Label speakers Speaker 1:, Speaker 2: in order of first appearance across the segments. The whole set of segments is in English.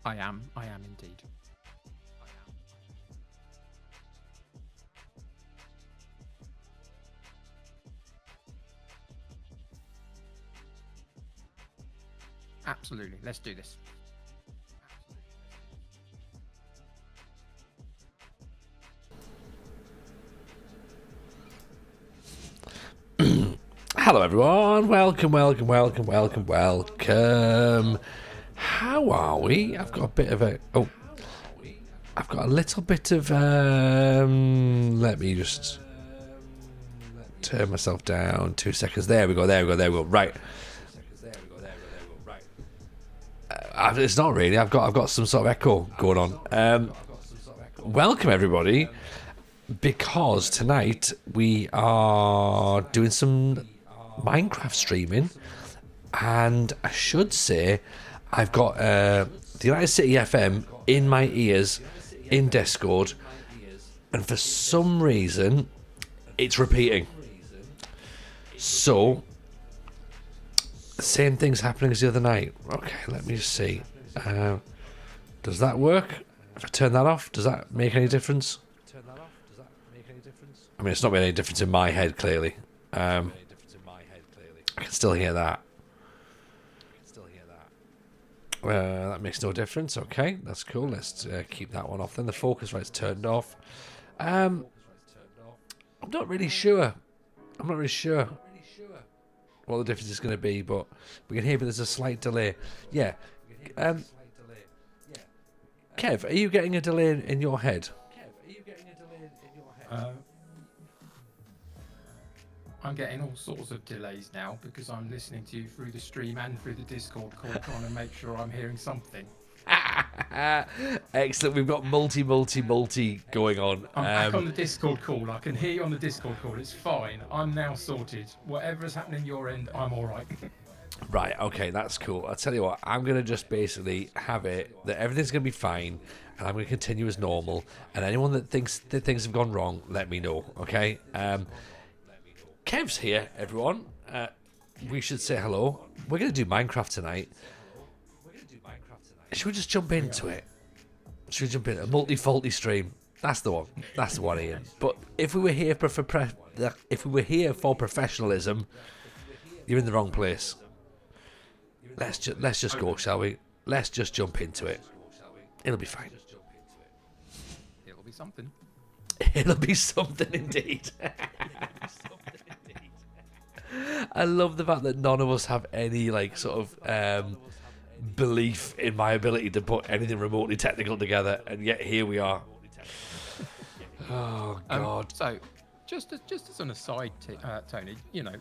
Speaker 1: I am indeed. Absolutely. Let's do this.
Speaker 2: Hello, everyone. Welcome. How are we? I've got a bit of a. Oh, I've got a little bit of. Let me just turn myself down. 2 seconds. There we go. Right. It's not really. I've got some sort of echo going on. Welcome, everybody, because tonight we are doing some Minecraft streaming, and I should say I've got the United City FM in my ears in Discord, and for some reason it's repeating. So the same thing's happening as the other night. Okay, let me just see. Does that work? If I turn that off, does that make any difference? I mean, it's not making any difference in my head, clearly. I can still hear that. That makes no difference. Okay, that's cool. Let's keep that one off. Then the focus light's turned off. I'm not really sure. What the difference is going to be, but we can hear there's a slight delay. Yeah. Kev, are you getting a delay in your head?
Speaker 1: I'm getting all sorts of delays now because I'm listening to you through the stream and through the Discord call, trying to make sure I'm hearing something.
Speaker 2: Excellent. We've got multi going on.
Speaker 1: I'm back on the Discord call. I can hear you on the Discord call. It's fine. I'm now sorted. Whatever's happening your end, I'm all right.
Speaker 2: Right, okay, that's cool. I'll tell you what, I'm going to just basically have it that everything's going to be fine, and I'm going to continue as normal, and anyone that thinks that things have gone wrong, let me know, okay? Kev's here, everyone. We should say hello. We're going to do Minecraft tonight. Should we just jump into it? Should we jump in? A multi-faulty stream. That's the one. That's the one, Ian. But if we were here for professionalism, you're in the wrong place. Let's just go, shall we? Let's just jump into it. It'll be fine.
Speaker 1: It'll be something.
Speaker 2: It'll be something indeed. I love the fact that none of us have any sort of belief in my ability to put anything remotely technical together, and yet here we are. Oh God!
Speaker 1: So, just as an aside, Tony,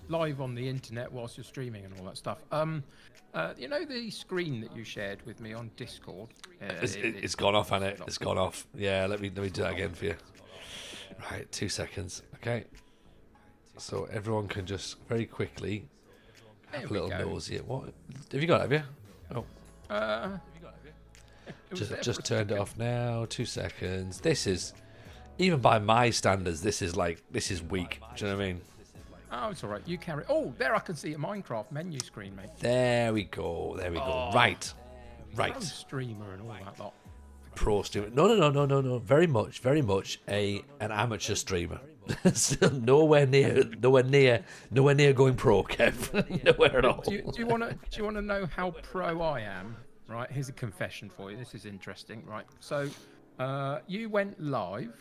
Speaker 1: live on the internet whilst you're streaming and all that stuff. The screen that you shared with me on Discord.
Speaker 2: It's gone off, hasn't it? It's gone off. Yeah, let me do that again for you. Right, 2 seconds. Okay. So everyone can just very quickly have a little nosy at what have you got? Have you? Oh. Just turned it off now. 2 seconds. This is, even by my standards, this is weak. Do you know what I mean?
Speaker 1: Oh, it's all right. You carry. Oh, there I can see a Minecraft menu screen, mate.
Speaker 2: There we go.
Speaker 1: Oh,
Speaker 2: Right.
Speaker 1: Pro streamer and all that lot.
Speaker 2: Pro streamer. No. Very much an amateur streamer. Still nowhere near going pro, Kev. Nowhere at all.
Speaker 1: Do you want to know how pro I am? Right. Here's a confession for you. This is interesting. Right. So, you went live.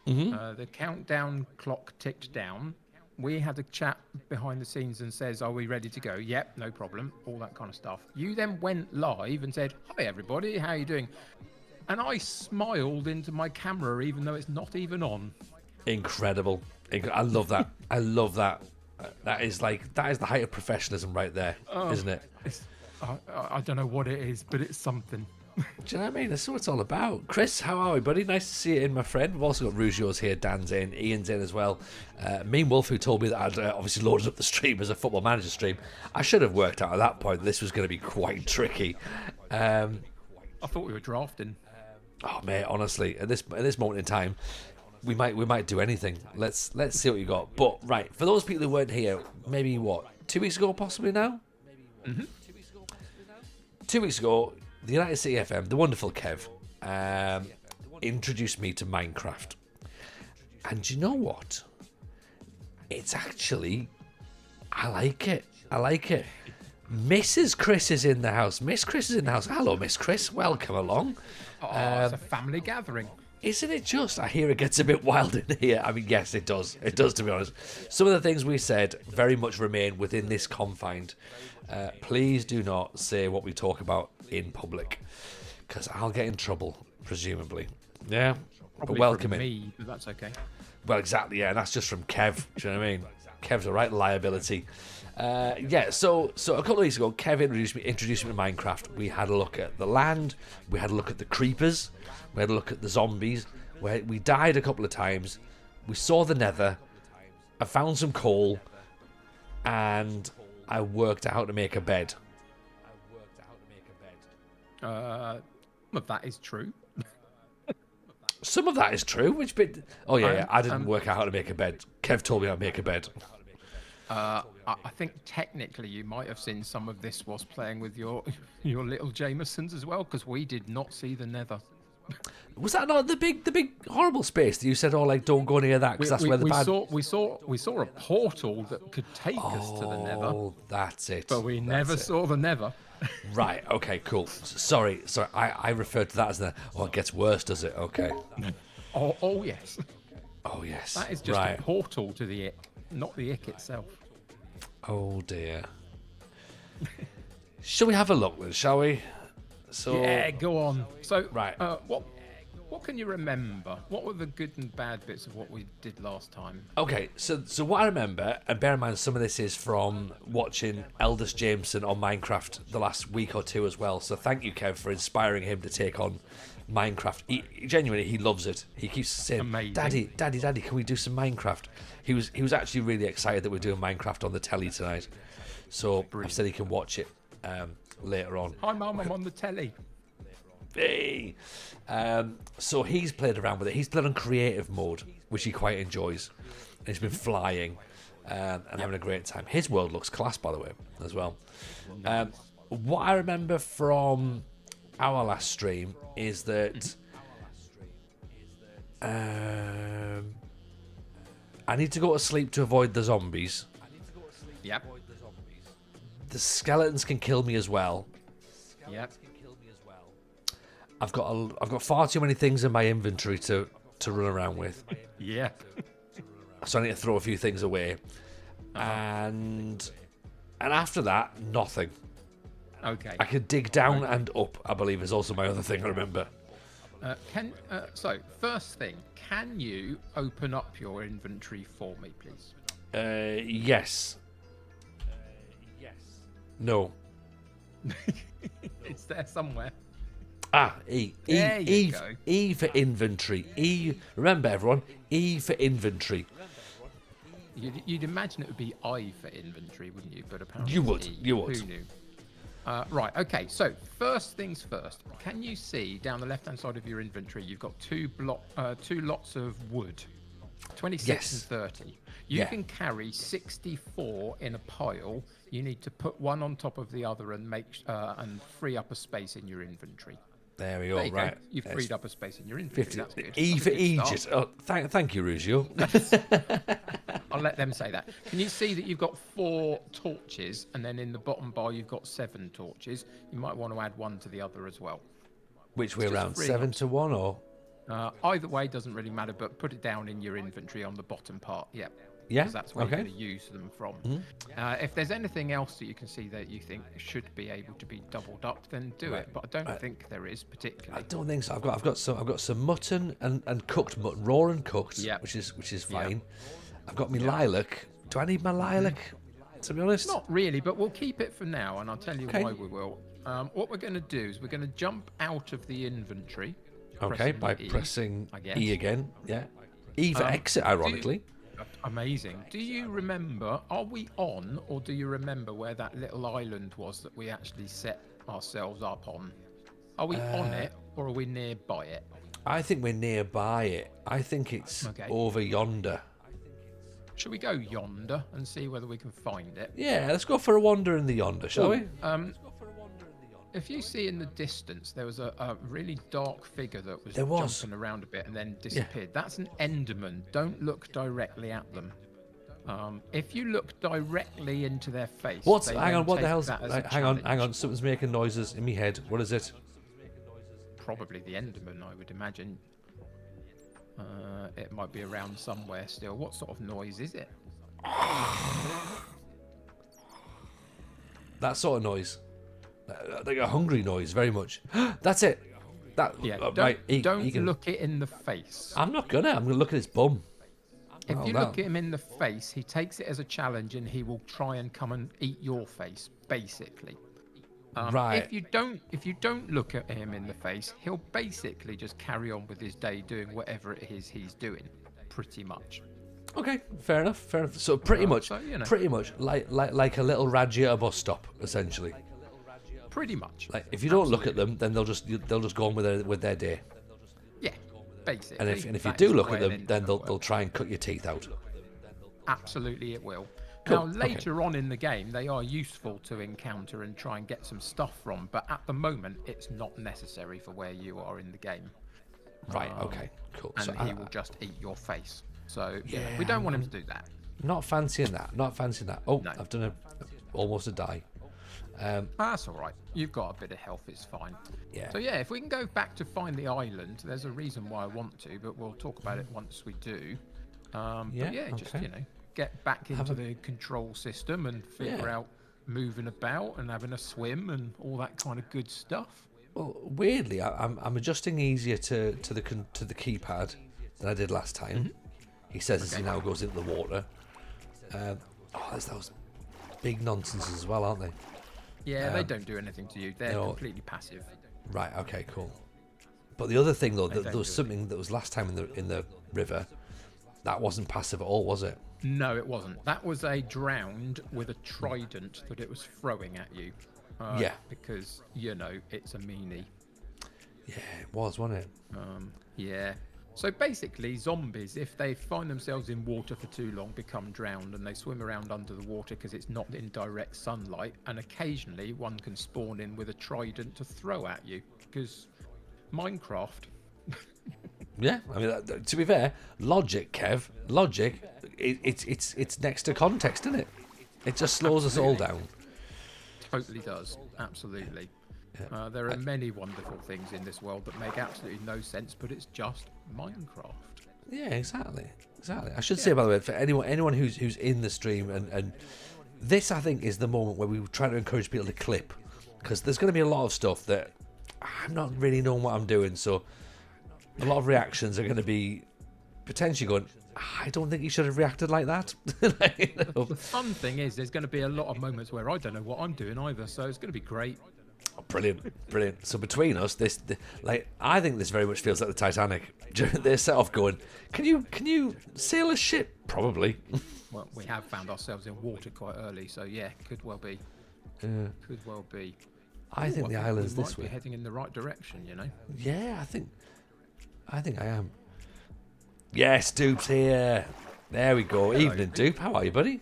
Speaker 2: Mm-hmm.
Speaker 1: The countdown clock ticked down. We had a chat behind the scenes and says, "Are we ready to go?" Yep, no problem. All that kind of stuff. You then went live and said, "Hi everybody, how you doing?" And I smiled into my camera even though it's not even on.
Speaker 2: Incredible. I love that. I love that. That is the height of professionalism right there, isn't it?
Speaker 1: I don't know what it is, but it's something.
Speaker 2: Do you know what I mean? That's what it's all about. Chris, how are we, buddy? Nice to see you in, my friend. We've also got Rugio's here, Dan's in, Ian's in as well. Mean Wolf, who told me that I'd obviously loaded up the stream as a Football Manager stream. I should have worked out at that point that this was going to be quite tricky.
Speaker 1: I thought we were drafting.
Speaker 2: Oh, mate, honestly, at this moment in time, we might do anything. Let's see what you got. But, right, for those people who weren't here, maybe, 2 weeks ago possibly now?
Speaker 1: Mm-hmm.
Speaker 2: 2 weeks ago, the United City FM, the wonderful Kev, introduced me to Minecraft. And you know what? It's actually, I like it. I like it. Mrs. Chris is in the house. Miss Chris is in the house. Hello, Miss Chris. Welcome along.
Speaker 1: Oh, it's a family gathering.
Speaker 2: Isn't it just? I hear it gets a bit wild in here. I mean, yes, it does. It does, to be honest. Some of the things we said very much remain within this confined. Please do not say what we talk about in public, because I'll get in trouble, presumably. Yeah,
Speaker 1: Probably
Speaker 2: but welcome
Speaker 1: from
Speaker 2: in.
Speaker 1: me, but that's okay.
Speaker 2: Well, exactly, yeah, and that's just from Kev. Do you know what I mean? Kev's a right liability. Yeah, so a couple of weeks ago, Kev introduced me to Minecraft. We had a look at the land, we had a look at the creepers, we had a look at the zombies. We died a couple of times. We saw the Nether. I found some coal, and I worked out how to make a bed.
Speaker 1: Some of that is true.
Speaker 2: Some of that is true. Which bit? Oh yeah, I didn't
Speaker 1: Um,
Speaker 2: work out how to make a bed. Kev told me how to make a bed.
Speaker 1: I think technically you might have seen some of this whilst playing with your little Jamesons as well, because we did not see the Nether.
Speaker 2: Was that not the big horrible space that you said? Oh, like don't go near that because that's where the bad.
Speaker 1: we saw a portal that could take us to the Nether,
Speaker 2: Oh, that's it.
Speaker 1: but we
Speaker 2: That's
Speaker 1: never
Speaker 2: it.
Speaker 1: saw the Nether.
Speaker 2: Right. Okay. Cool. Sorry. I referred to that as the. Oh, it gets worse, does it? Okay.
Speaker 1: Oh yes,
Speaker 2: Oh yes.
Speaker 1: that is just
Speaker 2: right.
Speaker 1: a portal to the Ick, not the Ick itself.
Speaker 2: Oh dear. Shall we have a look then? Shall we? So.
Speaker 1: Yeah, go on. So,
Speaker 2: Right.
Speaker 1: What can you remember? What were the good and bad bits of what we did last time?
Speaker 2: Okay, so what I remember, and bear in mind some of this is from watching Eldest Jameson on Minecraft the last week or two as well. So thank you, Kev, for inspiring him to take on Minecraft. He genuinely, he loves it. He keeps saying,
Speaker 1: Amazing.
Speaker 2: Daddy, can we do some Minecraft? He was actually really excited that we're doing Minecraft on the telly tonight. So I've said he can watch it later on.
Speaker 1: Hi, Mum, I'm on the telly.
Speaker 2: Hey. So he's played around with it. He's played on creative mode, which he quite enjoys. And he's been flying and having a great time. His world looks class, by the way, as well. What I remember from our last stream is that I need to go to sleep to avoid the zombies.
Speaker 1: Yep.
Speaker 2: The skeletons can kill me as well.
Speaker 1: Yep.
Speaker 2: I've got far too many things in my inventory to run around with,
Speaker 1: Yeah.
Speaker 2: so I need to throw a few things away, and after that, nothing.
Speaker 1: Okay.
Speaker 2: I could dig down and up, I believe, is also my other thing I remember.
Speaker 1: So first thing, can you open up your inventory for me, please?
Speaker 2: Yes. No.
Speaker 1: It's there somewhere.
Speaker 2: E.
Speaker 1: There you go.
Speaker 2: E for inventory. E. Remember, everyone. E for inventory.
Speaker 1: You'd imagine it would be I for inventory, wouldn't you? But apparently
Speaker 2: You
Speaker 1: it's
Speaker 2: would,
Speaker 1: E.
Speaker 2: you would.
Speaker 1: Who knew? Right. Okay. So first things first. Can you see down the left-hand side of your inventory? You've got two lots of wood, 26
Speaker 2: Yes.
Speaker 1: and 30. You
Speaker 2: Yeah.
Speaker 1: can carry 64 in a pile. You need to put one on top of the other and and free up a space in your inventory.
Speaker 2: There we go.
Speaker 1: There you
Speaker 2: Right.
Speaker 1: go. You've
Speaker 2: Yes.
Speaker 1: freed up a space in your inventory.
Speaker 2: 50.
Speaker 1: That's good.
Speaker 2: E
Speaker 1: That's
Speaker 2: for
Speaker 1: a good start.
Speaker 2: Aegis. Oh, thank you, Ruzio.
Speaker 1: I'll let them say that. Can you see that you've got 4 torches, and then in the bottom bar you've got 7 torches? You might want to add one to the other as well.
Speaker 2: Which way
Speaker 1: just
Speaker 2: around?
Speaker 1: freeing
Speaker 2: 7
Speaker 1: up
Speaker 2: to 1 or?
Speaker 1: Either way doesn't really matter, but put it down in your inventory on the bottom part. Yeah.
Speaker 2: Yeah,
Speaker 1: Because that's where
Speaker 2: okay.
Speaker 1: you're going to use them from. If there's anything else that you can see that you think should be able to be doubled up, then do it. But I don't think there is
Speaker 2: I
Speaker 1: particularly.
Speaker 2: don't think so. I've got some mutton and cooked mutton, raw and cooked,
Speaker 1: Yeah.
Speaker 2: which is
Speaker 1: Yeah.
Speaker 2: fine. I've got my lilac. Do I need my lilac? To be honest,
Speaker 1: Not really, but we'll keep it for now, and I'll tell you
Speaker 2: Okay.
Speaker 1: why we will. What we're going to do is we're going to jump out of the inventory.
Speaker 2: Okay,
Speaker 1: pressing
Speaker 2: by
Speaker 1: E,
Speaker 2: pressing
Speaker 1: I guess.
Speaker 2: E again. Yeah, E for exit. Ironically,
Speaker 1: Amazing. Do you remember, are we on, or do you remember where that little island was that we actually set ourselves up on? Are we on it, or are we nearby it?
Speaker 2: I think we're nearby it. I think it's
Speaker 1: Okay.
Speaker 2: over yonder.
Speaker 1: Shall we go yonder and see whether we can find it?
Speaker 2: Yeah, let's go for a wander in the yonder, shall we?
Speaker 1: If you see in the distance, there was a really dark figure that was
Speaker 2: There was.
Speaker 1: jumping around a bit and then disappeared. That's an Enderman. Don't look directly at them. If you look directly into their face,
Speaker 2: What's?
Speaker 1: they
Speaker 2: Hang
Speaker 1: then
Speaker 2: on. What the
Speaker 1: take
Speaker 2: hell's?
Speaker 1: that as a
Speaker 2: Hang on. Hang
Speaker 1: challenge.
Speaker 2: on. Something's making noises in my head. What is it?
Speaker 1: Probably the Enderman, I would imagine. It might be around somewhere still. What sort of noise is it?
Speaker 2: That sort of noise. Like a hungry noise, very much. That's it. That.
Speaker 1: Yeah,
Speaker 2: right.
Speaker 1: don't look it in the face.
Speaker 2: I'm not gonna. I'm gonna look at his bum.
Speaker 1: If
Speaker 2: Oh,
Speaker 1: you
Speaker 2: that-
Speaker 1: look at him in the face, he takes it as a challenge and he will try and come and eat your face, basically.
Speaker 2: Right.
Speaker 1: If you don't look at him in the face, he'll basically just carry on with his day doing whatever it is he's doing, pretty much.
Speaker 2: Okay, fair enough. Fair enough. So pretty much,
Speaker 1: so, you know.
Speaker 2: pretty much like a little Raji at a bus stop, essentially.
Speaker 1: Pretty much.
Speaker 2: Like if you don't look at them, then they'll just go on with their day.
Speaker 1: Yeah, basically.
Speaker 2: And if you
Speaker 1: that
Speaker 2: do
Speaker 1: is the
Speaker 2: look
Speaker 1: way
Speaker 2: at
Speaker 1: an
Speaker 2: them, then
Speaker 1: Enderman
Speaker 2: they'll
Speaker 1: works.
Speaker 2: try and cut your teeth out.
Speaker 1: Absolutely, it will.
Speaker 2: Cool,
Speaker 1: Now,
Speaker 2: okay.
Speaker 1: later on in the game, they are useful to encounter and try and get some stuff from, but at the moment, it's not necessary for where you are in the game.
Speaker 2: Right. Okay. Cool.
Speaker 1: And
Speaker 2: So
Speaker 1: he will just eat your face. So, yeah,
Speaker 2: Yeah,
Speaker 1: we don't want him to do that.
Speaker 2: not fancying that. Not fancying that. Oh,
Speaker 1: No.
Speaker 2: I've done almost a die.
Speaker 1: That's all right. You've got a bit of health, it's fine.
Speaker 2: Yeah.
Speaker 1: So, yeah, if we can go back to find the island, there's a reason why I want to, but we'll talk about it once we do.
Speaker 2: Yeah,
Speaker 1: But yeah, just,
Speaker 2: okay.
Speaker 1: get back into the control system and figure
Speaker 2: Yeah.
Speaker 1: out moving about and having a swim and all that kind of good stuff.
Speaker 2: Well, weirdly, I'm adjusting easier to the keypad than I did last time. He says as he now goes into the water. There's those big nonsense as well, aren't they?
Speaker 1: Yeah, they don't do anything to you. They're
Speaker 2: no.
Speaker 1: completely passive.
Speaker 2: Right. Okay. Cool. But the other thing, though,
Speaker 1: They
Speaker 2: there
Speaker 1: don't
Speaker 2: was
Speaker 1: do
Speaker 2: something that was last time in the river. That wasn't passive at all, was it?
Speaker 1: No, it wasn't. That was a drowned with a trident that it was throwing at you.
Speaker 2: Yeah.
Speaker 1: Because, it's a meanie.
Speaker 2: Yeah, it was, wasn't it?
Speaker 1: Yeah. So basically, zombies, if they find themselves in water for too long, become drowned and they swim around under the water because it's not in direct sunlight. And occasionally, one can spawn in with a trident to throw at you. Because Minecraft.
Speaker 2: Yeah. I mean, to be fair, logic, Kev, logic. It's next to context, isn't it? It just slows us all down.
Speaker 1: Totally does. Absolutely. There are many wonderful things in this world that make absolutely no sense, but it's just Minecraft.
Speaker 2: Yeah, exactly. I should say, by the way, for anyone who's in the stream, and this, I think, is the moment where we try to encourage people to clip, because there's going to be a lot of stuff that I'm not really knowing what I'm doing, so a lot of reactions are going to be potentially going, I don't think you should have reacted like that.
Speaker 1: The fun thing is there's going to be a lot of moments where I don't know what I'm doing either, so it's going to be great.
Speaker 2: Brilliant. So between us, I think this very much feels like the Titanic. They set off going, can you sail a ship? Probably.
Speaker 1: Well, we have found ourselves in water quite early, so yeah, could well be. Could well be.
Speaker 2: I think the island's
Speaker 1: we
Speaker 2: this
Speaker 1: might be
Speaker 2: way.
Speaker 1: heading in the right direction,
Speaker 2: Yeah, I think I am. Yes, Dupe's here. There we go. Evening, Dupe. How are you, buddy?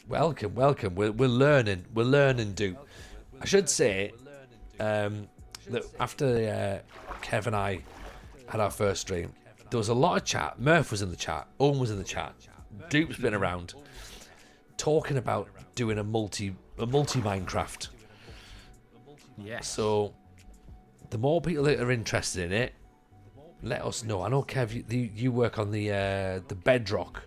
Speaker 2: Welcome. We're learning, Dupe. I should say that after Kev and I had our first stream, there was a lot of chat. Murph was in the chat. Owen was in the chat. Dupe's been around talking about doing a multi Minecraft.
Speaker 1: Yes.
Speaker 2: So the more people that are interested in it, let us know. I know, Kev, you work on the Bedrock.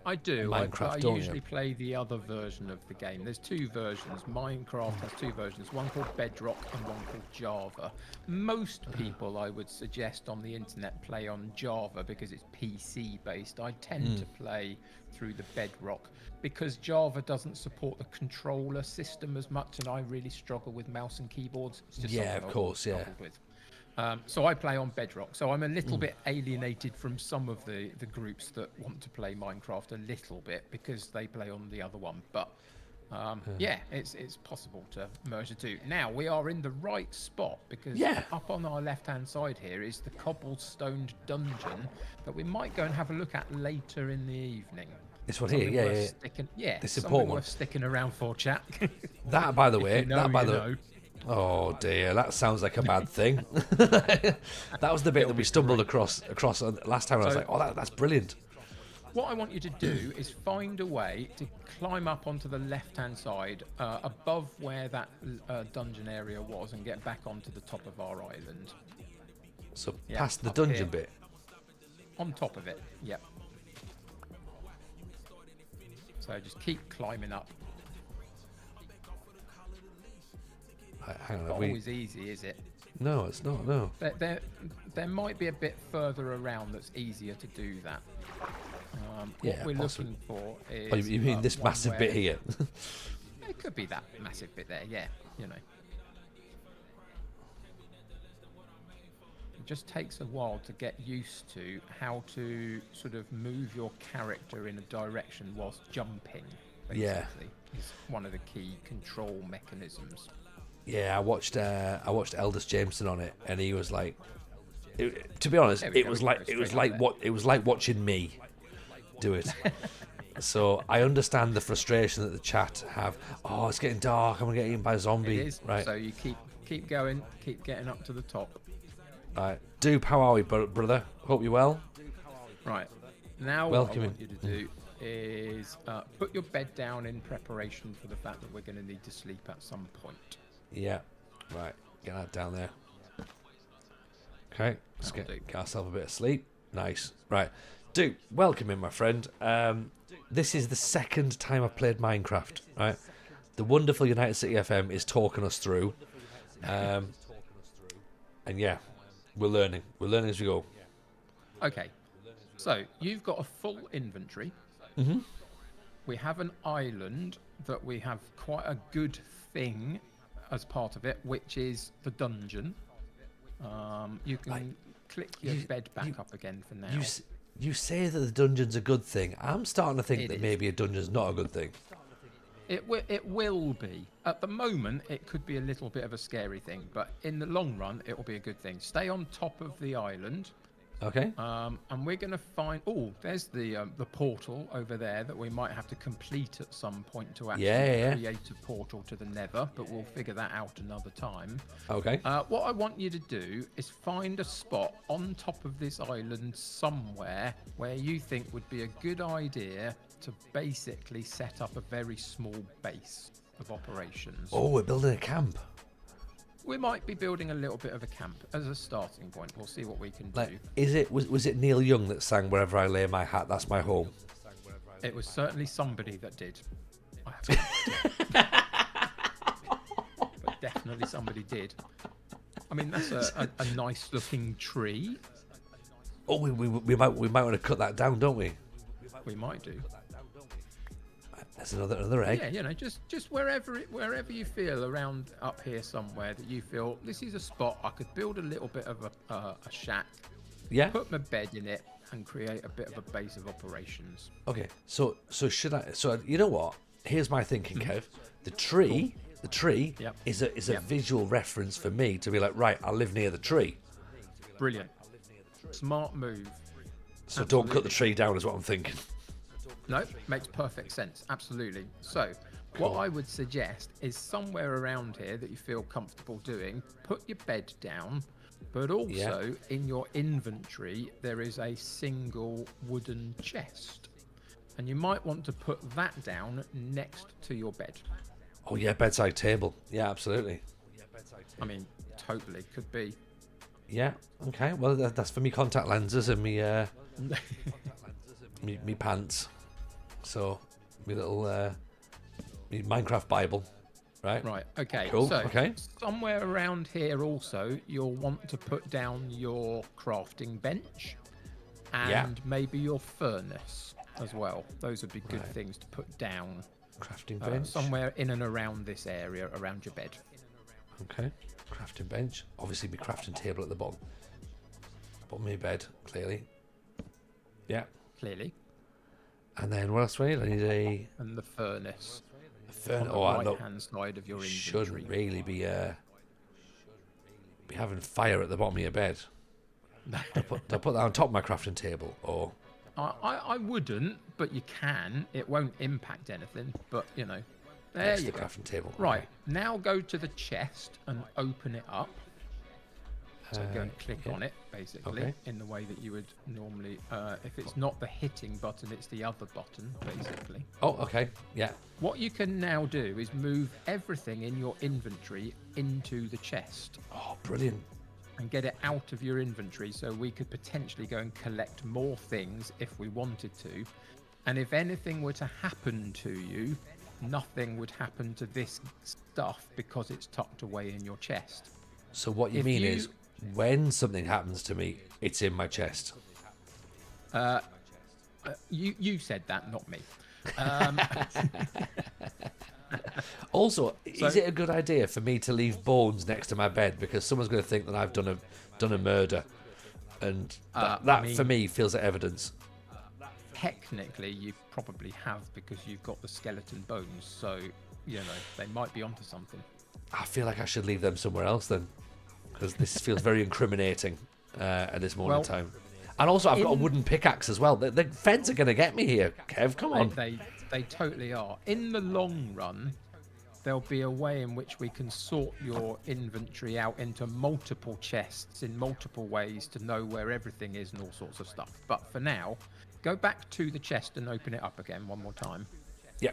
Speaker 1: I do.
Speaker 2: Minecraft,
Speaker 1: I
Speaker 2: don't you?
Speaker 1: usually play the other version of the game. There's two versions. Minecraft has two versions, one called Bedrock and one called Java. Most people, I would suggest, on the internet play on Java because it's PC based. I tend to play through the Bedrock because Java doesn't support the controller system as much, and I really struggle with mouse and keyboards. It's just
Speaker 2: Yeah,
Speaker 1: something
Speaker 2: of
Speaker 1: I've
Speaker 2: course, yeah.
Speaker 1: struggled with. So I play on Bedrock. So I'm a little bit alienated from some of the groups that want to play Minecraft a little bit because they play on the other one. But yeah, it's possible to merge the two. Now we are in the right spot because up on our left-hand side here is the cobblestoned dungeon that we might go and have a look at later in the evening.
Speaker 2: This one here,
Speaker 1: Something
Speaker 2: yeah,
Speaker 1: worth
Speaker 2: yeah.
Speaker 1: Sticking, yeah,
Speaker 2: This
Speaker 1: something
Speaker 2: important one.
Speaker 1: worth sticking around for, chat.
Speaker 2: That, by the
Speaker 1: If
Speaker 2: way,
Speaker 1: you know,
Speaker 2: that by
Speaker 1: you
Speaker 2: the
Speaker 1: know.
Speaker 2: oh dear, that sounds like a bad thing. That was the bit
Speaker 1: It'll
Speaker 2: that we
Speaker 1: be
Speaker 2: stumbled
Speaker 1: great.
Speaker 2: across last time. And I was
Speaker 1: So-
Speaker 2: like, oh, that's brilliant.
Speaker 1: What I want you to do is find a way to climb up onto the left-hand side, above where that dungeon area was, and get back onto the top of our island.
Speaker 2: So
Speaker 1: Yeah,
Speaker 2: past the
Speaker 1: up
Speaker 2: dungeon
Speaker 1: here.
Speaker 2: bit.
Speaker 1: On top of it, yep. So just keep climbing up.
Speaker 2: Right, hang on,
Speaker 1: Not
Speaker 2: have we?
Speaker 1: always easy, is it?
Speaker 2: No, it's not. No.
Speaker 1: There might be a bit further around that's easier to do that.
Speaker 2: Yeah,
Speaker 1: What we're
Speaker 2: possibly.
Speaker 1: looking for is.
Speaker 2: Oh, you mean this
Speaker 1: one
Speaker 2: massive bit
Speaker 1: where-
Speaker 2: here?
Speaker 1: It could be that massive bit there, yeah. You know. It just takes a while to get used to how to sort of move your character in a direction whilst jumping. Basically,
Speaker 2: Yeah.
Speaker 1: is one of the key control mechanisms.
Speaker 2: Yeah, I watched Eldest Jameson on it, and he was like, to be honest,
Speaker 1: There we
Speaker 2: it
Speaker 1: go,
Speaker 2: was
Speaker 1: we
Speaker 2: like
Speaker 1: can go
Speaker 2: it was
Speaker 1: straight
Speaker 2: like
Speaker 1: up
Speaker 2: what it was like watching me do it. So I understand the frustration that the chat have. Oh, it's getting dark. I'm gonna get eaten by a zombie.
Speaker 1: It is.
Speaker 2: Right,
Speaker 1: So you keep going, keep getting up to the top.
Speaker 2: right. Dupe, how are we, brother? Hope you're well.
Speaker 1: Right. Now
Speaker 2: Welcome
Speaker 1: what I
Speaker 2: in.
Speaker 1: want you to do is put your bed down in preparation for the fact that we're going to need to sleep at some point.
Speaker 2: Yeah, right. Get that down there. Okay, let's
Speaker 1: That'll
Speaker 2: get
Speaker 1: do.
Speaker 2: ourselves a bit of sleep. Nice. Right. Dupe, welcome in, my friend. This is the second time I've played Minecraft. Right. The wonderful United City FM is talking us through. And yeah, we're learning. We're learning as we go.
Speaker 1: Okay. So you've got a full inventory.
Speaker 2: Mm-hmm.
Speaker 1: We have an island that we have quite a good thing as part of it, which is the dungeon. You can
Speaker 2: Like,
Speaker 1: click your
Speaker 2: you-
Speaker 1: bed back
Speaker 2: you-
Speaker 1: up again for now.
Speaker 2: You say that the dungeon's a good thing. I'm starting to think
Speaker 1: It
Speaker 2: that
Speaker 1: is.
Speaker 2: maybe a dungeon's not a good thing.
Speaker 1: It will be. At the moment, it could be a little bit of a scary thing, but in the long run, it will be a good thing. Stay on top of the island,
Speaker 2: Okay.
Speaker 1: and we're going to find. Oh, there's the portal over there that we might have to complete at some point to actually
Speaker 2: Yeah.
Speaker 1: create a portal to the Nether, but we'll figure that out another time.
Speaker 2: Okay.
Speaker 1: What I want you to do is find a spot on top of this island somewhere where you think would be a good idea to basically set up a very small base of operations.
Speaker 2: Oh, we're building a camp.
Speaker 1: We might be building a little bit of a camp as a starting point. We'll see what we can do.
Speaker 2: Like, was it Neil Young that sang "Wherever I Lay My Hat, That's My Home"?
Speaker 1: It was certainly somebody that did. I have no idea. But definitely somebody did. I mean, that's a nice looking tree.
Speaker 2: Oh, we might want to cut that down, don't we?
Speaker 1: We might do.
Speaker 2: There's another egg.
Speaker 1: Yeah, you know, just wherever you feel around up here somewhere that you feel this is a spot I could build a little bit of a shack,
Speaker 2: Yeah.
Speaker 1: put my bed in it, and create a bit of a base of operations.
Speaker 2: Okay. So should I? So you know what? Here's my thinking, Kev. The tree
Speaker 1: Yep.
Speaker 2: is a
Speaker 1: Yep.
Speaker 2: visual reference for me to be like, right, I live near the tree.
Speaker 1: Brilliant, smart move.
Speaker 2: So don't cut the tree down, is what I'm thinking.
Speaker 1: No, makes perfect sense. Absolutely. So,
Speaker 2: Cool.
Speaker 1: what I would suggest is somewhere around here that you feel comfortable doing, put your bed down, but also in your inventory, there is a single wooden chest. And you might want to put that down next to your bed.
Speaker 2: Oh yeah, bedside table. Yeah, absolutely.
Speaker 1: I mean, totally could be.
Speaker 2: Yeah. Okay. Well, that's for me contact lenses and me pants. So, me little me Minecraft Bible, right?
Speaker 1: Right, okay.
Speaker 2: Cool,
Speaker 1: So,
Speaker 2: okay.
Speaker 1: somewhere around here also, you'll want to put down your crafting bench and
Speaker 2: Yeah.
Speaker 1: maybe your furnace as well. Those would be good
Speaker 2: Right.
Speaker 1: things to put down
Speaker 2: Crafting bench.
Speaker 1: somewhere in and around this area, around your bed.
Speaker 2: Okay. Crafting bench. Obviously, my crafting table at the bottom. Bottom of my bed, clearly. Yeah.
Speaker 1: Clearly.
Speaker 2: And then what else do I need? I need a
Speaker 1: And the furnace
Speaker 2: furnace.
Speaker 1: on
Speaker 2: Oh, I
Speaker 1: the
Speaker 2: know.
Speaker 1: right-hand side of your
Speaker 2: Shouldn't
Speaker 1: inventory.
Speaker 2: really be having fire at the bottom of your bed. Do I put that on top of my crafting table, or
Speaker 1: I wouldn't, but you can. It won't impact anything, but you know, there
Speaker 2: Next to
Speaker 1: you
Speaker 2: the
Speaker 1: go.
Speaker 2: crafting table.
Speaker 1: Right, now go to the chest and open it up. So go and click on it, basically,
Speaker 2: Okay.
Speaker 1: in the way that you would normally. If it's not the hitting button, it's the other button, basically.
Speaker 2: Oh, okay. Yeah.
Speaker 1: What you can now do is move everything in your inventory into the chest
Speaker 2: Oh, brilliant.
Speaker 1: and get it out of your inventory, so we could potentially go and collect more things if we wanted to. And if anything were to happen to you, nothing would happen to this stuff because it's tucked away in your chest.
Speaker 2: So what you
Speaker 1: If
Speaker 2: mean
Speaker 1: you-
Speaker 2: is, when something happens to me, it's in my chest.
Speaker 1: You said that, not me.
Speaker 2: Also, is it a good idea for me to leave bones next to my bed because someone's going to think that I've done a murder, and that for me feels like evidence.
Speaker 1: Technically, you probably have because you've got the skeleton bones, so you know they might be onto something.
Speaker 2: I feel like I should leave them somewhere else then, because this feels very incriminating at this moment in time. And also, I've got a wooden pickaxe as well. The feds are going to get me here, Kev. Come on.
Speaker 1: They totally are. In the long run, there'll be a way in which we can sort your inventory out into multiple chests in multiple ways to know where everything is and all sorts of stuff. But for now, go back to the chest and open it up again one more time.
Speaker 2: Yeah.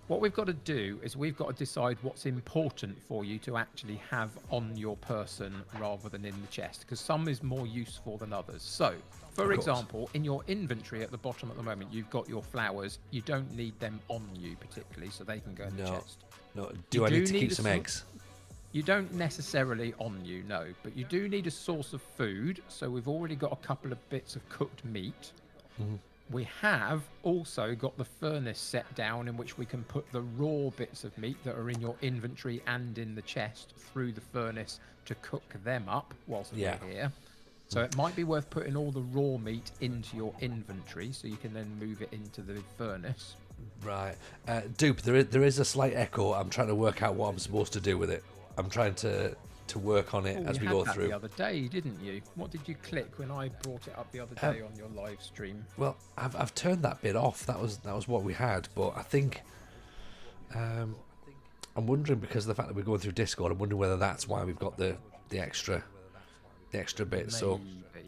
Speaker 1: What we've got to do is we've got to decide what's important for you to actually have on your person rather than in the chest, because some is more useful than others. So, for example, in your inventory at the bottom at the moment, you've got your flowers. You don't need them on you particularly, so they can go in the chest.
Speaker 2: No. Do I need to keep some eggs?
Speaker 1: You don't necessarily on you, no, but you do need a source of food. So we've already got a couple of bits of cooked meat. We have also got the furnace set down in which we can put the raw bits of meat that are in your inventory and in the chest through the furnace to cook them up whilst we're here. So it might be worth putting all the raw meat into your inventory so you can then move it into the furnace.
Speaker 2: Right. Dupe, there is a slight echo. I'm trying to work out what I'm supposed to do with it. I'm trying to work on it as we go through.
Speaker 1: The other day, didn't you? What did you click when I brought it up the other day on your live stream?
Speaker 2: Well, I've turned that bit off. That was what we had, but I think I'm wondering, because of the fact that we're going through Discord, I'm wondering whether that's why we've got the extra bit. So
Speaker 1: Maybe.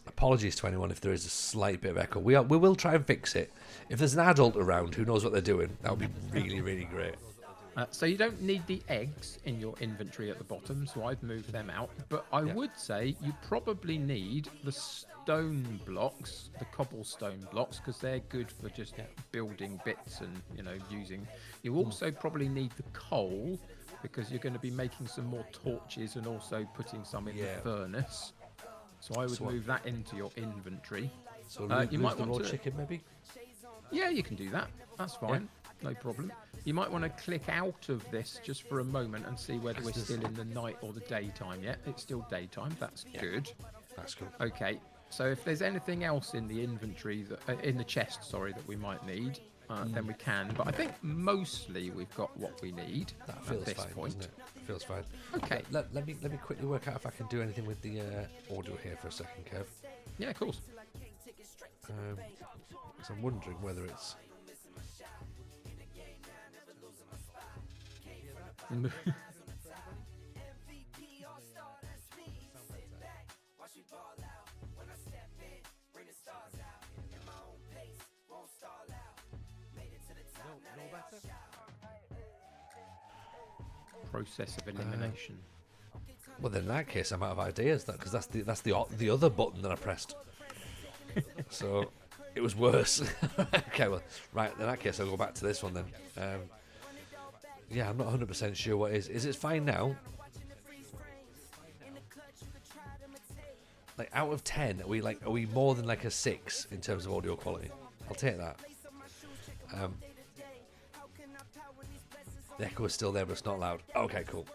Speaker 2: apologies to anyone if there is a slight bit of echo. We will try and fix it. If there's an adult around who knows what they're doing, that would be really, really great.
Speaker 1: So you don't need the eggs in your inventory at the bottom, so I've moved them out. But I would say you probably need the stone blocks, the cobblestone blocks, because they're good for just building bits and, you know, using. You also probably need the coal, because you're going to be making some more torches and also putting some in the furnace. So I would move that into your inventory.
Speaker 2: So
Speaker 1: you might
Speaker 2: the
Speaker 1: want
Speaker 2: raw
Speaker 1: to...
Speaker 2: chicken, maybe?
Speaker 1: Yeah, you can do that. That's fine. No problem. You might want to click out of this just for a moment and see whether we're still in the night or the daytime yet. It's still daytime. That's good.
Speaker 2: That's good.
Speaker 1: Okay. So if there's anything else in the inventory, in the chest, sorry, that we might need, then we can. But I think mostly we've got what we need at this point.
Speaker 2: Doesn't it? Feels fine.
Speaker 1: Okay.
Speaker 2: Let me quickly work out if I can do anything with the audio here for a second, Kev.
Speaker 1: Yeah, of course.
Speaker 2: Because I'm wondering whether it's...
Speaker 1: Process of elimination.
Speaker 2: Well, then in that case, I'm out of ideas, because that's the other button that I pressed. So it was worse. Okay, well, right. In that case, I'll go back to this one then. Yeah, I'm not 100% sure what it is. Is it fine now? Like, out of 10, are we more than like a 6 in terms of audio quality? I'll take that. The echo is still there, but it's not loud. Okay, cool.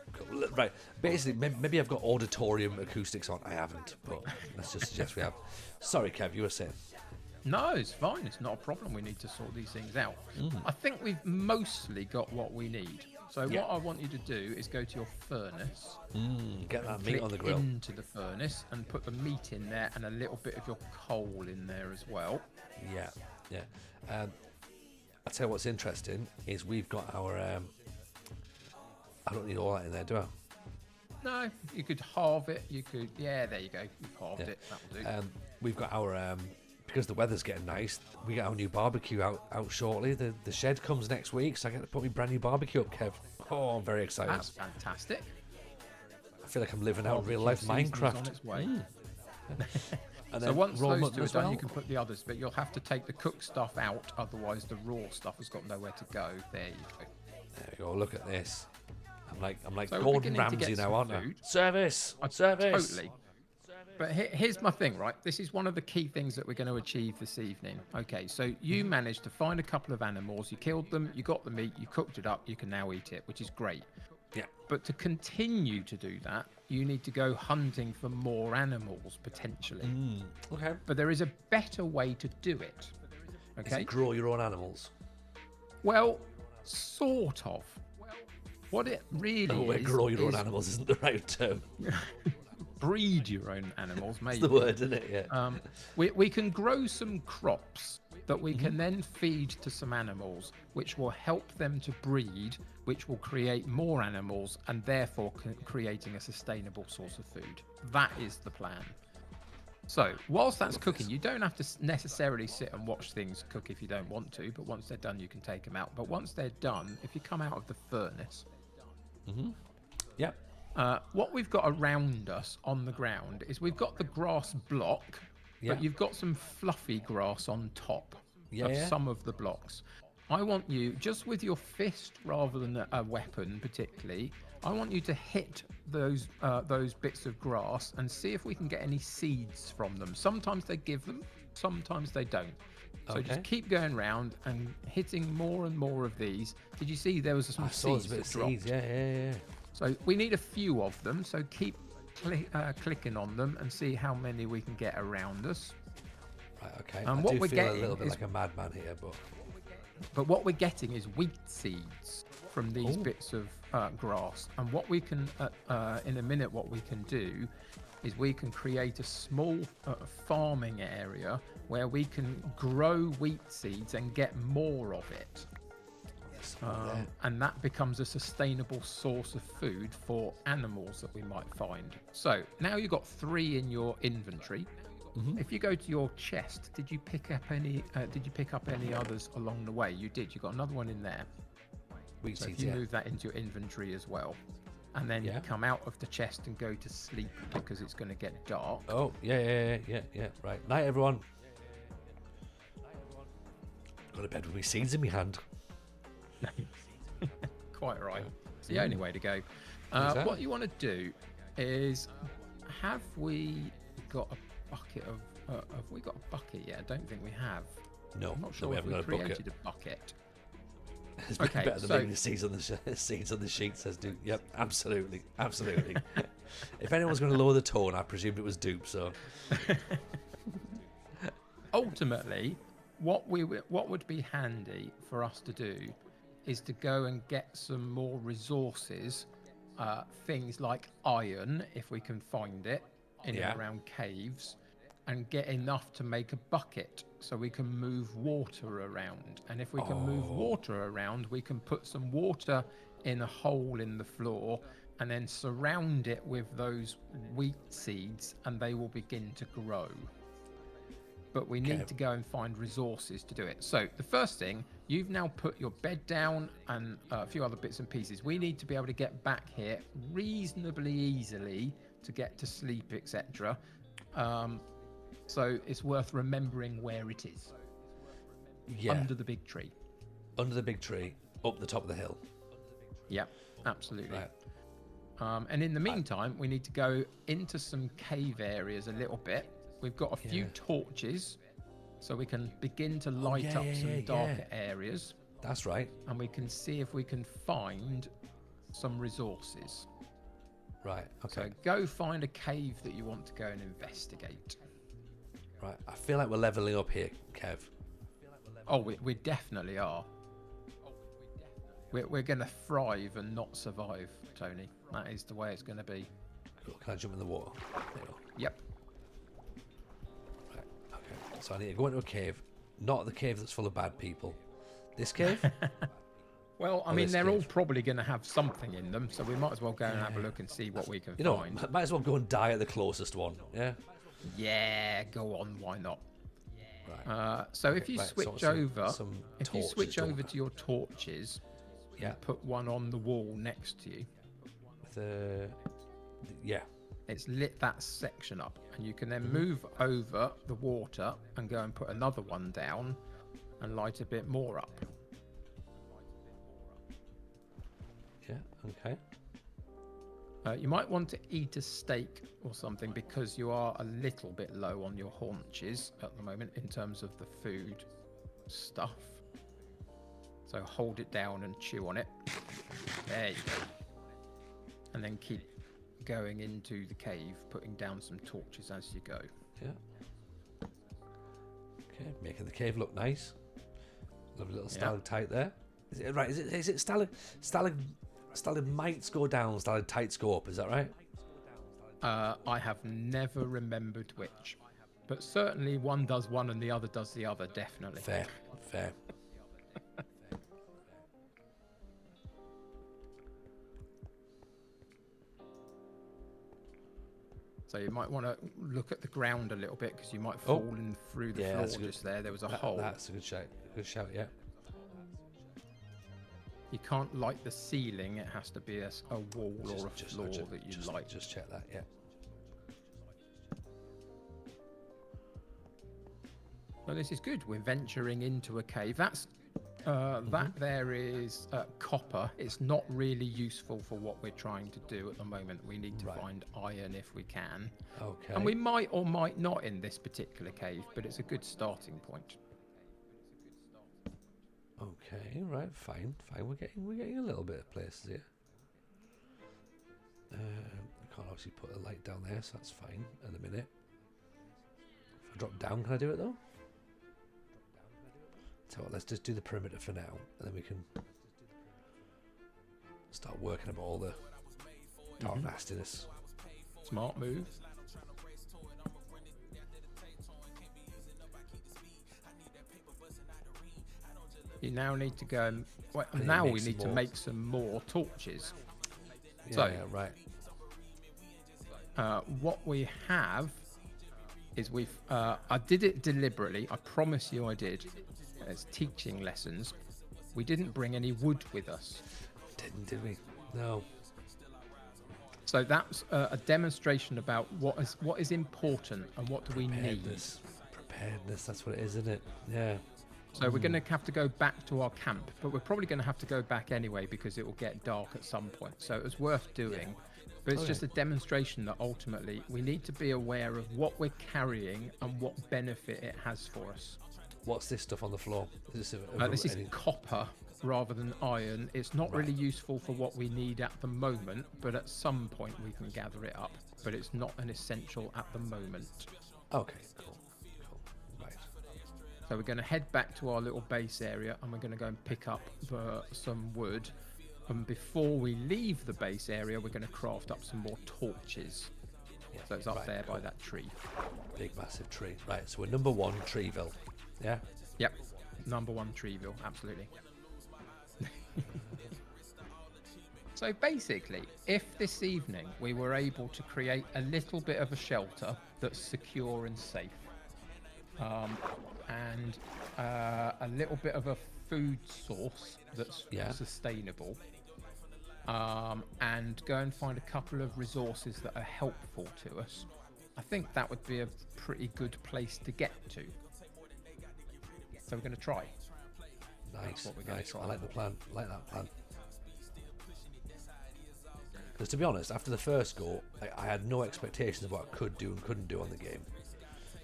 Speaker 2: Right. Basically, maybe I've got auditorium acoustics on. I haven't, but let's just suggest we have. Sorry, Kev, you were saying.
Speaker 1: No, it's fine. It's not a problem. We need to sort these things out. I think we've mostly got what we need. So
Speaker 2: Yeah.
Speaker 1: what I want you to do is go to your furnace,
Speaker 2: Get that meat
Speaker 1: click
Speaker 2: on the grill.
Speaker 1: into the furnace, and put the meat in there, and a little bit of your coal in there as well.
Speaker 2: Yeah, yeah. I'll tell you what's interesting is we've got our. I don't need all that in there, do I?
Speaker 1: No, you could halve it. You could, yeah, there you go. You've halved
Speaker 2: Yeah.
Speaker 1: it. That'll do.
Speaker 2: We've got our. Because the weather's getting nice, we get our new barbecue out shortly. The shed comes next week, so I get to put my brand new barbecue up, Kev. Oh, I'm very excited.
Speaker 1: That's fantastic.
Speaker 2: I feel like I'm living out real life
Speaker 1: Barbecue season's
Speaker 2: Minecraft.
Speaker 1: on its way.
Speaker 2: And
Speaker 1: So
Speaker 2: then
Speaker 1: once
Speaker 2: raw
Speaker 1: those
Speaker 2: mutton
Speaker 1: two are
Speaker 2: as
Speaker 1: done,
Speaker 2: well.
Speaker 1: you can put the others, but you'll have to take the cooked stuff out, otherwise the raw stuff has got nowhere to go. There you go.
Speaker 2: There we go. Look at this. I'm like
Speaker 1: So we're
Speaker 2: Gordon
Speaker 1: beginning to get
Speaker 2: Ramsay now,
Speaker 1: some
Speaker 2: aren't I?
Speaker 1: food.
Speaker 2: Service, service.
Speaker 1: Totally. But here's my thing, right? This is one of the key things that we're going to achieve this evening. Okay, so you managed to find a couple of animals, you killed them, you got the meat, you cooked it up, you can now eat it, which is great.
Speaker 2: Yeah.
Speaker 1: But to continue to do that, you need to go hunting for more animals potentially.
Speaker 2: Okay.
Speaker 1: But there is a better way to do it.
Speaker 2: Is
Speaker 1: Okay.
Speaker 2: it grow your own animals?
Speaker 1: Well, sort of. What it really
Speaker 2: Oh, wait,
Speaker 1: is,
Speaker 2: grow your own
Speaker 1: is
Speaker 2: animals isn't the right term.
Speaker 1: breed your own animals, maybe.
Speaker 2: It's the word, isn't it? Yeah.
Speaker 1: We can grow some crops that we can then feed to some animals, which will help them to breed, which will create more animals and therefore creating a sustainable source of food. That is the plan. So, whilst that's cooking, you don't have to necessarily sit and watch things cook if you don't want to, but once they're done, you can take them out. But once they're done, if you come out of the furnace,
Speaker 2: Yeah.
Speaker 1: what we've got around us on the ground is we've got the grass block,
Speaker 2: Yeah.
Speaker 1: but you've got some fluffy grass on top of
Speaker 2: Yeah.
Speaker 1: some of the blocks. I want you, just with your fist rather than a weapon particularly, I want you to hit those bits of grass and see if we can get any seeds from them. Sometimes they give them, sometimes they don't. So
Speaker 2: Okay.
Speaker 1: just keep going round and hitting more and more of these. Did you see there was some
Speaker 2: I saw
Speaker 1: seeds
Speaker 2: there's a bit
Speaker 1: that
Speaker 2: of
Speaker 1: dropped?
Speaker 2: seeds. Yeah.
Speaker 1: So we need a few of them. So keep clicking on them and see how many we can get around us.
Speaker 2: Right. Okay.
Speaker 1: And
Speaker 2: I
Speaker 1: what
Speaker 2: do
Speaker 1: we're
Speaker 2: feel a
Speaker 1: getting
Speaker 2: little bit
Speaker 1: is-
Speaker 2: like a madman here, but
Speaker 1: But what we're getting is wheat seeds from these bits of grass. And what we can, in a minute, what we can do is we can create a small farming area where we can grow wheat seeds and get more of it.
Speaker 2: there.
Speaker 1: And that becomes a sustainable source of food for animals that we might find. So now you've got 3 in your inventory. If you go to your chest, did you pick up any? Did you pick up any others along the way? You did. You got another one in there.
Speaker 2: wheat
Speaker 1: So if
Speaker 2: seeds.
Speaker 1: you
Speaker 2: Yeah.
Speaker 1: move that into your inventory as well, and then
Speaker 2: Yeah.
Speaker 1: you come out of the chest and go to sleep because it's going to get dark.
Speaker 2: Oh, yeah. Right. Night, everyone. Go to bed with my seeds in my hand.
Speaker 1: Quite right. It's the only way to go.
Speaker 2: that?
Speaker 1: What you want to do is, have we got a bucket of? Have we got a bucket yet? I don't think we have.
Speaker 2: No,
Speaker 1: I'm not
Speaker 2: no,
Speaker 1: sure
Speaker 2: we
Speaker 1: if
Speaker 2: haven't
Speaker 1: we
Speaker 2: got a bucket.
Speaker 1: created a bucket.
Speaker 2: It's
Speaker 1: Okay,
Speaker 2: better than
Speaker 1: so-
Speaker 2: leaving the seeds on the seeds on the sheet. Says Duke. Yep, absolutely. If anyone's going to lower the tone, I presumed it was Dupe. So
Speaker 1: Ultimately, what would be handy for us to do is to go and get some more resources, things like iron, if we can find it in
Speaker 2: Yeah.
Speaker 1: and around caves, and get enough to make a bucket so we can move water around. And if we can move water around, we can put some water in a hole in the floor and then surround it with those wheat seeds, and they will begin to grow. But we need
Speaker 2: Okay.
Speaker 1: to go and find resources to do it. So the first thing, you've now put your bed down and a few other bits and pieces. We need to be able to get back here reasonably easily to get to sleep, etc. So it's worth remembering where it is.
Speaker 2: yeah,
Speaker 1: Under the big tree.
Speaker 2: under the big tree, up the top of the hill.
Speaker 1: Yep, absolutely.
Speaker 2: Right.
Speaker 1: And in the meantime, we need to go into some cave areas a little bit. We've got a few
Speaker 2: Yeah.
Speaker 1: torches, so we can begin to light
Speaker 2: yeah,
Speaker 1: up
Speaker 2: yeah,
Speaker 1: some
Speaker 2: yeah,
Speaker 1: darker
Speaker 2: yeah.
Speaker 1: areas,
Speaker 2: That's right.
Speaker 1: and we can see if we can find some resources.
Speaker 2: Right.
Speaker 1: So
Speaker 2: Okay.
Speaker 1: go find a cave that you want to go and investigate.
Speaker 2: Right. I feel like we're leveling up here, Kev.
Speaker 1: Oh, we definitely are. We're going to thrive and not survive, Tony. That is the way it's going to be.
Speaker 2: Cool. Can I jump in the water? There you go.
Speaker 1: Yep.
Speaker 2: Right. Okay. So I need to go into a cave. Not the cave that's full of bad people. This cave?
Speaker 1: Well, I
Speaker 2: Oh,
Speaker 1: mean,
Speaker 2: this
Speaker 1: they're all
Speaker 2: cave.
Speaker 1: probably going to have something in them, so we might as well go and have a look and see what we can
Speaker 2: You know,
Speaker 1: find.
Speaker 2: might as well go and die at the closest one. Yeah.
Speaker 1: Yeah, go on, why not?
Speaker 2: Right.
Speaker 1: So if you
Speaker 2: right, so
Speaker 1: switch
Speaker 2: some-
Speaker 1: over,
Speaker 2: some
Speaker 1: if you
Speaker 2: torches,
Speaker 1: switch
Speaker 2: don't
Speaker 1: over
Speaker 2: I?
Speaker 1: to your torches,
Speaker 2: Yeah.
Speaker 1: put one on the wall next to you.
Speaker 2: Yeah.
Speaker 1: It's lit that section up, and you can then move over the water and go and put another one down and light a bit more up.
Speaker 2: Yeah. Okay.
Speaker 1: You might want to eat a steak or something because you are a little bit low on your haunches at the moment in terms of the food stuff. So hold it down and chew on it. There you go. And then keep going into the cave, putting down some torches as you go.
Speaker 2: Yeah. Okay. Making the cave look nice. Lovely little stalactite there. Is it right? Is it stalagmites go down, stalactites go up? Is that right?
Speaker 1: I have never remembered which, but certainly one does one and the other does the other, definitely.
Speaker 2: Fair. Fair.
Speaker 1: So you might want to look at the ground a little bit because you might fall in through the
Speaker 2: Yeah,
Speaker 1: floor
Speaker 2: that's good.
Speaker 1: just there. There was a hole.
Speaker 2: That's a good shout. Good shout. Yeah.
Speaker 1: You can't light the ceiling. It has to be a wall or a floor that you light.
Speaker 2: Just check that. Yeah.
Speaker 1: Well, this is good. We're venturing into a cave. That there is copper. It's not really useful for what we're trying to do at the moment. We need to find iron if we can.
Speaker 2: Okay.
Speaker 1: And we might or might not in this particular cave, but it's a good starting point.
Speaker 2: Okay. Right. Fine. Fine. We're getting a little bit of places here. I can't obviously put a light down there, so that's fine. In a minute. If I drop down, can I do it though? So let's just do the perimeter for now, and then we can start working about all the dark nastiness.
Speaker 1: Smart move. You now need to go and now we need to make some more torches.
Speaker 2: Yeah,
Speaker 1: So-
Speaker 2: yeah, right.
Speaker 1: What we have is I did it deliberately. I promise you I did. As teaching lessons, we didn't bring any wood with us.
Speaker 2: Did we? No.
Speaker 1: So that's a demonstration about what is important and what do we need.
Speaker 2: Preparedness, that's what it is, isn't it? Yeah.
Speaker 1: So we're going to have to go back to our camp, but we're probably going to have to go back anyway because it will get dark at some point. So it was worth doing. But it's just a demonstration that ultimately we need to be aware of what we're carrying and what benefit it has for us.
Speaker 2: What's this stuff on the floor? Is this,
Speaker 1: This is copper rather than iron. It's not really useful for what we need at the moment, but at some point we can gather it up. But it's not an essential at the moment.
Speaker 2: Okay, cool. Right.
Speaker 1: So we're going to head back to our little base area and we're going to go and pick up some wood. And before we leave the base area, we're going to craft up some more torches. So it's up there by that tree.
Speaker 2: Big, massive tree. Right, so we're number 1, Treeville. Yeah?
Speaker 1: Yep. Number 1, Treeville. Absolutely. So basically, if this evening we were able to create a little bit of a shelter that's secure and safe, and a little bit of a food source that's sustainable, and go and find a couple of resources that are helpful to us, I think that would be a pretty good place to get to. So we're going to try.
Speaker 2: Nice,
Speaker 1: we're gonna
Speaker 2: nice.
Speaker 1: try.
Speaker 2: I like the plan. I like that plan. Because to be honest, after the first go, I had no expectations of what I could do and couldn't do on the game.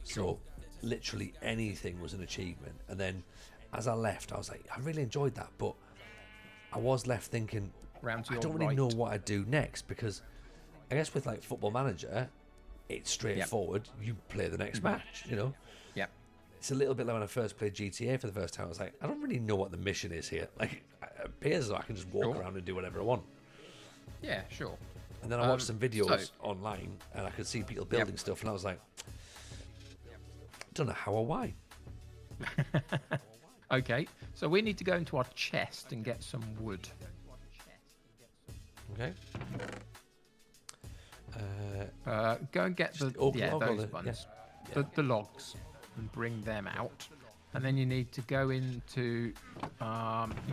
Speaker 2: So literally anything was an achievement. And then as I left, I was like, I really enjoyed that, but I was left thinking,
Speaker 1: Round to
Speaker 2: I
Speaker 1: your
Speaker 2: don't really
Speaker 1: right.
Speaker 2: know what I'd do next, because I guess with like Football Manager, it's straightforward. You play the next match, you know.
Speaker 1: Yep.
Speaker 2: it's a little bit like when I first played GTA for the first time. I was like, I don't really know what the mission is here. Like, it appears as though I can just walk around and do whatever I want.
Speaker 1: Yeah, sure.
Speaker 2: And then I watched some videos online, and I could see people building stuff, and I was like, don't know how or why.
Speaker 1: Okay, so we need to go into our chest and get some wood.
Speaker 2: Okay.
Speaker 1: Go and get
Speaker 2: Just
Speaker 1: the
Speaker 2: oak log or
Speaker 1: those
Speaker 2: the-
Speaker 1: ones,
Speaker 2: yeah.
Speaker 1: the logs, and bring them out. And then you need to go into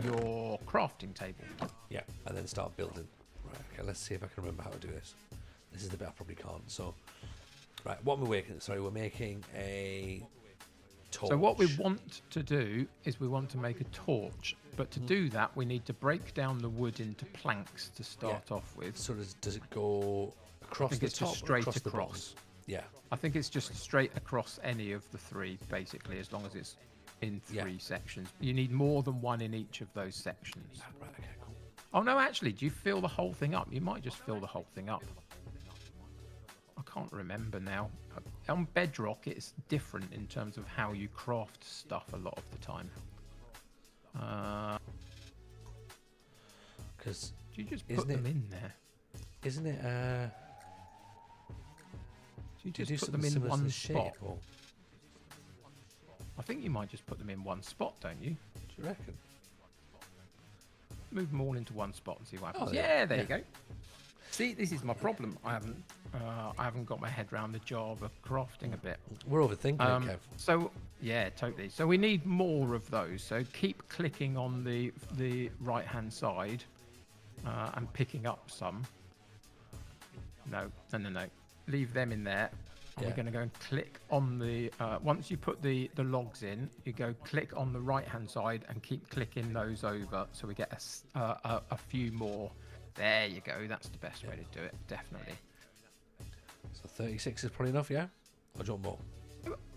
Speaker 1: your crafting table.
Speaker 2: Yeah, and then start building. Right, okay, let's see if I can remember how to do this. This is the bit I probably can't. So, right, what am I making? Sorry, we're making a torch.
Speaker 1: So what we want to do is we want to make a torch. But to do that, we need to break down the wood into planks to start off with.
Speaker 2: So does it go across
Speaker 1: think
Speaker 2: the
Speaker 1: it's
Speaker 2: top
Speaker 1: just
Speaker 2: or
Speaker 1: straight
Speaker 2: across the bottom?
Speaker 1: across.
Speaker 2: Yeah.
Speaker 1: I think it's just straight across any of the three, basically, as long as it's in three sections. You need more than one in each of those sections.
Speaker 2: Right, okay, cool.
Speaker 1: Oh, no, actually, do you fill the whole thing up? You might just fill the whole thing up. I can't remember now. On Bedrock, it's different in terms of how you craft stuff a lot of the time.
Speaker 2: Because
Speaker 1: Do you just put them in there?
Speaker 2: isn't it?
Speaker 1: Do you
Speaker 2: Do you
Speaker 1: just
Speaker 2: do
Speaker 1: put them
Speaker 2: something
Speaker 1: in
Speaker 2: similar to
Speaker 1: one
Speaker 2: the
Speaker 1: spot?
Speaker 2: shape, or
Speaker 1: I think you might just put them in one spot, don't you?
Speaker 2: do you reckon?
Speaker 1: Move them all into one spot and see what happens.
Speaker 2: Oh,
Speaker 1: yeah, there you go. See, this is my problem. I haven't got my head around the Java crafting a bit.
Speaker 2: We're overthinking it, Kev.
Speaker 1: So yeah, totally. So we need more of those. So keep clicking on the right hand side and picking up some. No. Leave them in there. And
Speaker 2: Yeah.
Speaker 1: we're going to go and click on the. Once you put the logs in, you go click on the right hand side and keep clicking those over, so we get a few more. There you go. That's the best way to do it. Definitely.
Speaker 2: So 36 is probably enough, yeah? Or do you want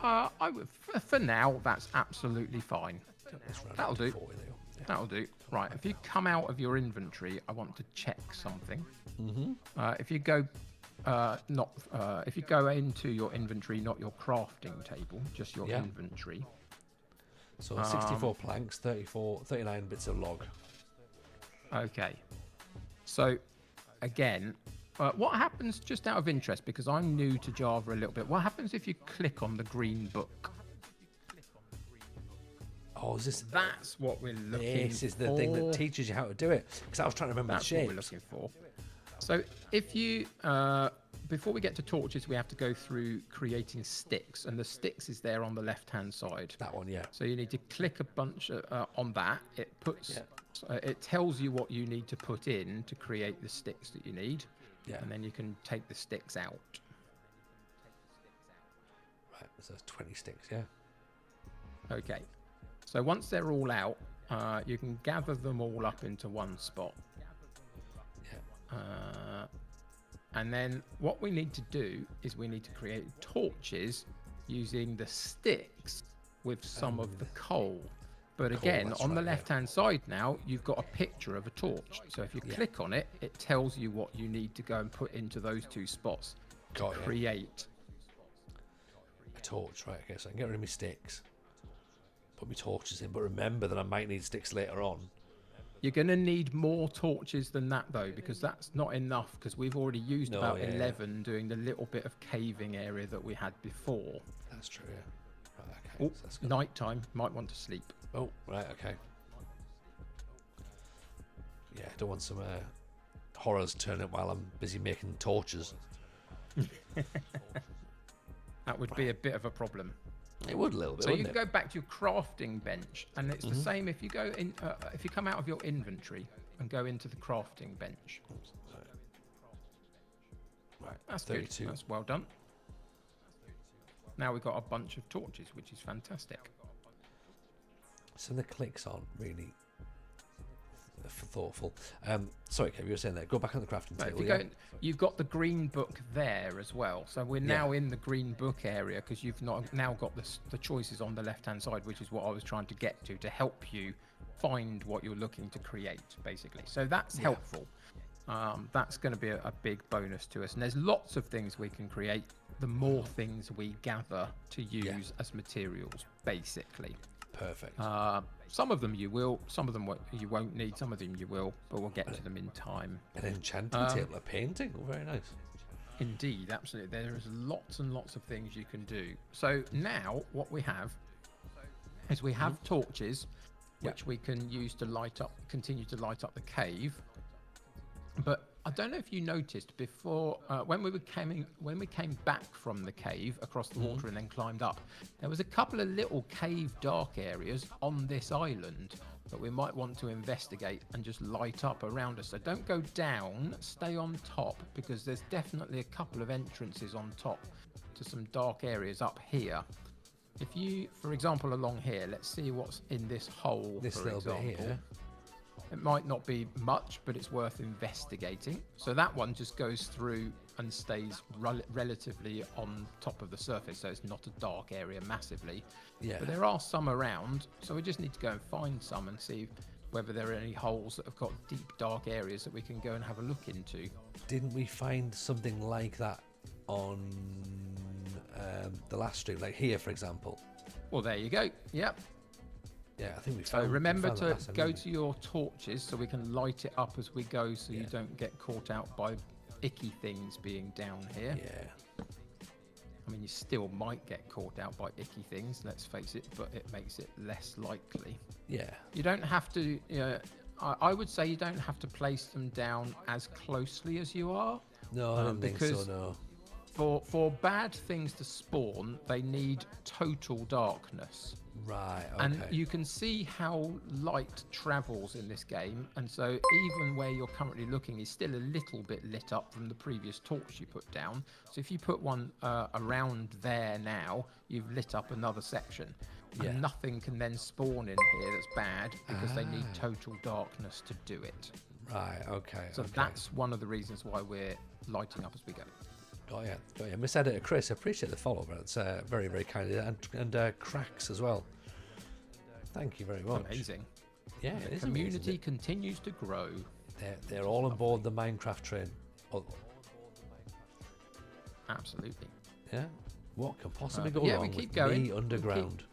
Speaker 2: more?
Speaker 1: I would, for now, that's absolutely fine.
Speaker 2: Let's round
Speaker 1: That'll
Speaker 2: it to
Speaker 1: do.
Speaker 2: 40 there. Yeah.
Speaker 1: That'll do. Right. If you come out of your inventory, I want to check something. If you go, if you go into your inventory, not your crafting table, just your
Speaker 2: Yeah.
Speaker 1: inventory.
Speaker 2: So 64 planks, 39 bits of log.
Speaker 1: Okay. So, again, what happens, just out of interest, because I'm new to Java a little bit, what happens if you click on the green book?
Speaker 2: Oh, is this...
Speaker 1: That's what we're looking for.
Speaker 2: This is the thing that teaches you how to do it. Because I was trying to remember
Speaker 1: That's
Speaker 2: the
Speaker 1: what we're
Speaker 2: shapes.
Speaker 1: looking for. So if you, before we get to torches, we have to go through creating sticks, and the sticks is there on the left-hand side.
Speaker 2: That one, yeah.
Speaker 1: So you need to click a bunch on that. It puts, it tells you what you need to put in to create the sticks that you need,
Speaker 2: Yeah.
Speaker 1: and then you can take the sticks out.
Speaker 2: Right, so there's 20 sticks, yeah.
Speaker 1: Okay. So once they're all out, you can gather them all up into one spot.
Speaker 2: Yeah.
Speaker 1: And then what we need to do is we need to create torches using the sticks with some of the coal. But again,
Speaker 2: that's
Speaker 1: on the
Speaker 2: right, yeah.
Speaker 1: left-hand side now, you've got a picture of a torch. So if you click on it, it tells you what you need to go and put into those two spots to
Speaker 2: Got it.
Speaker 1: create.
Speaker 2: A torch, right, okay, so I can get rid of my sticks. Put my torches in, but remember that I might need sticks later on.
Speaker 1: You're going to need more torches than that, though, because that's not enough, because we've already used
Speaker 2: No,
Speaker 1: about
Speaker 2: yeah,
Speaker 1: 11 doing the little bit of caving area that we had before.
Speaker 2: That's true, yeah. Right, okay.
Speaker 1: Oh,
Speaker 2: So that's good.
Speaker 1: nighttime, might want to sleep.
Speaker 2: Oh, right, okay. Yeah, I don't want some horrors turning up while I'm busy making torches.
Speaker 1: That would be a bit of a problem.
Speaker 2: It would a little bit,
Speaker 1: So you
Speaker 2: wouldn't
Speaker 1: can
Speaker 2: it?
Speaker 1: go back to your crafting bench, and it's the same if you go in. If you come out of your inventory and go into the crafting bench,
Speaker 2: Right,
Speaker 1: that's
Speaker 2: 32.
Speaker 1: good. That's well done. Now we've got a bunch of torches, which is fantastic.
Speaker 2: So the clicks aren't really thoughtful. Sorry, Kev, you were saying that. Go back on the crafting
Speaker 1: Right,
Speaker 2: table.
Speaker 1: if you
Speaker 2: Yeah?
Speaker 1: go, you've got the green book there as well. So we're now in the green book area because you've now got the choices on the left-hand side, which is what I was trying to get to help you find what you're looking to create, basically. So that's helpful. That's going to be a big bonus to us. And there's lots of things we can create. the more things we gather to use as materials, basically.
Speaker 2: Perfect.
Speaker 1: Some of them you will, some of them you won't need, some of them you will, but we'll get to them in time.
Speaker 2: An enchanting table of painting. Oh, very nice.
Speaker 1: Indeed, absolutely. There's lots and lots of things you can do. So now what we have is we have torches, which we can use to continue to light up the cave. But I don't know if you noticed before, when we came back from the cave across the water and then climbed up, there was a couple of little cave dark areas on this island that we might want to investigate and just light up around us. So don't go down, stay on top, because there's definitely a couple of entrances on top to some dark areas up here. If you, for example, along here, let's see what's in this hole,
Speaker 2: This
Speaker 1: for
Speaker 2: little
Speaker 1: example.
Speaker 2: bit here.
Speaker 1: It might not be much, but it's worth investigating. So that one just goes through and stays relatively on top of the surface, so it's not a dark area massively.
Speaker 2: Yeah.
Speaker 1: But there are some around, so we just need to go and find some and see whether there are any holes that have got deep, dark areas that we can go and have a look into.
Speaker 2: Didn't we find something like that on the last stream? Like here, for example.
Speaker 1: Well, there you go. Yep.
Speaker 2: Yeah, I think we
Speaker 1: So
Speaker 2: found.
Speaker 1: remember
Speaker 2: we found that
Speaker 1: to
Speaker 2: last time,
Speaker 1: go
Speaker 2: didn't
Speaker 1: to your torches so we can light it up as we go, so you don't get caught out by icky things being down here.
Speaker 2: Yeah.
Speaker 1: I mean, you still might get caught out by icky things, let's face it, but it makes it less likely.
Speaker 2: Yeah.
Speaker 1: You don't have to, I would say you don't have to place them down as closely as you are.
Speaker 2: No, I don't think so.
Speaker 1: because
Speaker 2: No.
Speaker 1: For bad things to spawn, they need total darkness.
Speaker 2: Right. Okay.
Speaker 1: And you can see how light travels in this game, and so even where you're currently looking is still a little bit lit up from the previous torch you put down. So if you put one around there now, you've lit up another section.
Speaker 2: Yeah.
Speaker 1: And nothing can then spawn in here that's bad because they need total darkness to do it.
Speaker 2: Right. Okay.
Speaker 1: So
Speaker 2: okay.
Speaker 1: that's one of the reasons why we're lighting up as we go.
Speaker 2: Got ya. Got ya. Miss Editor Chris, I appreciate the follow, but it's very, very kind. And Cracks as well. Thank you very much.
Speaker 1: Amazing.
Speaker 2: Yeah,
Speaker 1: The
Speaker 2: it is
Speaker 1: community
Speaker 2: amazing.
Speaker 1: continues to grow.
Speaker 2: They're all on board the Minecraft train. Oh,
Speaker 1: Absolutely.
Speaker 2: yeah. What can possibly
Speaker 1: But
Speaker 2: go
Speaker 1: yeah,
Speaker 2: wrong
Speaker 1: we keep
Speaker 2: with
Speaker 1: going.
Speaker 2: me underground?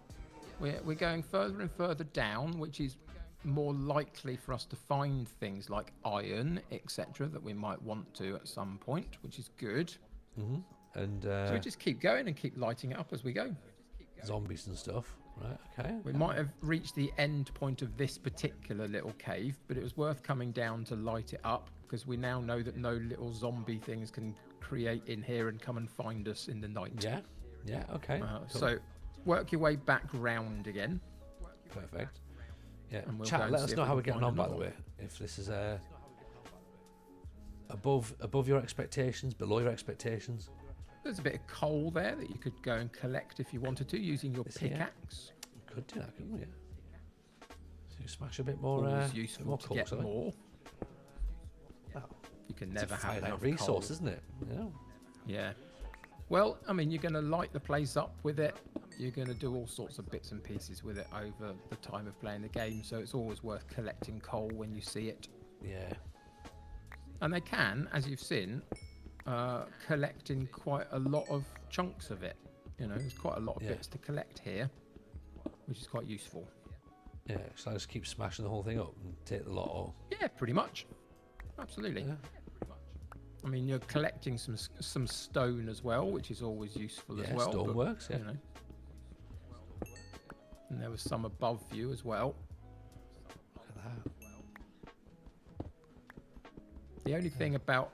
Speaker 1: We're going further and further down, which is more likely for us to find things like iron, etc., that we might want to at some point, which is good.
Speaker 2: And
Speaker 1: So we just keep going and keep lighting it up as we go.
Speaker 2: zombies and stuff. Right. Okay.
Speaker 1: We might have reached the end point of this particular little cave, but it was worth coming down to light it up because we now know that no little zombie things can create in here and come and find us in the night.
Speaker 2: Yeah. Yeah. Okay. Cool.
Speaker 1: So work your way back round again.
Speaker 2: Perfect. Yeah.
Speaker 1: And we'll go
Speaker 2: Chat.
Speaker 1: and
Speaker 2: Let
Speaker 1: see
Speaker 2: us
Speaker 1: if
Speaker 2: know
Speaker 1: we
Speaker 2: how
Speaker 1: can
Speaker 2: we're getting
Speaker 1: find
Speaker 2: on, by the
Speaker 1: another
Speaker 2: way. If this is above your expectations, below your expectations.
Speaker 1: There's a bit of coal there that you could go and collect if you wanted to using your
Speaker 2: Is here?
Speaker 1: pickaxe.
Speaker 2: Could do that, couldn't we? So you smash a bit more.
Speaker 1: Always useful
Speaker 2: more
Speaker 1: to
Speaker 2: coal,
Speaker 1: get
Speaker 2: sorry.
Speaker 1: more.
Speaker 2: Oh,
Speaker 1: You can
Speaker 2: it's
Speaker 1: never
Speaker 2: a
Speaker 1: have
Speaker 2: finite
Speaker 1: enough
Speaker 2: resource,
Speaker 1: coal.
Speaker 2: isn't it? Yeah.
Speaker 1: Yeah. Well, I mean, you're going to light the place up with it. You're going to do all sorts of bits and pieces with it over the time of playing the game. So it's always worth collecting coal when you see it.
Speaker 2: Yeah.
Speaker 1: And they can, as you've seen, collect in quite a lot of chunks of it. You know, there's quite a lot of
Speaker 2: Yeah.
Speaker 1: bits to collect here, which is quite useful.
Speaker 2: Yeah. So I just keep smashing the whole thing up and take the lot all.
Speaker 1: Yeah, pretty much. Absolutely.
Speaker 2: Yeah.
Speaker 1: I mean, you're collecting some stone as well, which is always useful as
Speaker 2: Yeah,
Speaker 1: well.
Speaker 2: stone
Speaker 1: but,
Speaker 2: works, yeah.
Speaker 1: You know. And there was some above you as well.
Speaker 2: Look at that.
Speaker 1: The only thing about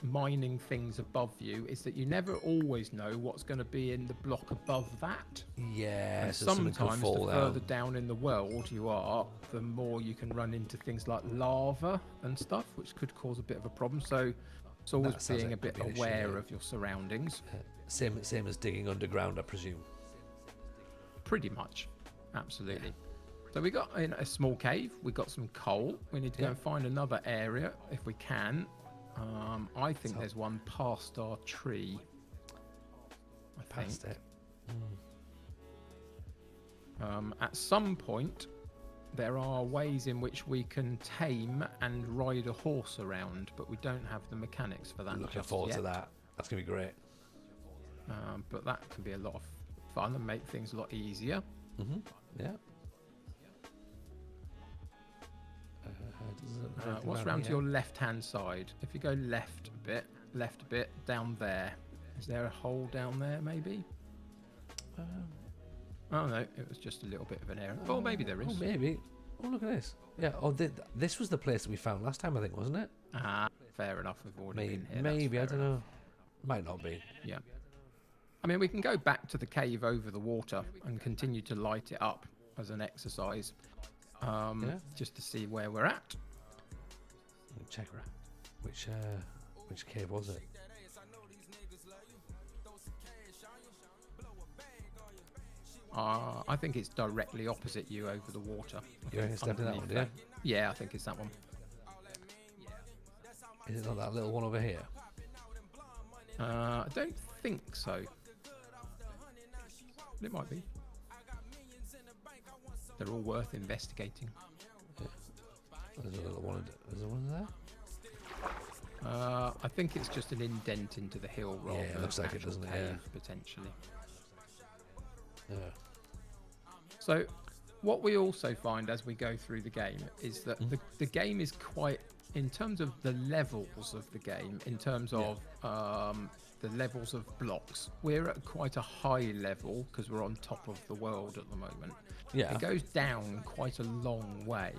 Speaker 1: mining things above you is that you never always know what's going to be in the block above that.
Speaker 2: Yeah.
Speaker 1: And
Speaker 2: So something could
Speaker 1: sometimes the
Speaker 2: fall
Speaker 1: further
Speaker 2: down.
Speaker 1: down in the world you are, the more you can run into things like lava and stuff, which could cause a bit of a problem. So it's always
Speaker 2: That sounds
Speaker 1: being
Speaker 2: like
Speaker 1: a bit
Speaker 2: could be an issue,
Speaker 1: aware
Speaker 2: yeah.
Speaker 1: of your surroundings.
Speaker 2: Same as digging underground, I presume.
Speaker 1: Pretty much. Absolutely. So we got in a small cave. We got some coal. We need to go
Speaker 2: Yeah.
Speaker 1: and find another area if we can. I think
Speaker 2: So-
Speaker 1: there's one past our tree. I
Speaker 2: Past
Speaker 1: think.
Speaker 2: it.
Speaker 1: At some point, there are ways in which we can tame and ride a horse around, but we don't have the mechanics for that.
Speaker 2: Looking
Speaker 1: just
Speaker 2: forward to
Speaker 1: yet.
Speaker 2: that. That's going to be great.
Speaker 1: But that can be a lot of fun and make things a lot easier.
Speaker 2: Yeah.
Speaker 1: What's round to your left-hand side? If you go left a bit, down there. Is there a hole down there, maybe? Oh, no, it was just a little bit of an error. Oh, maybe there is.
Speaker 2: Oh, maybe. Oh, look at this. Yeah, this was the place that we found last time, I think, wasn't it?
Speaker 1: Fair enough. We've already been here.
Speaker 2: Maybe, I don't know. Might not be.
Speaker 1: Yeah. I mean, we can go back to the cave over the water and continue to light it up as an exercise, just to see where we're at.
Speaker 2: Check which cave was it?
Speaker 1: I think it's directly opposite you over the water.
Speaker 2: You reckon it's definitely that one, do you?
Speaker 1: Yeah, I think it's that one.
Speaker 2: Is it not that little one over here?
Speaker 1: I don't think so. It might be. They're all worth investigating.
Speaker 2: Yeah. There's a little one. Is there one there?
Speaker 1: I think it's just an indent into the hill rather
Speaker 2: Yeah, it
Speaker 1: than
Speaker 2: looks
Speaker 1: an
Speaker 2: like it,
Speaker 1: actual
Speaker 2: doesn't it?
Speaker 1: cave,
Speaker 2: Yeah.
Speaker 1: potentially.
Speaker 2: Yeah.
Speaker 1: So, what we also find as we go through the game is that the game is quite, in terms of the levels of the game, in terms of the levels of blocks, we're at quite a high level because we're on top of the world at the moment.
Speaker 2: Yeah.
Speaker 1: It goes down quite a long way,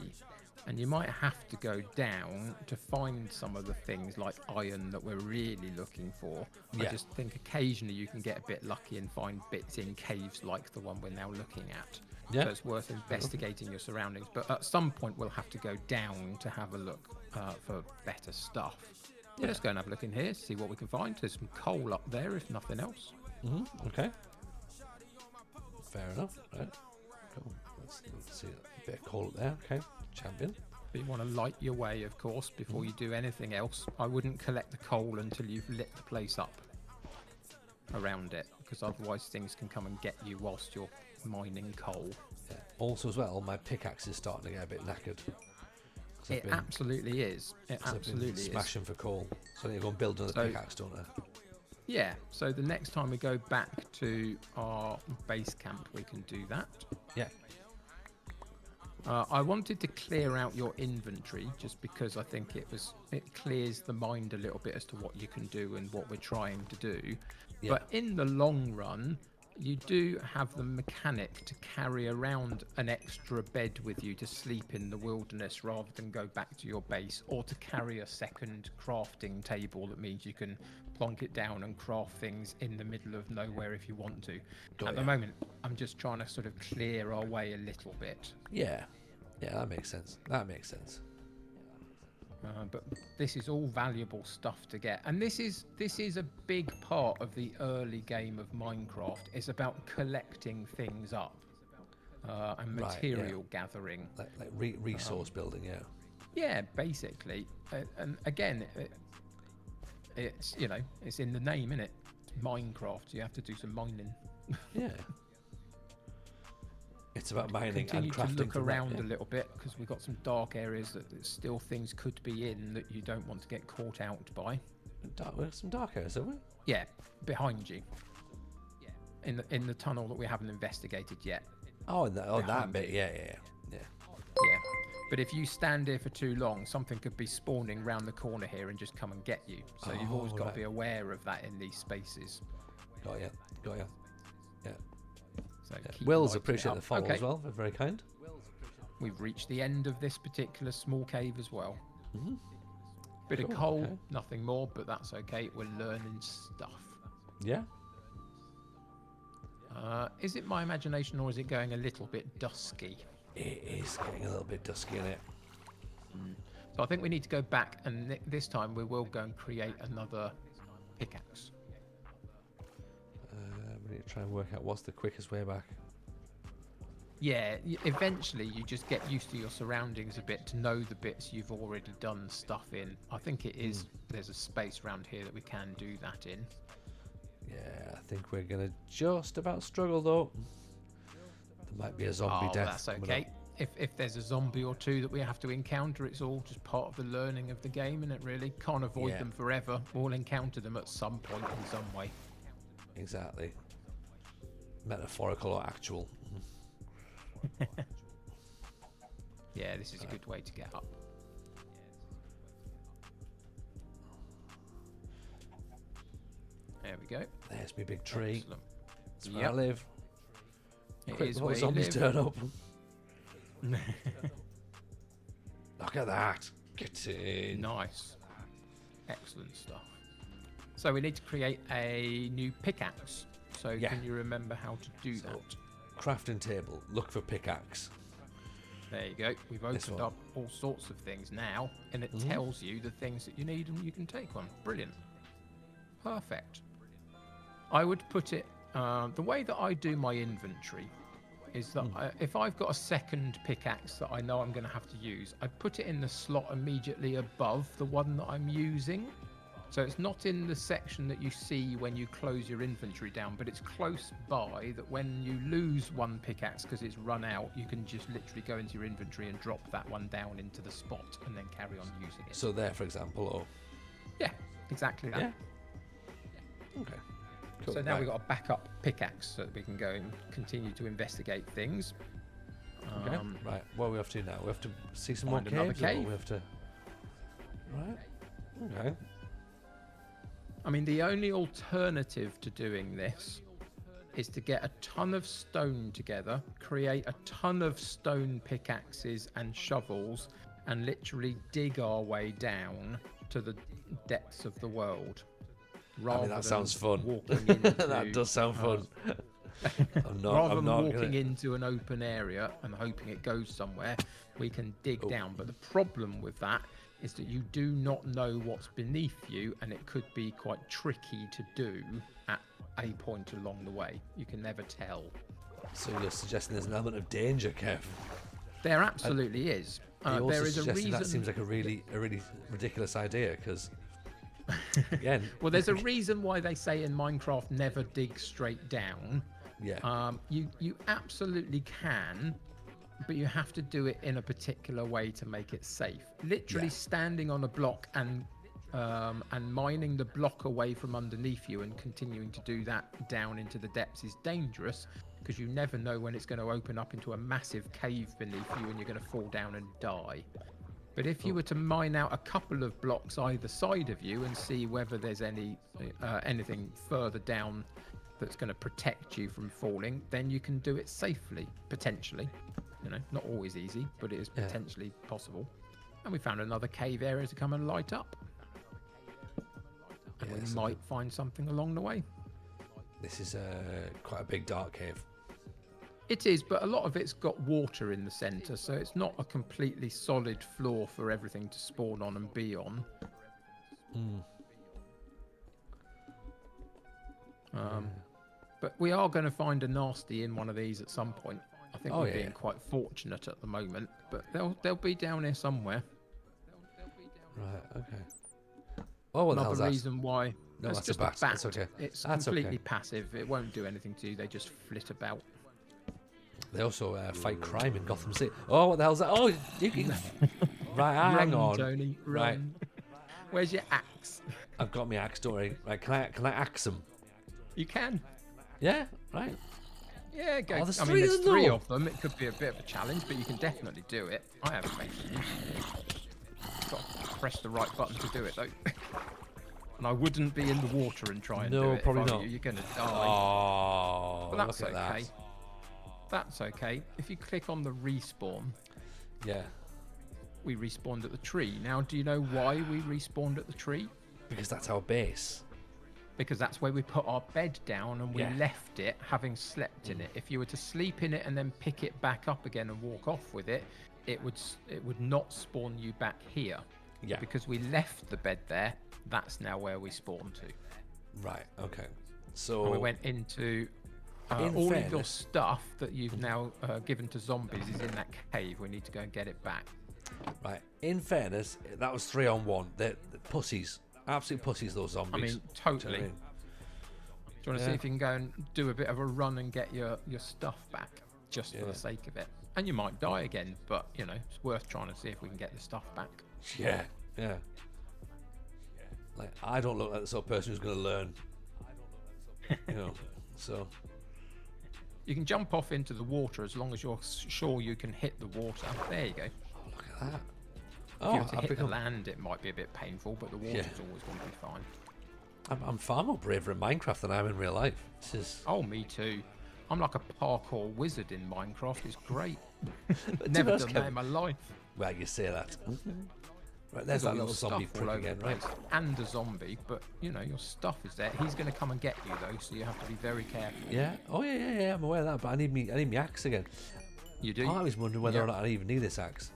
Speaker 1: and you might have to go down to find some of the things like iron that we're really looking for. I
Speaker 2: Yeah.
Speaker 1: just think occasionally you can get a bit lucky and find bits in caves like the one we're now looking at.
Speaker 2: Yeah.
Speaker 1: So it's worth investigating your surroundings. But at some point we'll have to go down to have a look for better stuff. But let's go and have a look in here, see what we can find. There's some coal up there, if nothing else.
Speaker 2: Okay. Fair enough. Right. Cool. Let's see a bit of coal up there. Okay. Champion.
Speaker 1: But you want to light your way, of course, before you do anything else. I wouldn't collect the coal until you've lit the place up around it, because otherwise things can come and get you whilst you're mining coal.
Speaker 2: Yeah. Also, as well, my pickaxe is starting to get a bit knackered.
Speaker 1: It absolutely is. It absolutely is.
Speaker 2: Smashing for coal. So I need to go and build another pickaxe, don't I?
Speaker 1: Yeah, so the next time we go back to our base camp, we can do that.
Speaker 2: Yeah.
Speaker 1: I wanted to clear out your inventory just because I think it clears the mind a little bit as to what you can do and what we're trying to do.
Speaker 2: Yeah.
Speaker 1: But in the long run, you do have the mechanic to carry around an extra bed with you to sleep in the wilderness rather than go back to your base, or to carry a second crafting table that means you can plonk it down and craft things in the middle of nowhere if you want to. At the moment, I'm just trying to sort of clear our way a little bit.
Speaker 2: Yeah. Yeah, that makes sense. That makes sense.
Speaker 1: But this is all valuable stuff to get, and this is a big part of the early game of Minecraft. It's about collecting things up and material gathering,
Speaker 2: like resource building. Yeah.
Speaker 1: Yeah, basically. And again, it's it's in the name, innit? Minecraft. You have to do some mining.
Speaker 2: Yeah. It's about mining
Speaker 1: Continue
Speaker 2: and crafting.
Speaker 1: to look around a little bit, because we've got some dark areas that still things could be in that you don't want to get caught out by.
Speaker 2: We have some dark areas, have we?
Speaker 1: Yeah, behind you. In the tunnel that we haven't investigated yet.
Speaker 2: Oh, that bit. Yeah.
Speaker 1: Yeah. But if you stand here for too long, something could be spawning round the corner here and just come and get you. So you've always got to be aware of that in these spaces.
Speaker 2: Got ya. Yeah.
Speaker 1: So
Speaker 2: Wills appreciate the follow as well. They're very kind.
Speaker 1: We've reached the end of this particular small cave as well. Bit of coal, nothing more, but that's okay. We're learning stuff.
Speaker 2: Yeah.
Speaker 1: Is it my imagination, or is it going a little bit dusky?
Speaker 2: It is getting a little bit dusky in it.
Speaker 1: So I think we need to go back, and this time we will go and create another pickaxe.
Speaker 2: We need to try and work out what's the quickest way back.
Speaker 1: Yeah, eventually you just get used to your surroundings a bit to know the bits you've already done stuff in. I think it is. There's a space around here that we can do that in.
Speaker 2: Yeah, I think we're going to just about struggle, though. There might be a zombie death.
Speaker 1: That's okay. if there's a zombie or two that we have to encounter, it's all just part of the learning of the game, and it really can't avoid
Speaker 2: Yeah.
Speaker 1: them forever. We'll encounter them at some point in some way.
Speaker 2: Exactly. Metaphorical or actual.
Speaker 1: Yeah, this is a good way to get up. There we go.
Speaker 2: There's my big tree.
Speaker 1: Excellent.
Speaker 2: That's where I live.
Speaker 1: It
Speaker 2: Quick
Speaker 1: is
Speaker 2: before
Speaker 1: where you
Speaker 2: zombies
Speaker 1: live.
Speaker 2: turn up. Look at that. Get in.
Speaker 1: Nice. Excellent stuff. So we need to create a new pickaxe. So
Speaker 2: Yeah.
Speaker 1: can you remember how to do
Speaker 2: So-
Speaker 1: that?
Speaker 2: Crafting table. Look for pickaxe.
Speaker 1: There you go. We've
Speaker 2: This
Speaker 1: opened
Speaker 2: one.
Speaker 1: up all sorts of things now, and it tells you the things that you need, and you can take one. Brilliant. Perfect. I would put it the way that I do my inventory is that if I've got a second pickaxe that I know I'm going to have to use, I put it in the slot immediately above the one that I'm using. So it's not in the section that you see when you close your inventory down, but it's close by that when you lose one pickaxe because it's run out, you can just literally go into your inventory and drop that one down into the spot and then carry on using it.
Speaker 2: So there, for example, or
Speaker 1: Yeah, exactly that.
Speaker 2: yeah. Okay. Cool.
Speaker 1: So now
Speaker 2: Right.
Speaker 1: we've got a backup pickaxe so that we can go and continue to investigate things.
Speaker 2: Okay. Right. What are we have to now? We have to see some more
Speaker 1: Find another
Speaker 2: caves. Or
Speaker 1: cave.
Speaker 2: we have to. Right. Okay.
Speaker 1: I mean, the only alternative to doing this is to get a ton of stone together, create a ton of stone pickaxes and shovels, and literally dig our way down to the depths of the world. Rather
Speaker 2: that sounds fun.
Speaker 1: Walking into,
Speaker 2: That does sound fun. I'm not.
Speaker 1: rather
Speaker 2: I'm
Speaker 1: than
Speaker 2: not
Speaker 1: walking
Speaker 2: gonna.
Speaker 1: into an open area and hoping it goes somewhere, we can dig down. But the problem with that is that you do not know what's beneath you, and it could be quite tricky to do at a point along the way. You can never tell.
Speaker 2: So you're suggesting there's an element of danger, Kev?
Speaker 1: There absolutely is.
Speaker 2: You're also
Speaker 1: There is a
Speaker 2: suggesting
Speaker 1: reason.
Speaker 2: that seems like a really ridiculous idea because, again,
Speaker 1: Well, there's a reason why they say in Minecraft never dig straight down.
Speaker 2: yeah,
Speaker 1: You absolutely can, but you have to do it in a particular way to make it safe. Literally
Speaker 2: Yeah.
Speaker 1: standing on a block and mining the block away from underneath you and continuing to do that down into the depths is dangerous because you never know when it's going to open up into a massive cave beneath you and you're going to fall down and die. But if you were to mine out a couple of blocks either side of you and see whether there's anything further down that's going to protect you from falling, then you can do it safely, potentially. You know, not always easy, but it is
Speaker 2: Yeah.
Speaker 1: potentially possible. And we found another cave area to come and light up. And we
Speaker 2: Yes,
Speaker 1: might find something along the way.
Speaker 2: this is quite a big dark cave.
Speaker 1: It is, but a lot of it's got water in the centre, so it's not a completely solid floor for everything to spawn on and be on. But we are going to find a nasty in one of these at some point. I think
Speaker 2: Oh,
Speaker 1: we're
Speaker 2: yeah.
Speaker 1: being quite fortunate at the moment, but they'll be down here somewhere.
Speaker 2: Right. Okay. Oh, what the hell's
Speaker 1: Another
Speaker 2: that?
Speaker 1: reason why.
Speaker 2: No,
Speaker 1: It's
Speaker 2: that's a
Speaker 1: just
Speaker 2: bat. That's okay.
Speaker 1: It's
Speaker 2: That's
Speaker 1: completely
Speaker 2: okay.
Speaker 1: passive. It won't do anything to you. They just flit about.
Speaker 2: They also fight crime in Gotham City. Oh, what the hell's that? Oh, you can. Right, hang
Speaker 1: Run,
Speaker 2: on.
Speaker 1: Tony,
Speaker 2: Right,
Speaker 1: run. Where's your axe?
Speaker 2: I've got my axe. Don't worry. Right, can I axe them?
Speaker 1: You can.
Speaker 2: Yeah. Right.
Speaker 1: Yeah, go.
Speaker 2: Oh, there's
Speaker 1: I
Speaker 2: three
Speaker 1: mean,
Speaker 2: of
Speaker 1: there's
Speaker 2: them,
Speaker 1: three
Speaker 2: though.
Speaker 1: of them. It could be a bit of a challenge, but you can definitely do it. I haven't made it. Got to press the right button to do it, though. And I wouldn't be in the water and try and
Speaker 2: No,
Speaker 1: do it.
Speaker 2: probably
Speaker 1: if I were
Speaker 2: not.
Speaker 1: you. You're going to die.
Speaker 2: Oh,
Speaker 1: but that's
Speaker 2: look at
Speaker 1: okay.
Speaker 2: that.
Speaker 1: That's okay. If you click on the respawn,
Speaker 2: Yeah.
Speaker 1: we respawned at the tree. Now, do you know why we respawned at the tree?
Speaker 2: Because that's our base.
Speaker 1: Because that's where we put our bed down and we
Speaker 2: Yeah.
Speaker 1: left it having slept in it. If you were to sleep in it and then pick it back up again and walk off with it, it would not spawn you back here.
Speaker 2: Yeah.
Speaker 1: Because we left the bed there, that's now where we spawn to.
Speaker 2: Right. Okay. So
Speaker 1: And we went into
Speaker 2: In
Speaker 1: all of your
Speaker 2: fairness-
Speaker 1: stuff that you've now given to zombies is in that cave. We need to go and get it back.
Speaker 2: Right. In fairness, that was 3-on-1. They're pussies. Absolute pussies, those zombies.
Speaker 1: I mean, totally.
Speaker 2: Do you know what I
Speaker 1: Do
Speaker 2: mean?
Speaker 1: you want to see
Speaker 2: Yeah.
Speaker 1: if you can go and do a bit of a run and get your stuff back? just for
Speaker 2: Yeah.
Speaker 1: the sake of it. And you might die again, but you know, it's worth trying to see if we can get the stuff back.
Speaker 2: Yeah, yeah. Like, I don't look like the sort of person who's going to learn. You know, so
Speaker 1: You can jump off into the water as long as you're sure you can hit the water. There you go.
Speaker 2: look at that.
Speaker 1: If
Speaker 2: Oh,
Speaker 1: you were to
Speaker 2: I've
Speaker 1: hit the
Speaker 2: become.
Speaker 1: land, it might be a bit painful, but the water's always going to be fine.
Speaker 2: I'm far more braver in Minecraft than I am in real life. This is.
Speaker 1: Oh, me too. I'm like a parkour wizard in Minecraft. It's great.
Speaker 2: But
Speaker 1: Never
Speaker 2: to be honest,
Speaker 1: done that
Speaker 2: Kevin-
Speaker 1: in my life.
Speaker 2: Well, you say that. Right, there's that
Speaker 1: All your
Speaker 2: little zombie
Speaker 1: stuff all
Speaker 2: prick
Speaker 1: over
Speaker 2: again,
Speaker 1: the
Speaker 2: right?
Speaker 1: place. And a zombie, but you know, your stuff is there. He's going to come and get you though, so you have to be very careful.
Speaker 2: Yeah. Oh yeah. I'm aware of that, but I need me axe again.
Speaker 1: You do.
Speaker 2: Part of me is wondering whether
Speaker 1: Yeah.
Speaker 2: or not I even need this axe.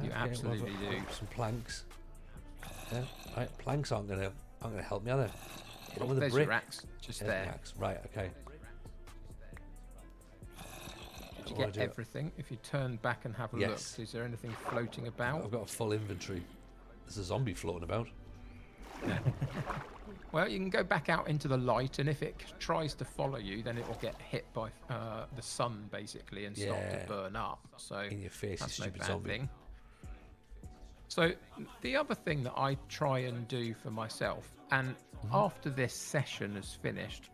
Speaker 1: You absolutely do.
Speaker 2: Some planks. Yeah. Right, planks aren't gonna help me, are they? Hit 'em with a
Speaker 1: There's
Speaker 2: brick.
Speaker 1: your axe, just
Speaker 2: There's my
Speaker 1: there.
Speaker 2: axe. Right. Okay.
Speaker 1: Did you
Speaker 2: What
Speaker 1: get
Speaker 2: do I do?
Speaker 1: everything? If you turn back and have a
Speaker 2: Yes.
Speaker 1: look, is there anything floating about?
Speaker 2: I've got a full inventory. There's a zombie floating about.
Speaker 1: Well, you can go back out into the light, and if it tries to follow you, then it will get hit by the sun, basically, and start
Speaker 2: Yeah.
Speaker 1: to burn up. So
Speaker 2: In your face, you
Speaker 1: that's no
Speaker 2: stupid
Speaker 1: bad
Speaker 2: zombie.
Speaker 1: thing. So the other thing that I try and do for myself, and after this session is finished,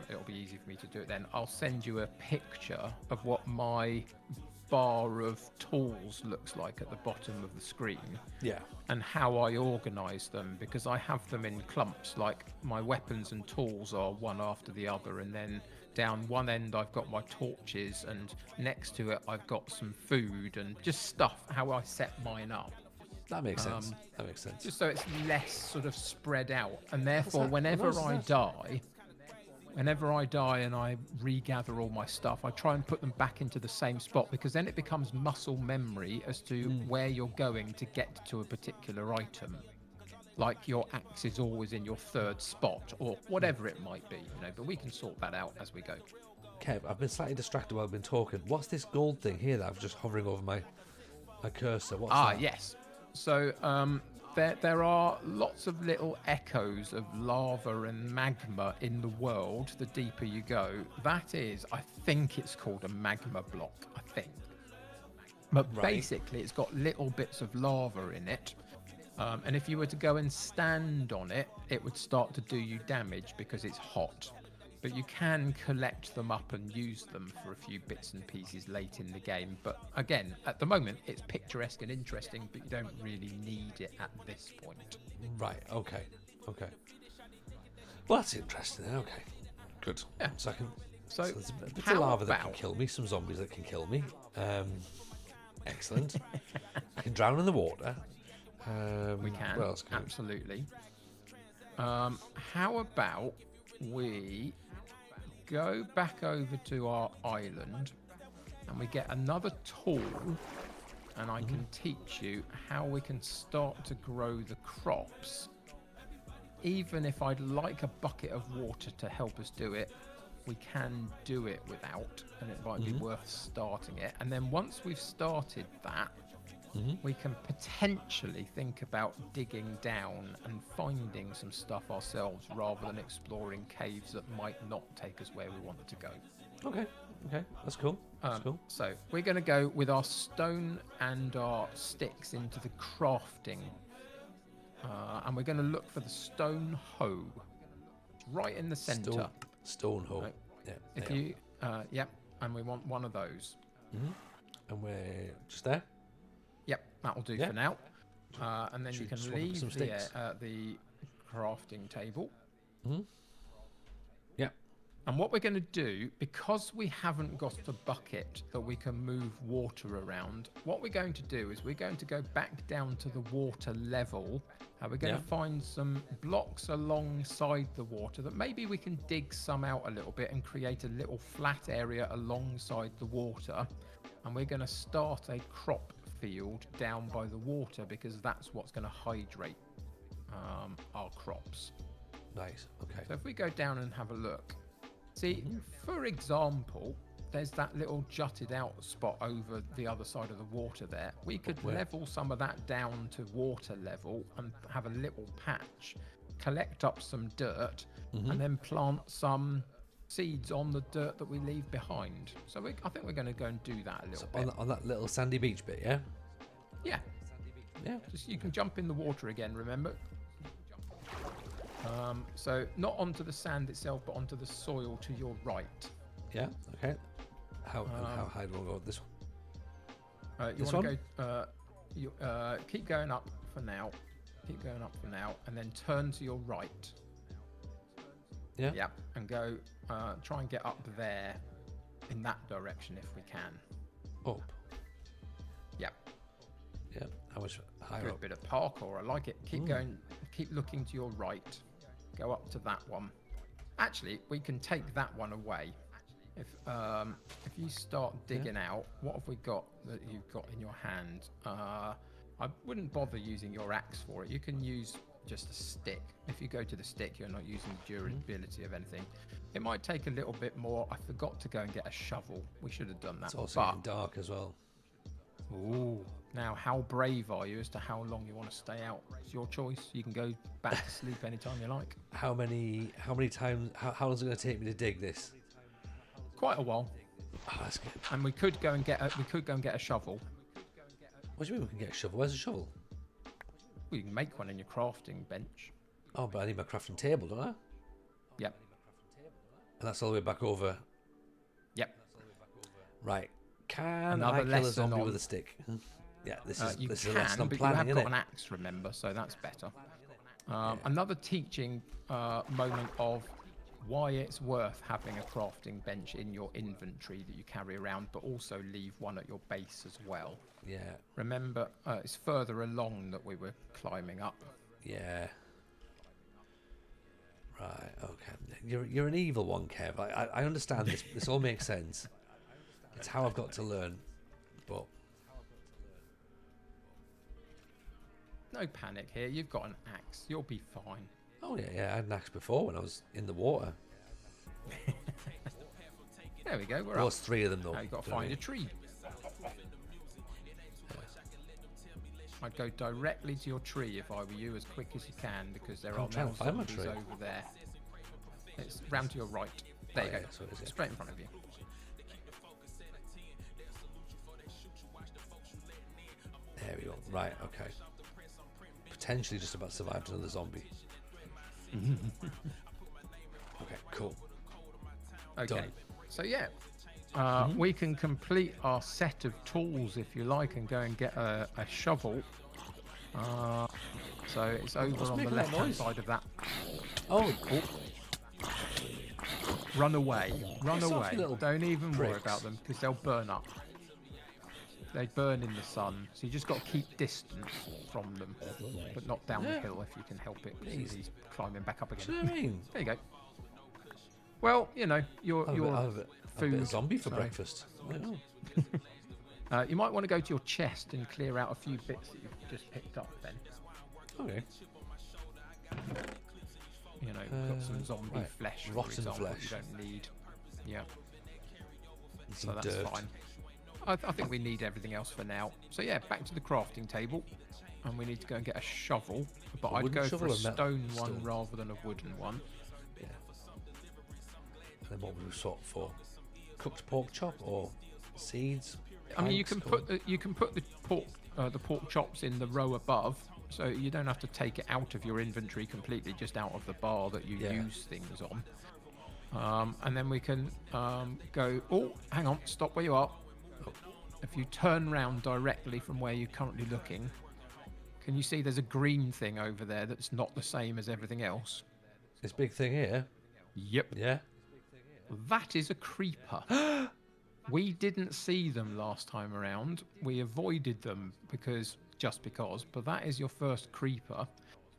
Speaker 1: it'll be easy for me to do it then. I'll send you a picture of what my bar of tools looks like at the bottom of the screen.
Speaker 2: Yeah.
Speaker 1: And how I organize them, because I have them in clumps, like my weapons and tools are one after the other, and then down one end I've got my torches, and next to it I've got some food and just stuff, how I set mine up,
Speaker 2: That makes sense. That makes sense.
Speaker 1: just so it's less sort of spread out. And therefore
Speaker 2: that?
Speaker 1: whenever
Speaker 2: Well,
Speaker 1: I
Speaker 2: that's-
Speaker 1: die and I regather all my stuff, I try and put them back into the same spot, because then it becomes muscle memory as to where you're going to get to a particular item. Like your axe is always in your third spot, or whatever it might be, you know, but we can sort that out as we go.
Speaker 2: Kev, I've been slightly distracted while I've been talking. What's this gold thing here that I've just hovering over my cursor? What's that?
Speaker 1: Yes. So there are lots of little echoes of lava and magma in the world the deeper you go. That is, I think it's called a magma block, I think. But
Speaker 2: Right.
Speaker 1: basically, it's got little bits of lava in it. And if you were to go and stand on it, it would start to do you damage because it's hot. But you can collect them up and use them for a few bits and pieces late in the game. But again, at the moment, it's picturesque and interesting, but you don't really need it at this point.
Speaker 2: Right. Okay. Well, that's interesting. Then. Okay. Good.
Speaker 1: Yeah.
Speaker 2: So I can.
Speaker 1: So
Speaker 2: there's a bit of
Speaker 1: how
Speaker 2: lava that can
Speaker 1: about-
Speaker 2: kill me. Some zombies that can kill me. Excellent. I can drown in the water.
Speaker 1: We can,
Speaker 2: What else can we-
Speaker 1: absolutely. How about we go back over to our island and we get another tool, and I can teach you how we can start to grow the crops. Even if I'd like a bucket of water to help us do it, we can do it without, and it might be worth starting it. And then once we've started that, we can potentially think about digging down and finding some stuff ourselves rather than exploring caves that might not take us where we wanted to go.
Speaker 2: Okay. That's cool. That's cool.
Speaker 1: So we're going to go with our stone and our sticks into the crafting. And we're going to look for the stone hoe. It's right in the center.
Speaker 2: Stone hole.
Speaker 1: Right.
Speaker 2: Yeah.
Speaker 1: If
Speaker 2: there
Speaker 1: you, yep, and we want one of those.
Speaker 2: And we're just there.
Speaker 1: Yep, that'll do
Speaker 2: Yeah.
Speaker 1: for now. And then
Speaker 2: Should
Speaker 1: you
Speaker 2: we
Speaker 1: can
Speaker 2: swap up
Speaker 1: leave
Speaker 2: some sticks?
Speaker 1: the crafting table.
Speaker 2: Yeah.
Speaker 1: And what we're going to do, because we haven't got a bucket that we can move water around, what we're going to do is we're going to go back down to the water level. And we're going to
Speaker 2: Yeah.
Speaker 1: find some blocks alongside the water that maybe we can dig some out a little bit and create a little flat area alongside the water. And we're going to start a crop field down by the water, because that's what's going to hydrate our crops.
Speaker 2: Nice. Okay.
Speaker 1: So if we go down and have a look, see, for example, there's that little jutted out spot over the other side of the water there. We could
Speaker 2: Where?
Speaker 1: level some of that down to water level and have a little patch, collect up some dirt, and then plant some seeds on the dirt that we leave behind. So I think we're going to go and do that a little bit.
Speaker 2: On that little sandy beach bit, yeah?
Speaker 1: Yeah.
Speaker 2: Yeah.
Speaker 1: Just you can jump in the water again, remember? So not onto the sand itself, but onto the soil to your right.
Speaker 2: Yeah, okay. How high do I go with this one?
Speaker 1: You
Speaker 2: This
Speaker 1: want
Speaker 2: one?
Speaker 1: to go, keep going up for now. Keep going up for now, and then turn to your right.
Speaker 2: Yeah?
Speaker 1: Yeah, and go, try and get up there in that direction if we can.
Speaker 2: Up.
Speaker 1: Yeah,
Speaker 2: Yeah. How much higher
Speaker 1: good
Speaker 2: up?
Speaker 1: bit of parkour. I like it. Keep going, keep looking to your right. Go up to that one. Actually, we can take that one away. If you start digging out, what have we got that you've got in your hand? I wouldn't bother using your axe for it. You can use just a stick. If you go to the stick, you're not using the durability of anything. It might take a little bit more. I forgot to go and get a shovel. We should have done that.
Speaker 2: It's also getting dark as well.
Speaker 1: Ooh. Now, how brave are you as to how long you want to stay out? It's your choice. You can go back to sleep anytime you like.
Speaker 2: How many times? How long is it going to take me to dig this?
Speaker 1: Quite a while.
Speaker 2: Oh, that's good.
Speaker 1: And we could go and get a shovel.
Speaker 2: What do you mean we can get a shovel? Where's the shovel?
Speaker 1: We can make one in your crafting bench.
Speaker 2: Oh, but I need my crafting table, don't I?
Speaker 1: Yep.
Speaker 2: And that's all the way back over.
Speaker 1: Yep.
Speaker 2: Right. Can
Speaker 1: Another
Speaker 2: I kill a
Speaker 1: lesson
Speaker 2: zombie
Speaker 1: on-
Speaker 2: with a stick? Yeah, this
Speaker 1: You
Speaker 2: is
Speaker 1: can,
Speaker 2: a lesson I'm
Speaker 1: but you
Speaker 2: planning,
Speaker 1: have
Speaker 2: isn't
Speaker 1: got
Speaker 2: it?
Speaker 1: an axe, remember, so that's better. Another teaching moment of why it's worth having a crafting bench in your inventory that you carry around, but also leave one at your base as well.
Speaker 2: Yeah.
Speaker 1: Remember, it's further along that we were climbing up.
Speaker 2: Yeah. Right. Okay. You're an evil one, Kev. I understand this. This all makes sense. It's how I've got to learn. But
Speaker 1: No panic here. You've got an axe. You'll be fine.
Speaker 2: oh yeah, I had an axe before when I was in the water.
Speaker 1: There we go. We're
Speaker 2: There
Speaker 1: up.
Speaker 2: was 3 of them though.
Speaker 1: Now you've got to
Speaker 2: Do you know
Speaker 1: find a
Speaker 2: what
Speaker 1: tree. I'd go directly to your tree if I were you, as quick as you can, because there
Speaker 2: I'm
Speaker 1: are
Speaker 2: trying
Speaker 1: now
Speaker 2: to find my
Speaker 1: zombies
Speaker 2: tree.
Speaker 1: over there. It's round to your right. There you
Speaker 2: yeah,
Speaker 1: go.
Speaker 2: so it is, yeah.
Speaker 1: Straight in front of you.
Speaker 2: I mean? There we go. Right. Okay. Potentially just about survived another zombie. Okay. Cool.
Speaker 1: Okay.
Speaker 2: Done.
Speaker 1: So yeah, we can complete our set of tools if you like, and go and get a shovel. So it's over
Speaker 2: What's
Speaker 1: on the
Speaker 2: making that
Speaker 1: left-hand
Speaker 2: noise?
Speaker 1: side of that.
Speaker 2: Oh.
Speaker 1: Run away. Run
Speaker 2: Piss off,
Speaker 1: away.
Speaker 2: little
Speaker 1: Don't even worry
Speaker 2: pricks.
Speaker 1: about them, because they'll burn up. They burn in the sun, so you just got to keep distance from them, but not down the
Speaker 2: Yeah.
Speaker 1: hill if you can help it. 'Cause
Speaker 2: Please.
Speaker 1: he's climbing back up
Speaker 2: Do you know
Speaker 1: again.
Speaker 2: what I mean?
Speaker 1: There you go. Well, you know, your
Speaker 2: I'll have a bit
Speaker 1: food
Speaker 2: of zombie for
Speaker 1: so-
Speaker 2: breakfast. I know.
Speaker 1: You might want to go to your chest and clear out a few bits that you've just picked up. Then,
Speaker 2: Okay.
Speaker 1: you know, you've got some zombie
Speaker 2: right.
Speaker 1: flesh, for
Speaker 2: Rotten
Speaker 1: example,
Speaker 2: flesh.
Speaker 1: you don't need. Yeah,
Speaker 2: And
Speaker 1: so
Speaker 2: some
Speaker 1: that's
Speaker 2: dirt.
Speaker 1: fine. I think we need everything else for now. So yeah, back to the crafting table, and we need to go and get a shovel. But I'd
Speaker 2: wooden
Speaker 1: go for
Speaker 2: shovel
Speaker 1: a
Speaker 2: or metal
Speaker 1: stone one
Speaker 2: stone?
Speaker 1: rather than a wooden one.
Speaker 2: Yeah. And then what would we swap for? Cooked pork chop or seeds?
Speaker 1: I mean, you
Speaker 2: planks,
Speaker 1: can put the pork chops in the row above, so you don't have to take it out of your inventory completely, just out of the bar that you
Speaker 2: Yeah.
Speaker 1: use things on. And then we can go. Oh, hang on, stop where you are. If you turn round directly from where you're currently looking, can you see there's a green thing over there that's not the same as everything else?
Speaker 2: This big thing here.
Speaker 1: Yep.
Speaker 2: Yeah.
Speaker 1: That is a creeper. We didn't see them last time around. We avoided them just because. But that is your first creeper.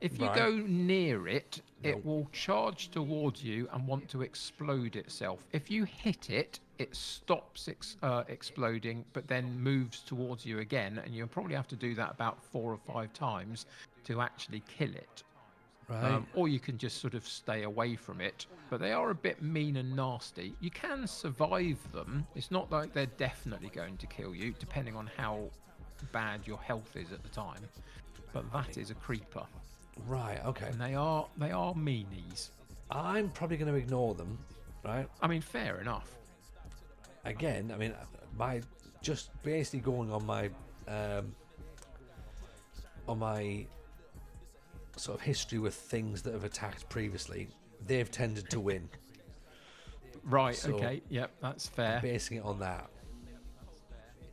Speaker 1: If you
Speaker 2: Right.
Speaker 1: go near it,
Speaker 2: Nope.
Speaker 1: it will charge towards you and want to explode itself. If you hit it, it stops exploding, but then moves towards you again. And you'll probably have to do that about 4 or 5 times to actually kill it.
Speaker 2: Right.
Speaker 1: Or you can just sort of stay away from it. But they are a bit mean and nasty. You can survive them. It's not like they're definitely going to kill you, depending on how bad your health is at the time. But that is a creeper,
Speaker 2: Right. Okay.
Speaker 1: and they are meanies.
Speaker 2: I'm probably going to ignore them right?
Speaker 1: I mean, fair enough.
Speaker 2: Again, I mean, my just basically going on my sort of history with things that have attacked previously, they've tended to win.
Speaker 1: Right,
Speaker 2: So,
Speaker 1: okay. Yep, that's fair.
Speaker 2: Basing it on that.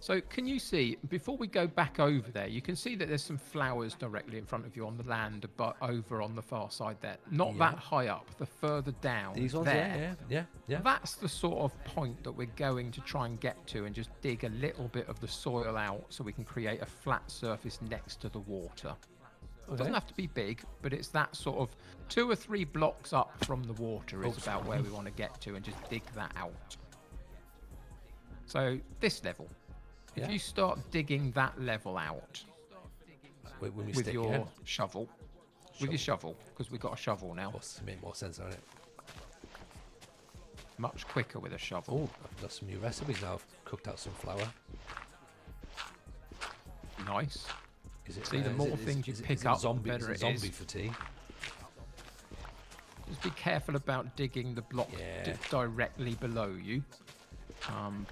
Speaker 1: So can you see, before we go back over there, you can see that there's some flowers directly in front of you on the land, but over on the far side there. Not
Speaker 2: Yeah.
Speaker 1: that high up, the further down
Speaker 2: These ones,
Speaker 1: there.
Speaker 2: yeah.
Speaker 1: That's the sort of point that we're going to try and get to and just dig a little bit of the soil out so we can create a flat surface next to the water. It doesn't have to be big, but it's that sort of 2 or 3 blocks up from the water is about where we want to get to and just dig that out. So this level. If you start digging that level out with your shovel, with your shovel, because we've got a shovel now.
Speaker 2: Must make more sense, doesn't it?
Speaker 1: Much quicker with a shovel.
Speaker 2: Oh, I've got some new recipes now. I've cooked out some flour.
Speaker 1: Nice.
Speaker 2: Is it,
Speaker 1: See, the more things you pick up, the better it is.
Speaker 2: Zombie for tea.
Speaker 1: Just be careful about digging the block directly below you.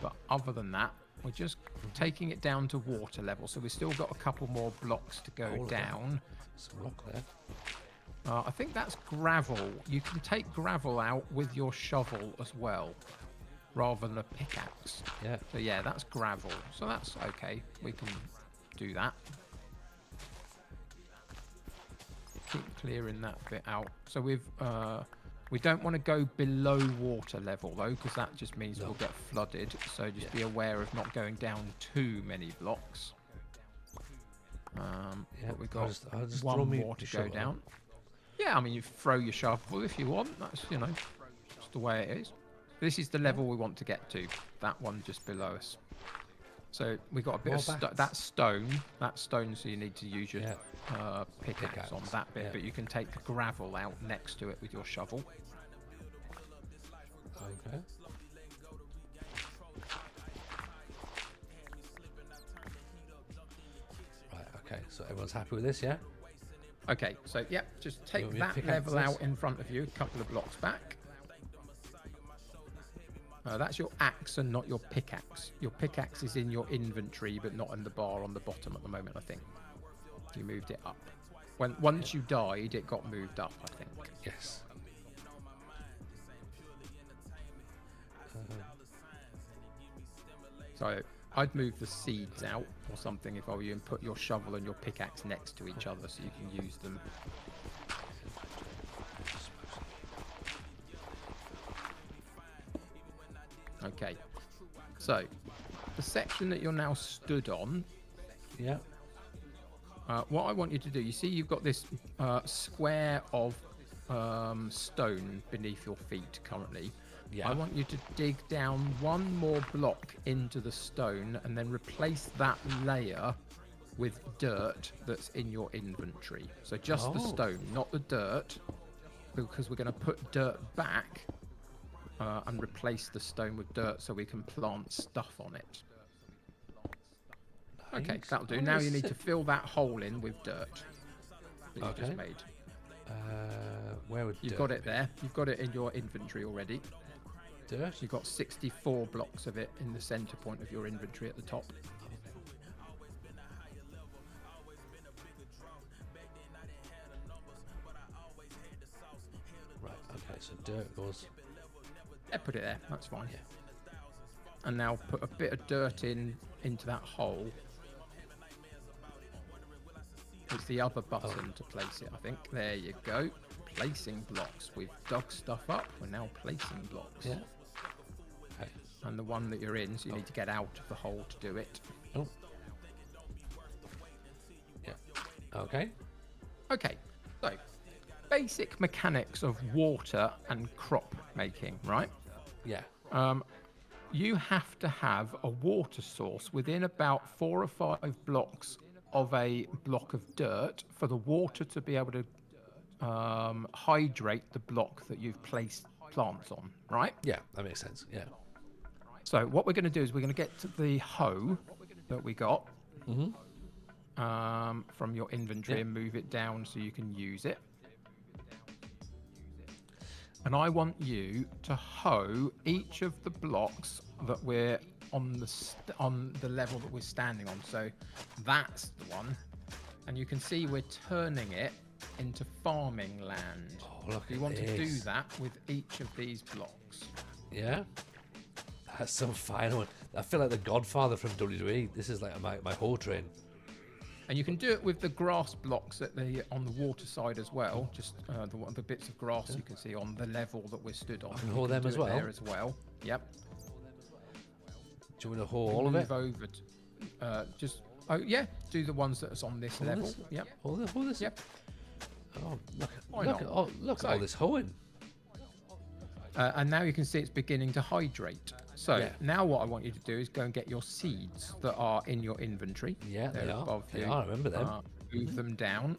Speaker 1: But other than that, we're just taking it down to water level. So we've still got a couple more blocks to go down.
Speaker 2: Some rock there.
Speaker 1: I think that's gravel. You can take gravel out with your shovel as well, rather than a pickaxe.
Speaker 2: Yeah.
Speaker 1: So yeah, that's gravel. So that's okay. We can do that. Keep clearing that bit out. So we don't want to go below water level though, because that just means we'll get flooded. So just be aware of not going down too many blocks. But we've got one more to go down. Yeah, I mean, you throw your shovel if you want. That's, just the way it is. This is the level we want to get to. That one just below us. So we got a bit of that stone, so you need to use your pickaxe on that bit, but you can take the gravel out next to it with your shovel.
Speaker 2: Okay. Right, okay, so everyone's happy with this, yeah?
Speaker 1: Okay, so just take that level out in front of you, a couple of blocks back. That's your axe and not your pickaxe. Your pickaxe is in your inventory, but not in the bar on the bottom at the moment, I think. You moved it up. Once you died, it got moved up, I think.
Speaker 2: Yes.
Speaker 1: So I'd move the seeds out or something if I were you, and put your shovel and your pickaxe next to each other so you can use them. Okay, so the section that you're now stood on.
Speaker 2: Yeah.
Speaker 1: What I want you to do, you see you've got this square of stone beneath your feet currently.
Speaker 2: Yeah.
Speaker 1: I want you to dig down one more block into the stone and then replace that layer with dirt that's in your inventory. So just the stone, not the dirt, because we're going to put dirt back and replace the stone with dirt so we can plant stuff on it. Nice. Okay, that'll do. Now you need to fill that hole in with dirt that you just made.
Speaker 2: Where would
Speaker 1: You've got it there. You've got it in your inventory already.
Speaker 2: Dirt?
Speaker 1: You've got 64 blocks of it in the center point of your inventory at the top.
Speaker 2: Right, okay, so dirt goes...
Speaker 1: Yeah, put it there. That's fine.
Speaker 2: Yeah.
Speaker 1: And now put a bit of dirt into that hole. It's the other button to place it, I think. There you go. Placing blocks. We've dug stuff up. We're now placing blocks.
Speaker 2: Yeah. Okay.
Speaker 1: And the one that you're in, so you need to get out of the hole to do it.
Speaker 2: Oh. Yeah. Okay.
Speaker 1: Okay. So, basic mechanics of water and crop making, right?
Speaker 2: Yeah.
Speaker 1: You have to have a water source within about 4 or 5 blocks of a block of dirt for the water to be able to hydrate the block that you've placed plants on, right?
Speaker 2: Yeah, that makes sense. Yeah.
Speaker 1: So what we're going to do is we're going to get to the hoe that we got from your inventory and move it down so you can use it. And I want you to hoe each of the blocks that we're on on the level that we're standing on. So that's the one, and you can see we're turning it into farming land.
Speaker 2: Oh, look
Speaker 1: You
Speaker 2: at
Speaker 1: want to do
Speaker 2: this.
Speaker 1: that with each of these blocks.
Speaker 2: Yeah. That's some fine one. I feel like the Godfather from WWE. This is like my whole train.
Speaker 1: And you can do it with the grass blocks on the water side as well. Just the bits of grass you can see on the level that we're stood on.
Speaker 2: I can hold them
Speaker 1: do
Speaker 2: as
Speaker 1: it
Speaker 2: well?
Speaker 1: There as well. Yep.
Speaker 2: Do you want to hold all of it?
Speaker 1: Move over. Do the ones that's on this
Speaker 2: Hold
Speaker 1: level.
Speaker 2: this?
Speaker 1: Yep.
Speaker 2: Hold this?
Speaker 1: Yep.
Speaker 2: Oh,
Speaker 1: Why
Speaker 2: look
Speaker 1: not?
Speaker 2: at all this hoeing.
Speaker 1: And now you can see it's beginning to hydrate. So
Speaker 2: Yeah.
Speaker 1: now what I want you to do is go and get your seeds that are in your inventory.
Speaker 2: Yeah,
Speaker 1: They're
Speaker 2: they are.
Speaker 1: above
Speaker 2: They
Speaker 1: you.
Speaker 2: are, I remember them.
Speaker 1: Move them down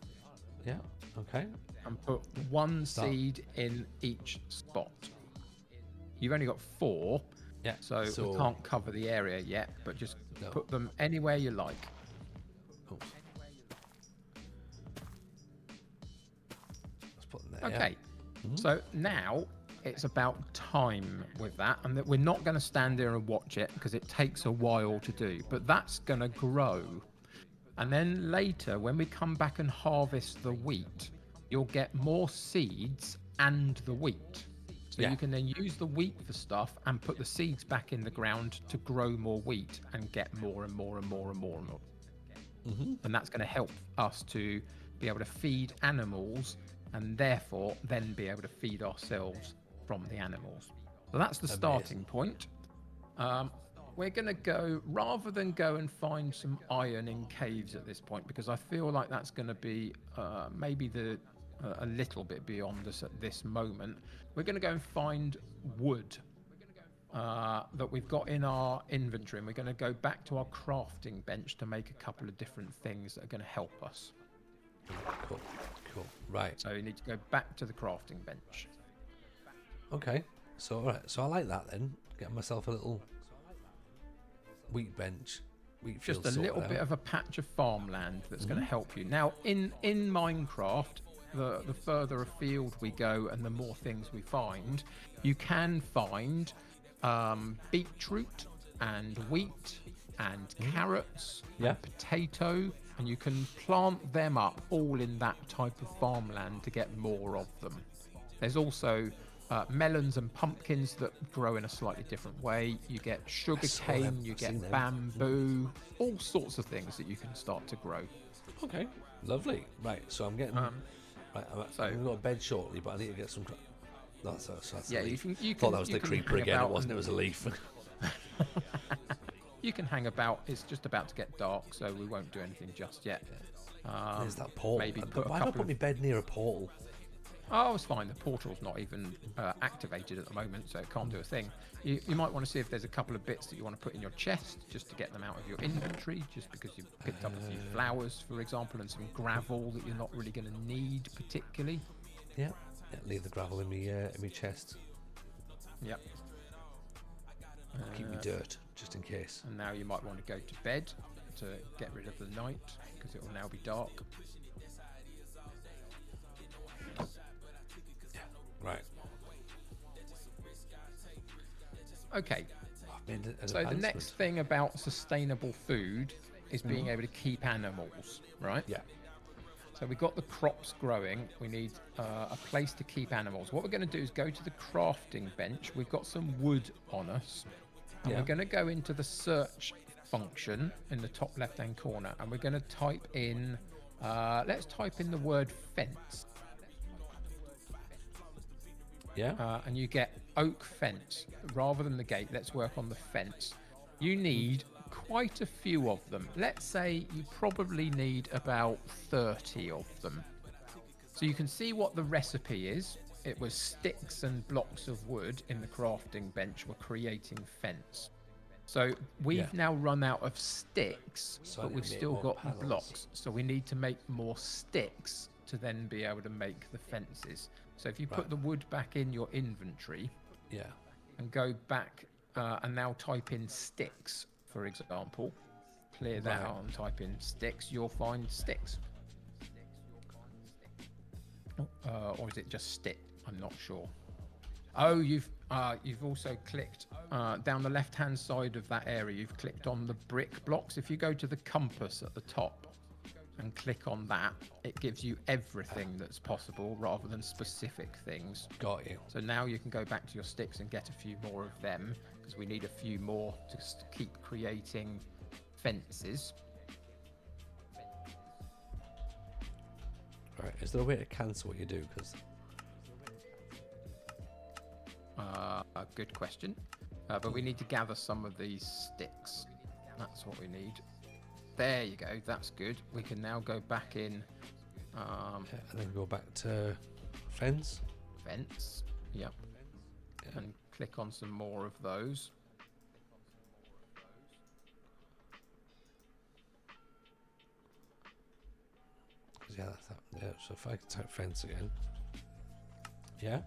Speaker 2: Yeah. Okay.
Speaker 1: and put one
Speaker 2: Start.
Speaker 1: seed in each spot. You've only got 4,
Speaker 2: Yeah.
Speaker 1: so we can't cover the area yet, but just
Speaker 2: No.
Speaker 1: put them anywhere you like.
Speaker 2: Oh. Let's put them there.
Speaker 1: Okay, so now it's about time with that, and that we're not going to stand there and watch it because it takes a while to do, but that's going to grow. And then later, when we come back and harvest the wheat, you'll get more seeds and the wheat. So
Speaker 2: Yeah.
Speaker 1: you can then use the wheat for stuff and put the seeds back in the ground to grow more wheat and get more and more and more and more and more. And that's going to help us to be able to feed animals and therefore then be able to feed ourselves from the animals. So that's the starting point. We're going to go, rather than go and find some iron in caves at this point, because I feel like that's going to be maybe a little bit beyond us at this moment. We're going to go and find wood that we've got in our inventory, and we're going to go back to our crafting bench to make a couple of different things that are going to help us.
Speaker 2: Cool. Right.
Speaker 1: So you need to go back to the crafting bench.
Speaker 2: Okay. So all right. So I like that then. Get myself a little wheat bench. Wheat field
Speaker 1: Just a little
Speaker 2: sorted
Speaker 1: bit
Speaker 2: out.
Speaker 1: of a patch of farmland that's going to help you. Now, in Minecraft, the further afield we go and the more things we find, you can find beetroot and wheat and carrots
Speaker 2: Yeah.
Speaker 1: and potato, and you can plant them up all in that type of farmland to get more of them. There's also melons and pumpkins that grow in a slightly different way. You get sugar cane, you
Speaker 2: I've seen
Speaker 1: get
Speaker 2: them.
Speaker 1: bamboo, all sorts of things that you can start to grow.
Speaker 2: Okay. Lovely. Right. So I'm getting. Right. I'm got a bed shortly, but I need to get some. That's
Speaker 1: Yeah,
Speaker 2: a leaf.
Speaker 1: you
Speaker 2: Thought
Speaker 1: can-
Speaker 2: that was
Speaker 1: you
Speaker 2: the
Speaker 1: can
Speaker 2: creeper
Speaker 1: hang
Speaker 2: again. It
Speaker 1: about
Speaker 2: wasn't. It
Speaker 1: and-
Speaker 2: was a leaf.
Speaker 1: You can hang about. It's just about to get dark, so we won't do anything just yet.
Speaker 2: There's that portal.
Speaker 1: maybe put a
Speaker 2: Why not
Speaker 1: couple
Speaker 2: put my bed near a portal?
Speaker 1: Oh, it's fine. The portal's not even activated at the moment, so it can't do a thing. You might want to see if there's a couple of bits that you want to put in your chest just to get them out of your inventory, just because you've picked up a few flowers, for example, and some gravel that you're not really going to need particularly.
Speaker 2: Yeah. Leave the gravel in my chest.
Speaker 1: Yep.
Speaker 2: Keep me dirt just in case.
Speaker 1: And now you might want to go to bed to get rid of the night, because it will now be dark.
Speaker 2: Right.
Speaker 1: Okay.
Speaker 2: I've made an
Speaker 1: So the
Speaker 2: advancement.
Speaker 1: next thing about sustainable food is being able to keep animals, right?
Speaker 2: Yeah.
Speaker 1: So we've got the crops growing. We need a place to keep animals. What we're going to do is go to the crafting bench. We've got some wood on us. And
Speaker 2: Yeah.
Speaker 1: we're going to go into the search function in the top left-hand corner. And we're going to type in, let's type in the word fence.
Speaker 2: Yeah.
Speaker 1: And you get oak fence. Rather than the gate, let's work on the fence. You need quite a few of them. Let's say you probably need about 30 of them. So you can see what the recipe is. It was sticks and blocks of wood in the crafting bench were creating fence. So we've
Speaker 2: Yeah.
Speaker 1: now run out of sticks,
Speaker 2: So I
Speaker 1: but
Speaker 2: need
Speaker 1: we've
Speaker 2: to make
Speaker 1: still
Speaker 2: more
Speaker 1: got
Speaker 2: panels.
Speaker 1: blocks. So we need to make more sticks to then be able to make the fences. So if you put
Speaker 2: Right.
Speaker 1: the wood back in your inventory
Speaker 2: Yeah.
Speaker 1: and go back and now type in sticks, for example, clear that
Speaker 2: Right.
Speaker 1: out and type in sticks, you'll find sticks. Or is it just stick? I'm not sure. Oh, you've also clicked down the left-hand side of that area. You've clicked on the brick blocks. If you go to the compass at the top and click on that, it gives you everything that's possible rather than specific things.
Speaker 2: Got you.
Speaker 1: So now you can go back to your sticks and get a few more of them, because we need a few more to keep creating fences.
Speaker 2: Right. Is there a way to cancel what you do? Because
Speaker 1: A good question. But we need to gather some of these sticks. That's what we need. There you go. That's good. We can now go back in.
Speaker 2: and then go back to fence.
Speaker 1: Fence. Yep.
Speaker 2: Yeah.
Speaker 1: And click on some more of those.
Speaker 2: Yeah, that's that. Yeah. So if I type fence again. Yeah.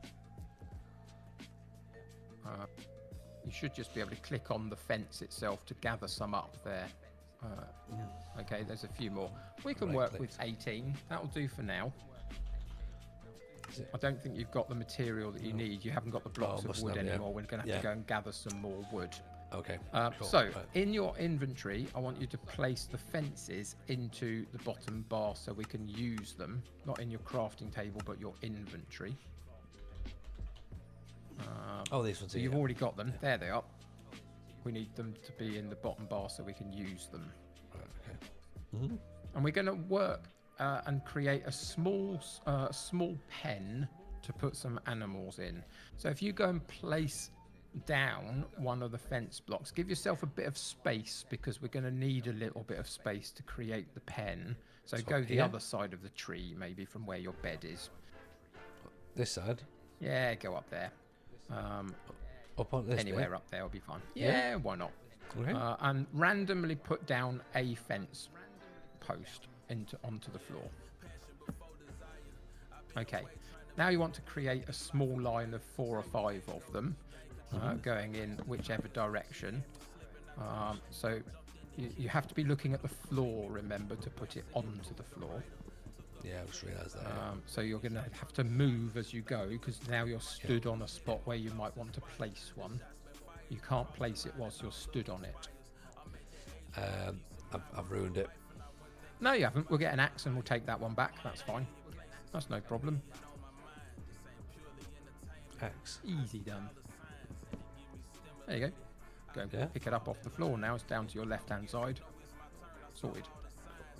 Speaker 1: You should just be able to click on the fence itself to gather some up there. Okay, there's a few more. We can work with 18. That'll do for now. I don't think you've got the material that you need. You haven't got the blocks of wood anymore. We're going to have to go and gather some more wood.
Speaker 2: Okay. Cool.
Speaker 1: So,
Speaker 2: right.
Speaker 1: in your inventory, I want you to place the fences into the bottom bar so we can use them. Not in your crafting table, but your inventory.
Speaker 2: Oh, these ones.
Speaker 1: So you've already got them. There they are. We need them to be in the bottom bar so we can use them.
Speaker 2: Right, okay. Mm-hmm.
Speaker 1: And we're going to work and create a small pen to put some animals in. So if you go and place down one of the fence blocks, give yourself a bit of space, because we're going to need a little bit of space to create the pen. So go the other side of the tree, maybe from where your bed is.
Speaker 2: This side.
Speaker 1: Yeah, go up there.
Speaker 2: Up on this.
Speaker 1: Anywhere up there will be fine. Yeah, why not?
Speaker 2: Okay.
Speaker 1: And randomly put down a fence post onto the floor. Okay. Now you want to create a small line of 4 or 5 of them, going in whichever direction. So you have to be looking at the floor, remember, to put it onto the floor.
Speaker 2: Yeah, I just realised that.
Speaker 1: So you're going to have to move as you go, because now you're stood on a spot where you might want to place one. You can't place it whilst you're stood on it.
Speaker 2: I've ruined it.
Speaker 1: No, you haven't. We'll get an axe and we'll take that one back. That's fine. That's no problem.
Speaker 2: Axe.
Speaker 1: Easy done. There you go. Pick it up off the floor. Now it's down to your left-hand side. Sorted.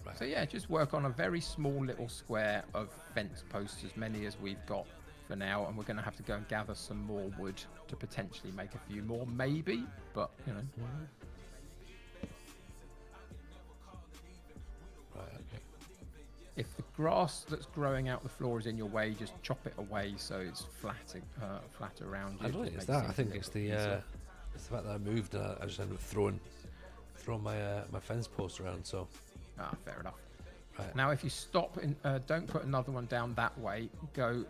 Speaker 2: Right.
Speaker 1: So yeah, just work on a very small little square of fence posts, as many as we've got for now, and we're going to have to go and gather some more wood to potentially make a few more, maybe, but you know.
Speaker 2: Right, okay.
Speaker 1: If the grass that's growing out the floor is in your way, just chop it away so it's flat around you.
Speaker 2: I don't think it's that. I think it's the fact that I moved and I just ended up throwing my fence post around. So.
Speaker 1: Fair enough.
Speaker 2: Right.
Speaker 1: Now, if you stop, don't put another one down that way. Go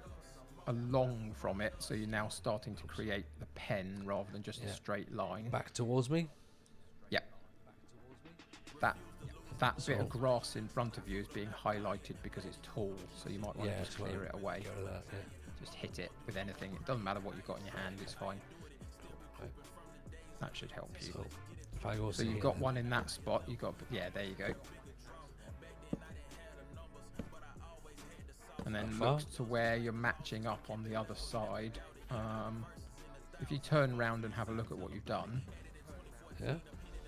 Speaker 1: along from it, so you're now starting to create the pen rather than just a straight line.
Speaker 2: Back towards me.
Speaker 1: Yep. That bit of grass in front of you is being highlighted because it's tall, so you might want to just clear it away.
Speaker 2: Get rid of that,
Speaker 1: Just hit it with anything. It doesn't matter what you've got in your hand. It's fine.
Speaker 2: Right.
Speaker 1: That should help you.
Speaker 2: So if I go.
Speaker 1: So you've got one in that spot. You got there you go. And then look to where you're matching up on the other side. If you turn around and have a look at what you've done.
Speaker 2: Yeah.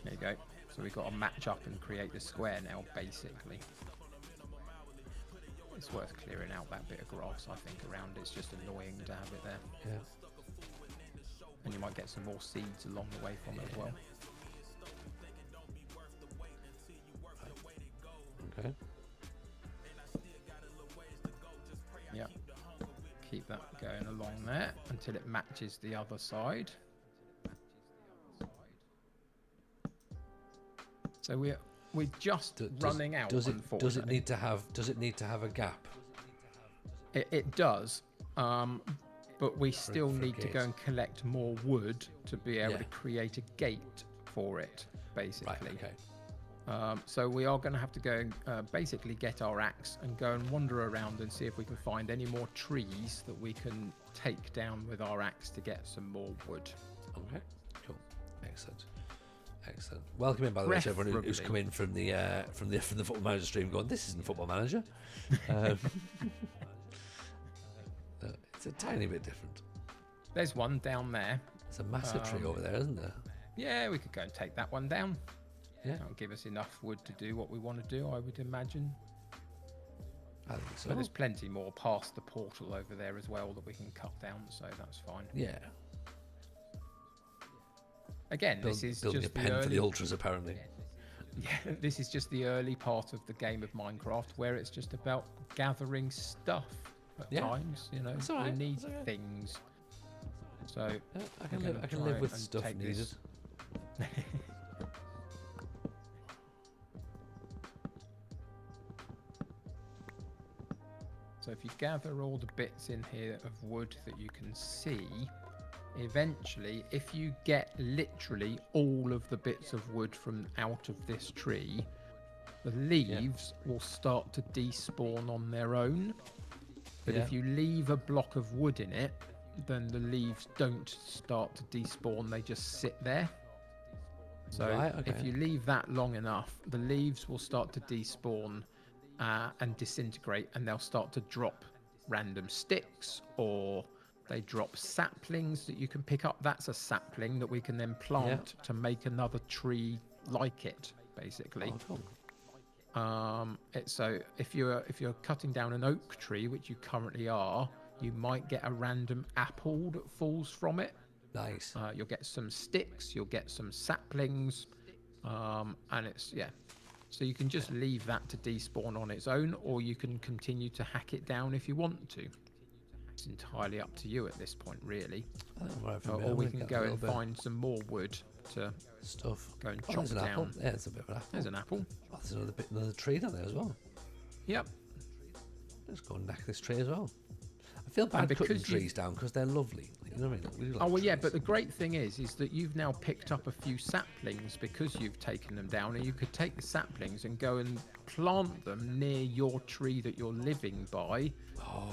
Speaker 1: There you go. So we've got to match up and create the square now, basically. It's worth clearing out that bit of grass, I think, around it. It's just annoying to have it there.
Speaker 2: Yeah.
Speaker 1: And you might get some more seeds along the way from it as well.
Speaker 2: Okay.
Speaker 1: Yep. Keep that going along there until it matches the other side. So we're just running out.
Speaker 2: Does it need to have a gap?
Speaker 1: It does, but we still need to go and collect more wood to be able to create a gate for it, basically.
Speaker 2: Right. Okay.
Speaker 1: So we are going to have to go and basically get our axe and go and wander around and see if we can find any more trees that we can take down with our axe to get some more wood.
Speaker 2: Okay, cool, excellent. Excellent. Welcome in, by the way, to everyone who's come in from the Football Manager stream, going, "This isn't Football Manager." It's a tiny bit different.
Speaker 1: There's one down there.
Speaker 2: There's a massive tree over there, isn't there?
Speaker 1: Yeah, we could go and take that one down.
Speaker 2: Yeah,
Speaker 1: That'll give us enough wood to do what we want to do, I would imagine.
Speaker 2: I think so.
Speaker 1: But there's plenty more past the portal over there as well that we can cut down, so that's fine.
Speaker 2: Yeah.
Speaker 1: Again, this is
Speaker 2: building
Speaker 1: just
Speaker 2: a pen for the ultras, apparently.
Speaker 1: Yeah, this is just the early part of the game of Minecraft where it's just about gathering stuff at times. You know,
Speaker 2: all right,
Speaker 1: we need
Speaker 2: it's all right.
Speaker 1: things. So
Speaker 2: Yeah, I
Speaker 1: we're
Speaker 2: can
Speaker 1: gonna
Speaker 2: live
Speaker 1: try
Speaker 2: with
Speaker 1: and
Speaker 2: stuff
Speaker 1: take
Speaker 2: needed.
Speaker 1: this. So if you gather all the bits in here of wood that you can see, eventually, if you get literally all of the bits of wood from out of this tree, the leaves will start to despawn on their own. But if you leave a block of wood in it, then the leaves don't start to despawn, they just sit there. So if you leave that long enough, the leaves will start to despawn and disintegrate, and they'll start to drop random sticks, or they drop saplings that you can pick up. That's a sapling that we can then plant to make another tree like it, basically.
Speaker 2: Oh, cool.
Speaker 1: So if you're cutting down an oak tree, which you currently are, you might get a random apple that falls from it.
Speaker 2: Nice.
Speaker 1: You'll get some sticks, you'll get some saplings, and it's so you can just leave that to despawn on its own, or you can continue to hack it down if you want to. It's entirely up to you at this point, really. Or we can go and find some more wood to
Speaker 2: stuff.
Speaker 1: Go and
Speaker 2: Oh,
Speaker 1: chop
Speaker 2: there's an apple.
Speaker 1: down.
Speaker 2: Yeah, there's a bit of an apple.
Speaker 1: There's an apple.
Speaker 2: Oh, there's another tree down there as well.
Speaker 1: Yep.
Speaker 2: Let's go and knack this tree as well. I feel bad cutting trees down because they're lovely. You know what I mean? We do like
Speaker 1: Oh well, yeah,
Speaker 2: trees.
Speaker 1: but the great thing is that you've now picked up a few saplings because you've taken them down, and you could take the saplings and go and plant them near your tree that you're living by,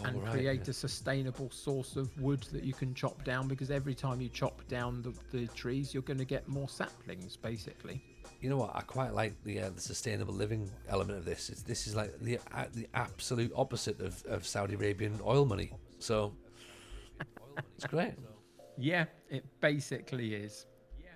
Speaker 1: and create a sustainable source of wood that you can chop down. Because every time you chop down the trees, you're going to get more saplings, basically.
Speaker 2: You know what? I quite like the sustainable living element of this. This is like the absolute opposite of Saudi Arabian oil money. So it's great.
Speaker 1: Yeah, it basically is.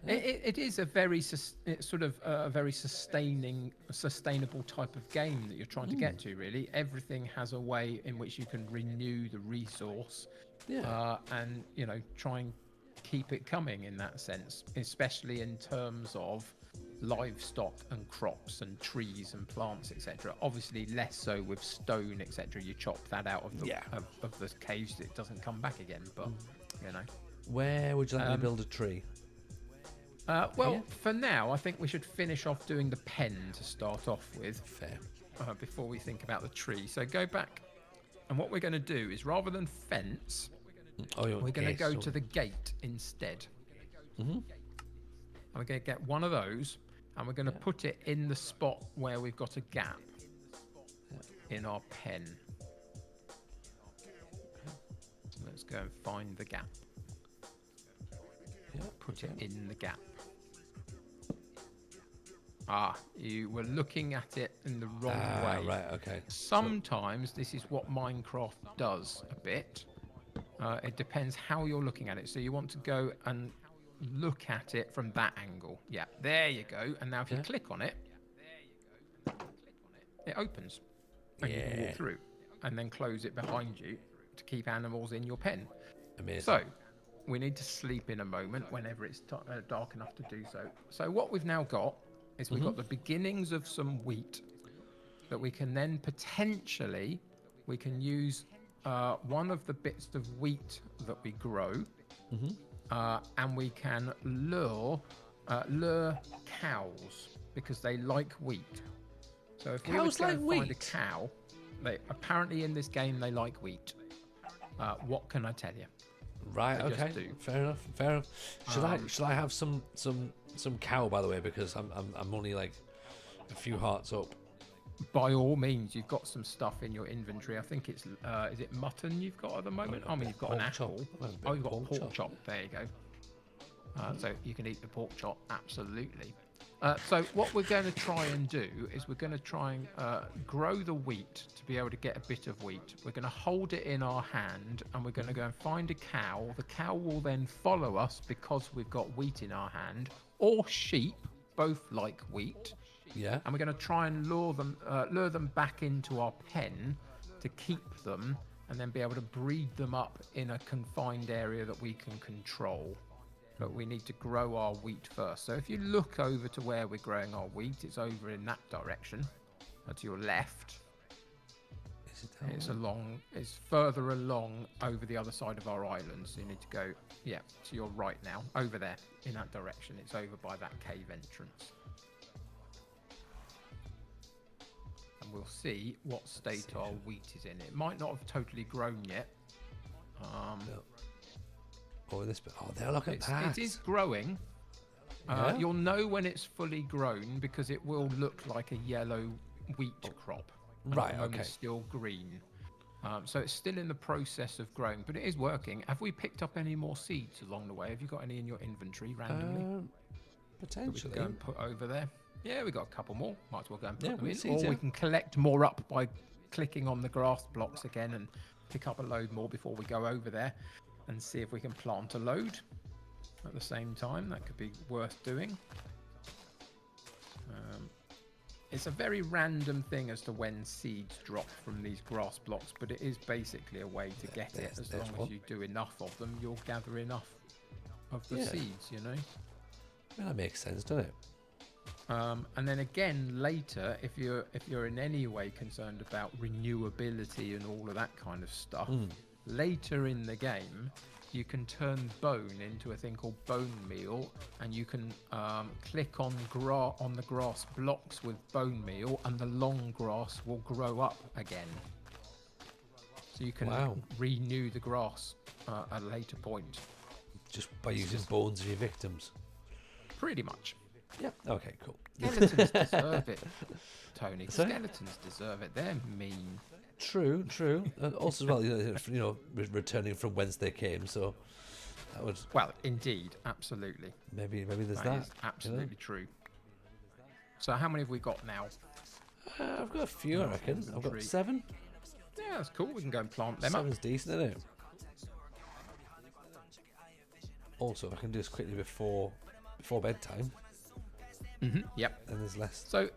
Speaker 1: It is a very it's sort of a very sustainable type of game that you're trying to get to. Really, everything has a way in which you can renew the resource, and try and keep it coming in that sense, especially in terms of livestock and crops and trees and plants, etc. Obviously less so with stone, etc. You chop that out of the of the caves, it doesn't come back again. But
Speaker 2: Where would you like me to build a tree?
Speaker 1: For now, I think we should finish off doing the pen to start off with.
Speaker 2: Fair.
Speaker 1: Before we think about the tree. So go back, and what we're going to do is, rather than fence, we're going to go to the gate instead. And we're going to get one of those, and we're going to put it in the spot where we've got a gap in our pen. So let's go and find the gap. Put it in the gap. You were looking at it in the wrong way.
Speaker 2: Right, okay.
Speaker 1: Sometimes this is what Minecraft does a bit. It depends how you're looking at it. So you want to go and look at it from that angle. Yeah, there you go. And now if you click on it, it opens. And you can walk through. And then close it behind you to keep animals in your pen.
Speaker 2: Amazing.
Speaker 1: So we need to sleep in a moment whenever it's dark enough to do so. So what we've now got is we've got the beginnings of some wheat that we can then potentially, we can use one of the bits of wheat that we grow, and we can lure cows because they like wheat. So if we were to find a cow, apparently in this game they like wheat. What can I tell you?
Speaker 2: Right. Okay. Fair enough. Should I have some cow, by the way, because I'm only like a few hearts up.
Speaker 1: By all means, you've got some stuff in your inventory. I think it's is it mutton you've got at the moment? I mean, you've got an
Speaker 2: Pork chop.
Speaker 1: apple.
Speaker 2: I've got a bit
Speaker 1: Oh,
Speaker 2: of
Speaker 1: you've got
Speaker 2: pork
Speaker 1: pork
Speaker 2: chop.
Speaker 1: chop. There you go. So you can eat the pork chop, absolutely. So what we're going to try and do is we're going to try and grow the wheat to be able to get a bit of wheat. We're going to hold it in our hand and we're going to go and find a cow. The cow will then follow us because we've got wheat in our hand, or sheep, both like wheat.
Speaker 2: Yeah.
Speaker 1: And we're going to try and lure them back into our pen to keep them and then be able to breed them up in a confined area that we can control. But we need to grow our wheat first. So if you look over to where we're growing our wheat, it's over in that direction, to your left.
Speaker 2: Is it down
Speaker 1: It's further along over the other side of our island. So you need to go, yeah, to your right now, over there in that direction. It's over by that cave entrance. And we'll see what state our wheat is in. It might not have totally grown yet.
Speaker 2: No. Oh, this bit. Oh, there, look at that.
Speaker 1: It is growing.
Speaker 2: Yeah?
Speaker 1: You'll know when it's fully grown because it will look like a yellow wheat crop. And
Speaker 2: Right,
Speaker 1: at the moment
Speaker 2: okay.
Speaker 1: It's still green. So it's still in the process of growing, but it is working. Have we picked up any more seeds along the way? Have you got any in your inventory randomly? that we could
Speaker 2: Potentially.
Speaker 1: go and put over there? Yeah, we got a couple more. Might as well go and put
Speaker 2: Yeah,
Speaker 1: them in.
Speaker 2: seeds,
Speaker 1: Or we
Speaker 2: yeah.
Speaker 1: can collect more up by clicking on the grass blocks again and pick up a load more before we go over there and see if we can plant a load at the same time. That could be worth doing. It's a very random thing as to when seeds drop from these grass blocks, but it is basically a way to get it. As long as you do enough of them, you'll gather enough of the
Speaker 2: Yeah.
Speaker 1: seeds, you know.
Speaker 2: Well, that makes sense, doesn't it?
Speaker 1: And then again later, if you're in any way concerned about renewability and all of that kind of stuff, later in the game, you can turn bone into a thing called bone meal, and you can click on the grass blocks with bone meal, and the long grass will grow up again. So you can
Speaker 2: Wow.
Speaker 1: renew the grass at a later point.
Speaker 2: Just by using bones of your victims.
Speaker 1: Pretty much.
Speaker 2: Yeah. Okay, cool.
Speaker 1: Skeletons deserve it, Tony.
Speaker 2: Sorry?
Speaker 1: Skeletons deserve it. They're mean.
Speaker 2: True. And also, as well, returning from whence they came, so that would
Speaker 1: Well, indeed, absolutely.
Speaker 2: maybe there's
Speaker 1: That
Speaker 2: that.
Speaker 1: is absolutely true. So how many have we got now?
Speaker 2: I've got a few, I reckon. I've got
Speaker 1: Inventory.
Speaker 2: 7.
Speaker 1: Yeah, that's cool. We can go and plant them up.
Speaker 2: 7's decent, isn't it? Also, I can do this quickly before bedtime,
Speaker 1: Yep.
Speaker 2: and there's less.
Speaker 1: So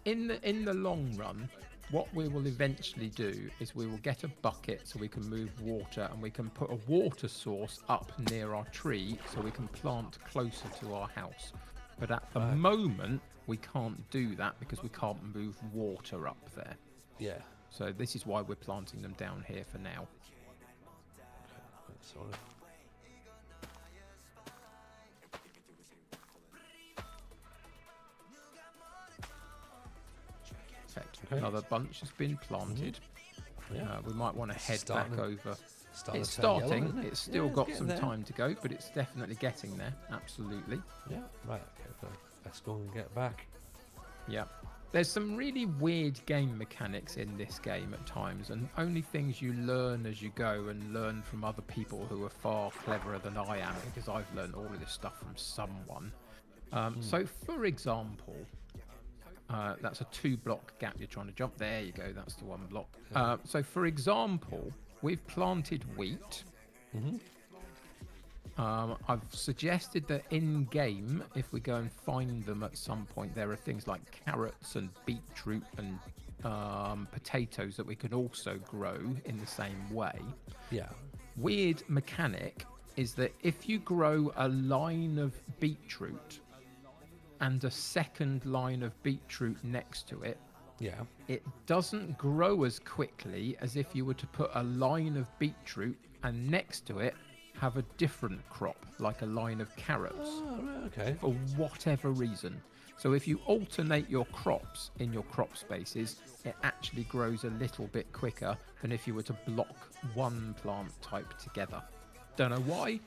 Speaker 1: in the long run, what we will eventually do is we will get a bucket so we can move water, and we can put a water source up near our tree so we can plant closer to our house. But at the moment, we can't do that because we can't move water up there.
Speaker 2: Yeah.
Speaker 1: So this is why we're planting them down here for now.
Speaker 2: Sorry.
Speaker 1: Perfect.
Speaker 2: Okay.
Speaker 1: Another bunch has been planted.
Speaker 2: Yeah.
Speaker 1: We might want to head
Speaker 2: Starting-
Speaker 1: back over.
Speaker 2: Starting
Speaker 1: It's
Speaker 2: to turn yellow,
Speaker 1: starting.
Speaker 2: isn't it?
Speaker 1: It's still
Speaker 2: Yeah, it's
Speaker 1: got
Speaker 2: getting
Speaker 1: some
Speaker 2: there.
Speaker 1: time to go, but it's definitely getting there. Absolutely.
Speaker 2: Yeah. Right. Okay. So let's go and get back.
Speaker 1: Yeah. There's some really weird game mechanics in this game at times, and only things you learn as you go and learn from other people who are far cleverer than I am, because I've learned all of this stuff from someone. So, for example, that's a 2-block gap you're trying to jump. There you go. That's the 1 block. So, for example, we've planted wheat. I've suggested that in game, if we go and find them at some point, there are things like carrots and beetroot and potatoes that we can also grow in the same way.
Speaker 2: Yeah.
Speaker 1: Weird mechanic is that if you grow a line of beetroot and a second line of beetroot next to it,
Speaker 2: Yeah.
Speaker 1: it doesn't grow as quickly as if you were to put a line of beetroot and next to it have a different crop, like a line of carrots,
Speaker 2: Oh, right. Okay.
Speaker 1: for whatever reason. So if you alternate your crops in your crop spaces, it actually grows a little bit quicker than if you were to block one plant type together. Don't know why,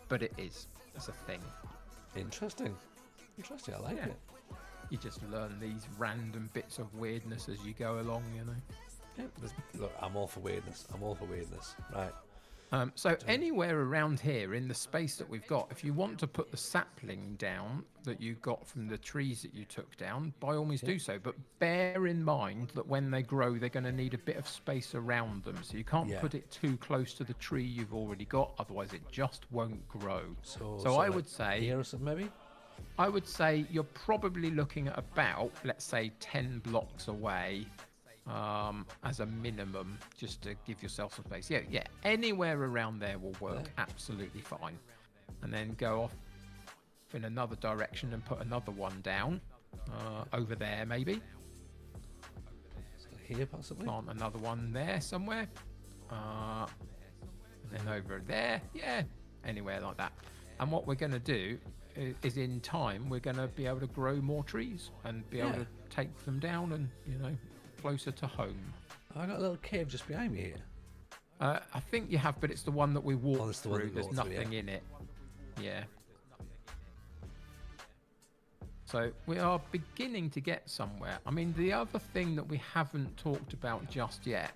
Speaker 1: but it is. It's a thing.
Speaker 2: Interesting. I like
Speaker 1: Yeah.
Speaker 2: it.
Speaker 1: You just learn these random bits of weirdness as you go along, you know.
Speaker 2: Look, I'm all for weirdness. I'm all for weirdness. Right.
Speaker 1: So anywhere around here in the space that we've got, if you want to put the sapling down that you got from the trees that you took down, by all means do so. But bear in mind that when they grow, they're going to need a bit of space around them. So you can't put it too close to the tree you've already got, otherwise it just won't grow. So I would say
Speaker 2: here or something, maybe.
Speaker 1: I would say you're probably looking at about, let's say, 10 blocks away. As a minimum, just to give yourself some space. Yeah, anywhere around there will work absolutely fine. And then go off in another direction and put another one down over there, maybe.
Speaker 2: Here, possibly.
Speaker 1: Plant another one there somewhere. And then over there, yeah, anywhere like that. And what we're going to do is in time, we're going to be able to grow more trees and be able to take them down and, you know, closer to home.
Speaker 2: I got a little cave just behind me here.
Speaker 1: I think you have, but it's the one that we walked through. There's
Speaker 2: walked
Speaker 1: nothing
Speaker 2: through,
Speaker 1: in it. Yeah. So we are beginning to get somewhere. I mean, the other thing that we haven't talked about just yet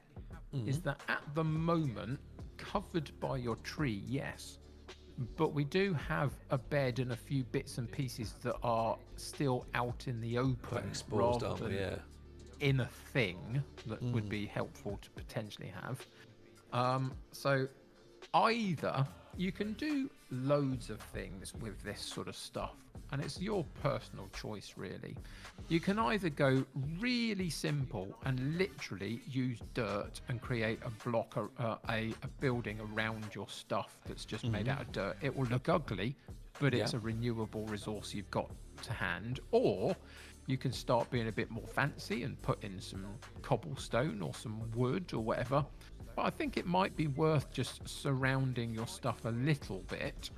Speaker 1: is that at the moment, covered by your tree, yes, but we do have a bed and a few bits and pieces that are still out in the open,
Speaker 2: Exposed,
Speaker 1: rather
Speaker 2: aren't we?
Speaker 1: than
Speaker 2: Yeah.
Speaker 1: in a thing that would be helpful to potentially have. So either you can do loads of things with this sort of stuff, and it's your personal choice, really. You can either go really simple and literally use dirt and create a block, a building around your stuff that's just made out of dirt. It will look ugly, but it's a renewable resource you've got to hand. Or you can start being a bit more fancy and put in some cobblestone or some wood or whatever. But I think it might be worth just surrounding your stuff a little bit.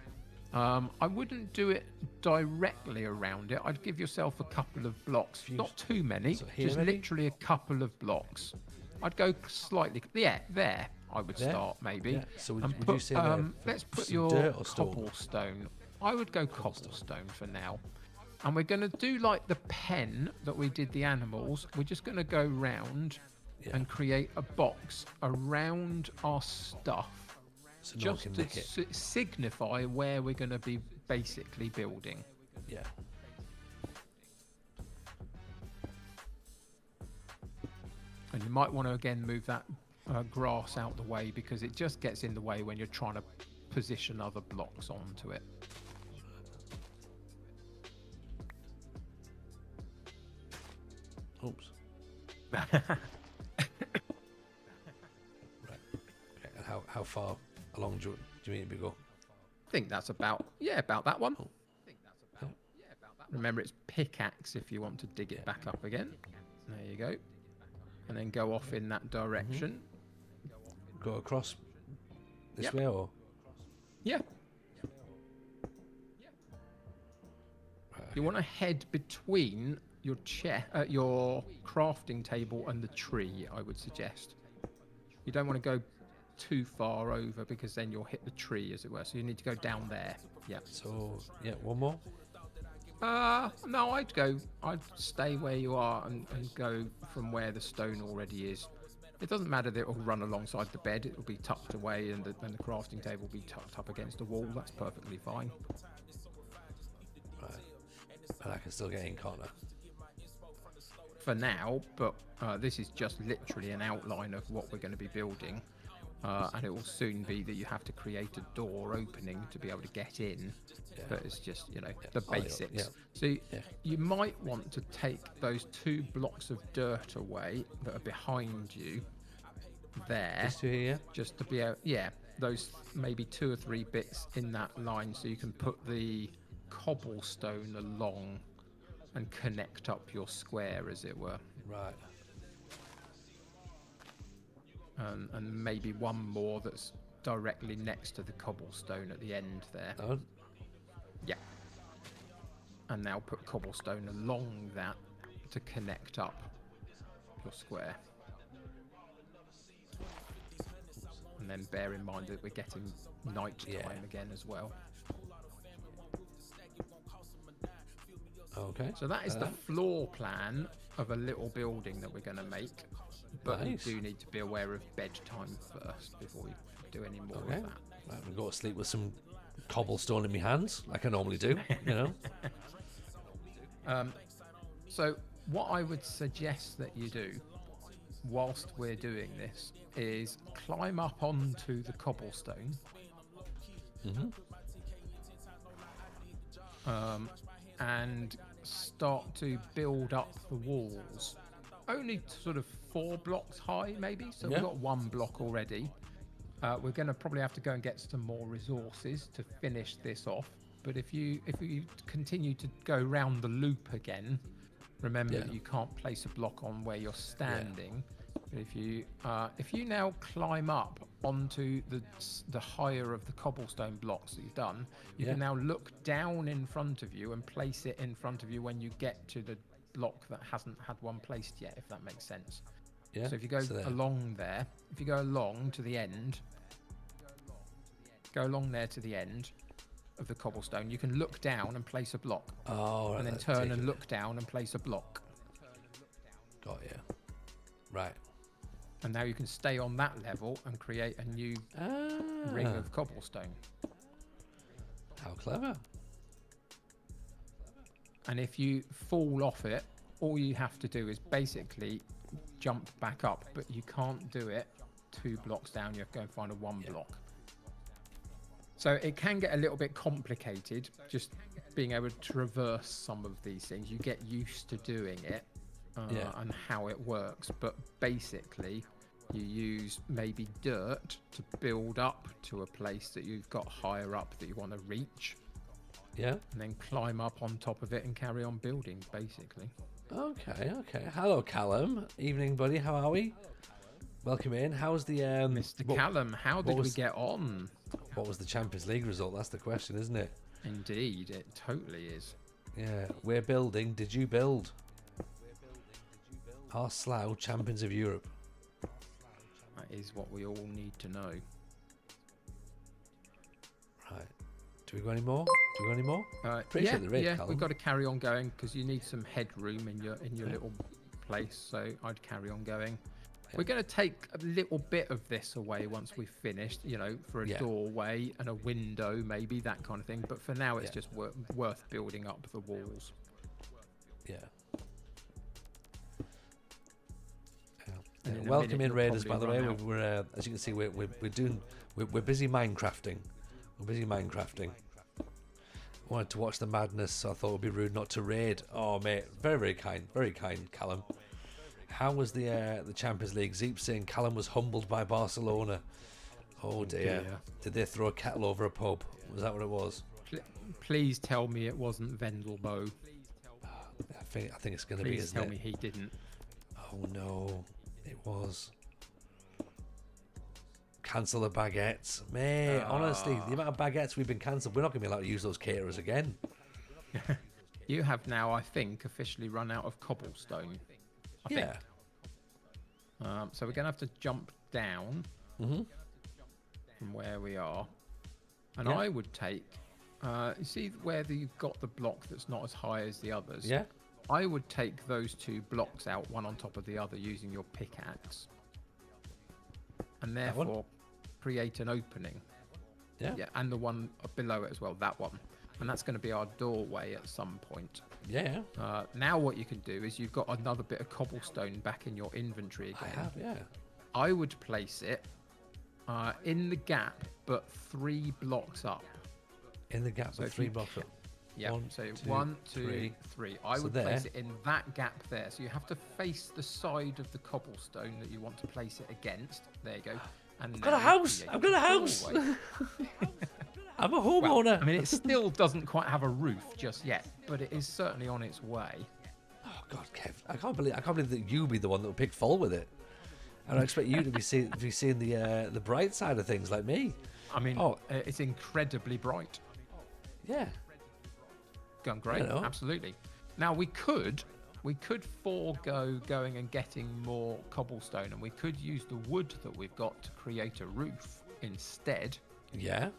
Speaker 1: I wouldn't do it directly around it. I'd give yourself a couple of blocks, not too many, just literally a couple of blocks. I'd go slightly, there. I would start maybe.
Speaker 2: Yeah. So would
Speaker 1: and put,
Speaker 2: you say
Speaker 1: let's put
Speaker 2: some
Speaker 1: your
Speaker 2: dirt or stone?
Speaker 1: cobblestone. I would go cobblestone for now. And we're going to do like the pen that we did the animals. We're just going to go round and create a box around our stuff,
Speaker 2: so no one
Speaker 1: just
Speaker 2: can
Speaker 1: to
Speaker 2: nick it.
Speaker 1: signify where we're going to be basically building.
Speaker 2: Yeah.
Speaker 1: And you might want to again move that grass out the way, because it just gets in the way when you're trying to position other blocks onto it.
Speaker 2: Oops. Right. Okay. And how far along do you mean we go?
Speaker 1: I think that's about that one. Remember, it's pickaxe if you want to dig it back up again. There you go. And then go off in that direction.
Speaker 2: Go across this way, or?
Speaker 1: Yeah. You want to head between your your crafting table and the tree, I would suggest. You don't want to go too far over, because then you'll hit the tree, as it were. So you need to go down there. Yeah.
Speaker 2: So, yeah, one more?
Speaker 1: No, I'd stay where you are and go from where the stone already is. It doesn't matter that it will run alongside the bed. It will be tucked away, and the crafting table will be tucked up against the wall. That's perfectly fine.
Speaker 2: Right. And I can still get in, can't I?
Speaker 1: For now, but this is just literally an outline of what we're going to be building. And it will soon be that you have to create a door opening to be able to get in. But it's just, the basics. So you might want to take those 2 blocks of dirt away that are behind you there.
Speaker 2: Just to here?
Speaker 1: Just to be able, those maybe 2 or 3 bits in that line, so you can put the cobblestone along and connect up your square, as it were.
Speaker 2: Right.
Speaker 1: And maybe one more that's directly next to the cobblestone at the end there.
Speaker 2: Oh.
Speaker 1: Yeah. And now put cobblestone along that to connect up your square. And then bear in mind that we're getting night time again as well.
Speaker 2: Okay. Okay.
Speaker 1: So that is the floor plan of a little building that we're going to make. But
Speaker 2: Nice.
Speaker 1: we do need to be aware of bedtime first before we do any more
Speaker 2: Okay.
Speaker 1: of that.
Speaker 2: Right, we go to sleep with some cobblestone in my hands, like I normally do. You know.
Speaker 1: So what I would suggest that you do whilst we're doing this is climb up onto the cobblestone. And start to build up the walls. Only sort of 4 blocks high, maybe. So
Speaker 2: Yeah.
Speaker 1: we've got 1 block already. We're going to probably have to go and get some more resources to finish this off. But if you continue to go round the loop again, remember
Speaker 2: Yeah.
Speaker 1: that you can't place a block on where you're standing. But if you now climb up onto the higher of the cobblestone blocks that you've done, you
Speaker 2: Yeah.
Speaker 1: can now look down in front of you and place it in front of you when you get to the block that hasn't had one placed yet, if that makes sense.
Speaker 2: Yeah.
Speaker 1: So if you go
Speaker 2: there.
Speaker 1: along there, if you go along to the end, go along there to the end of the cobblestone, you can look down and place a block,
Speaker 2: Oh, right,
Speaker 1: and then
Speaker 2: let's
Speaker 1: turn
Speaker 2: take
Speaker 1: and
Speaker 2: it.
Speaker 1: look down and place a block.
Speaker 2: Got you. Right.
Speaker 1: And now you can stay on that level and create a new ring of cobblestone.
Speaker 2: How clever.
Speaker 1: And if you fall off it, all you have to do is basically jump back up, but you can't do it 2 blocks down. You have to go and find a 1 block. So it can get a little bit complicated, just being able to traverse some of these things. You get used to doing it and how it works. But basically, you use maybe dirt to build up to a place that you've got higher up that you want to reach,
Speaker 2: Yeah.
Speaker 1: and then climb up on top of it and carry on building, basically.
Speaker 2: Okay. Hello, Callum. Evening, buddy. How are we? Welcome in. How's the
Speaker 1: Mr. Callum, how did we
Speaker 2: was-
Speaker 1: get on?
Speaker 2: What was the Champions League result? That's the question, isn't it?
Speaker 1: Indeed, it totally is.
Speaker 2: Yeah. We're building. Did you build? Are Slough champions of Europe?
Speaker 1: That is what we all need to know.
Speaker 2: Right. Do we go any more? Appreciate the raid, Callum.
Speaker 1: We've got to carry on going because you need some headroom in your little place. So I'd carry on going. We're going to take a little bit of this away once we've finished, for a doorway and a window, maybe that kind of thing. But for now, it's just worth building up the walls.
Speaker 2: Yeah.
Speaker 1: And in a
Speaker 2: Welcome
Speaker 1: minute,
Speaker 2: in,
Speaker 1: you'll
Speaker 2: Raiders. By
Speaker 1: probably
Speaker 2: the way,
Speaker 1: run out.
Speaker 2: we're as you can see, we're busy Minecrafting. We're busy Minecrafting. I wanted to watch the madness, so I thought it would be rude not to raid. Oh, mate, very kind, Callum. How was the Champions League? Zeep saying Callum was humbled by Barcelona. Oh dear. Did they throw a kettle over a pub? Was that what it was?
Speaker 1: Please tell me it wasn't Vendelbo.
Speaker 2: I think it's going to be,
Speaker 1: Please
Speaker 2: isn't
Speaker 1: tell
Speaker 2: it?
Speaker 1: me he didn't.
Speaker 2: Oh no, it was. Cancel the baguettes. Mate, honestly, the amount of baguettes we've been cancelled, we're not going to be allowed to use those caterers again.
Speaker 1: You have now, I think, officially run out of cobblestone. I think. So we're going to have to jump down from where we are. And I would take... you see where you've got the block that's not as high as the others?
Speaker 2: Yeah.
Speaker 1: I would take those 2 blocks out, one on top of the other, using your pickaxe. And therefore create an opening.
Speaker 2: Yeah.
Speaker 1: And the one below it as well, that one. And that's going to be our doorway at some point.
Speaker 2: Yeah.
Speaker 1: Now what you can do is you've got another bit of cobblestone back in your inventory again.
Speaker 2: I have, yeah.
Speaker 1: I would place it in the gap, but 3 blocks up.
Speaker 2: In the gap
Speaker 1: So
Speaker 2: of
Speaker 1: if
Speaker 2: 3
Speaker 1: you
Speaker 2: blocks up.
Speaker 1: Yeah,
Speaker 2: One,
Speaker 1: so 1, 2,
Speaker 2: three.
Speaker 1: 3. I
Speaker 2: So
Speaker 1: would
Speaker 2: there.
Speaker 1: place it in that gap there. So you have to face the side of the cobblestone that you want to place it against. There you go. And I've
Speaker 2: got a house! I've got a house! I'm a homeowner.
Speaker 1: I mean, it still doesn't quite have a roof just yet, but it is certainly on its way.
Speaker 2: Oh God, Kev, I can't believe that you be the one that will pick fault with it. And I expect you to be seeing the bright side of things like me.
Speaker 1: I mean, it's incredibly bright.
Speaker 2: Yeah.
Speaker 1: Going great,
Speaker 2: I know.
Speaker 1: absolutely. Now we could forego going and getting more cobblestone, and we could use the wood that we've got to create a roof instead.
Speaker 2: Yeah.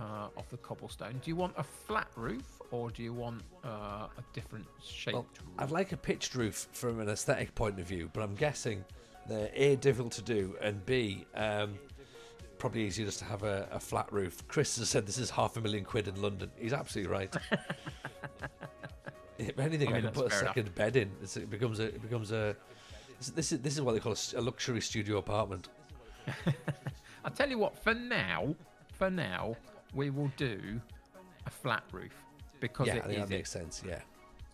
Speaker 1: of the cobblestone. Do you want a flat roof or do you want a different shaped
Speaker 2: Well,
Speaker 1: roof?
Speaker 2: I'd like a pitched roof from an aesthetic point of view, but I'm guessing they're A, difficult to do, and B, probably easier just to have a flat roof. Chris has said this is £500,000 in London. He's absolutely right. If anything, I,
Speaker 1: mean,
Speaker 2: can
Speaker 1: that's
Speaker 2: put a
Speaker 1: fair enough.
Speaker 2: second bed in. It becomes a. This is what they call a luxury studio apartment.
Speaker 1: I'll tell you what, for now, we will do a flat roof because
Speaker 2: Yeah,
Speaker 1: it
Speaker 2: I think
Speaker 1: is
Speaker 2: that makes sense. Yeah.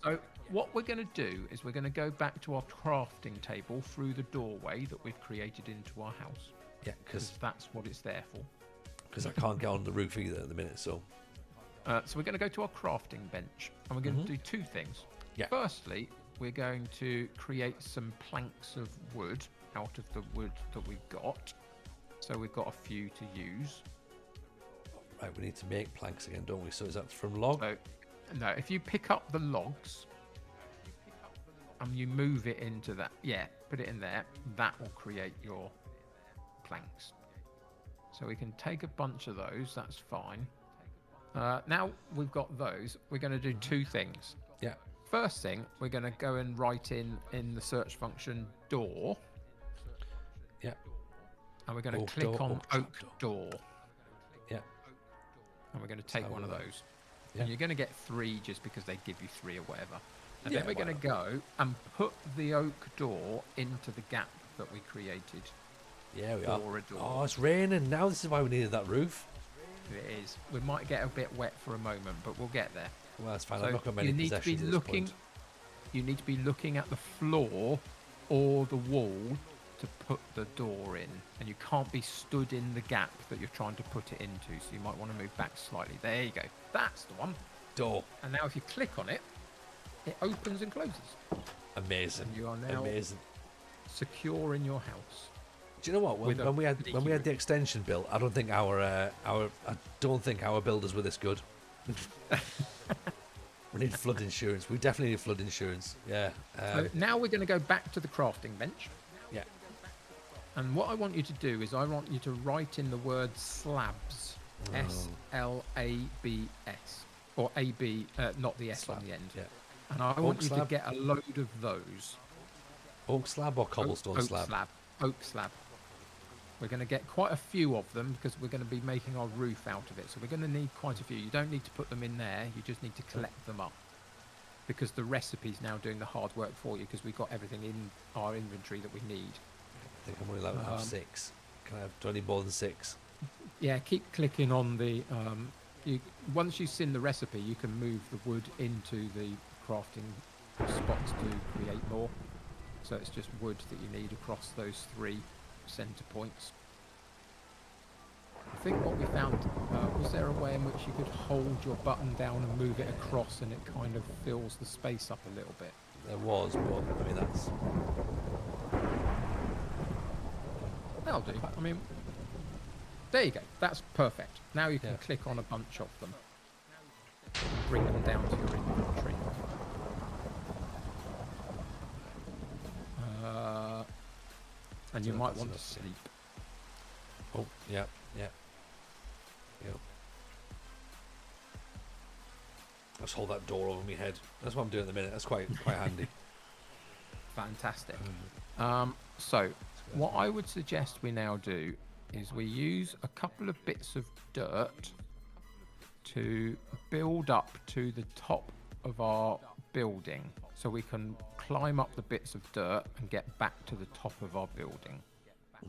Speaker 1: So what we're going to do is we're going to go back to our crafting table through the doorway that we've created into our house.
Speaker 2: Yeah,
Speaker 1: Because that's what it's there for.
Speaker 2: because I can't get on the roof either at the minute. So
Speaker 1: So we're going to go to our crafting bench and we're going to do two things.
Speaker 2: Yeah.
Speaker 1: Firstly, we're going to create some planks of wood out of the wood that we've got. So we've got a few to use.
Speaker 2: right, we need to make planks again, don't we? So is that from log?
Speaker 1: So, no, if you pick up the logs and you move it into that, put it in there, that will create your planks. So we can take a bunch of those, that's fine. Now we've got those, we're going to do two things.
Speaker 2: Yeah.
Speaker 1: First thing, we're going to go and write in the search function door,
Speaker 2: Yeah.
Speaker 1: and we're going to
Speaker 2: Oak
Speaker 1: click
Speaker 2: door,
Speaker 1: on
Speaker 2: oak
Speaker 1: oak
Speaker 2: trap
Speaker 1: door,
Speaker 2: Yeah.
Speaker 1: and we're going to take
Speaker 2: have
Speaker 1: one
Speaker 2: a
Speaker 1: of
Speaker 2: look.
Speaker 1: those.
Speaker 2: Yeah.
Speaker 1: And you're going to get 3 just because they give you 3 or whatever. And
Speaker 2: Yeah,
Speaker 1: then we're
Speaker 2: why
Speaker 1: going to go and put the oak door into the gap that we created.
Speaker 2: Yeah, we are.
Speaker 1: Or a door.
Speaker 2: Oh, it's raining now. This is why we needed that roof.
Speaker 1: It is. We might get a bit wet for a moment, but we'll get there.
Speaker 2: Well, that's fine.
Speaker 1: So
Speaker 2: I've not got many
Speaker 1: you need to be
Speaker 2: possessions at this
Speaker 1: looking.
Speaker 2: point.
Speaker 1: You need to be looking at the floor or the wall to put the door in, and you can't be stood in the gap that you're trying to put it into. So you might want to move back slightly. There you go. That's the one.
Speaker 2: Door.
Speaker 1: And now if you click on it, it opens and closes.
Speaker 2: Amazing.
Speaker 1: And you are now
Speaker 2: Amazing.
Speaker 1: secure in your house.
Speaker 2: Do you know what?
Speaker 1: With a
Speaker 2: When we had
Speaker 1: leaky
Speaker 2: the extension built, I don't think our builders were this good. We need flood insurance. We definitely need flood insurance. Yeah.
Speaker 1: So now we're going to go back to the crafting bench.
Speaker 2: Yeah.
Speaker 1: And what I want you to do is I want you to write in the word slabs. S-L-A-B-S. Or A-B, not the S
Speaker 2: Slab,
Speaker 1: on the end.
Speaker 2: yeah.
Speaker 1: And I want you to
Speaker 2: slab?
Speaker 1: get a load of those.
Speaker 2: Oak slab or cobblestone
Speaker 1: Oak
Speaker 2: slab?
Speaker 1: Oak slab. We're going to get quite a few of them because we're going to be making our roof out of it. So we're going to need quite a few. You don't need to put them in there. You just need to collect them up. Because the recipe's now doing the hard work for you because we've got everything in our inventory that we need.
Speaker 2: I think I'm only allowed to have 6. Can I have 20 more than 6?
Speaker 1: Yeah, keep clicking on the... once you've seen the recipe, you can move the wood into the crafting spots to create more. So it's just wood that you need across those 3 center points. I think what we found, was there a way in which you could hold your button down and move it across and it kind of fills the space up a little bit?
Speaker 2: There was, but I mean that's.
Speaker 1: That'll do. I mean, there you go. That's perfect. Now you can
Speaker 2: Yeah.
Speaker 1: click on a bunch of them. Bring them down to your inventory. And you
Speaker 2: So
Speaker 1: might
Speaker 2: that's
Speaker 1: want to
Speaker 2: enough.
Speaker 1: sleep.
Speaker 2: Oh, yeah. Yep. Let's hold that door over my head. That's what I'm doing at the minute. That's quite handy.
Speaker 1: Fantastic. So, what I would suggest we now do is we use a couple of bits of dirt to build up to the top of our building so we can climb up the bits of dirt and get back to the top of our building.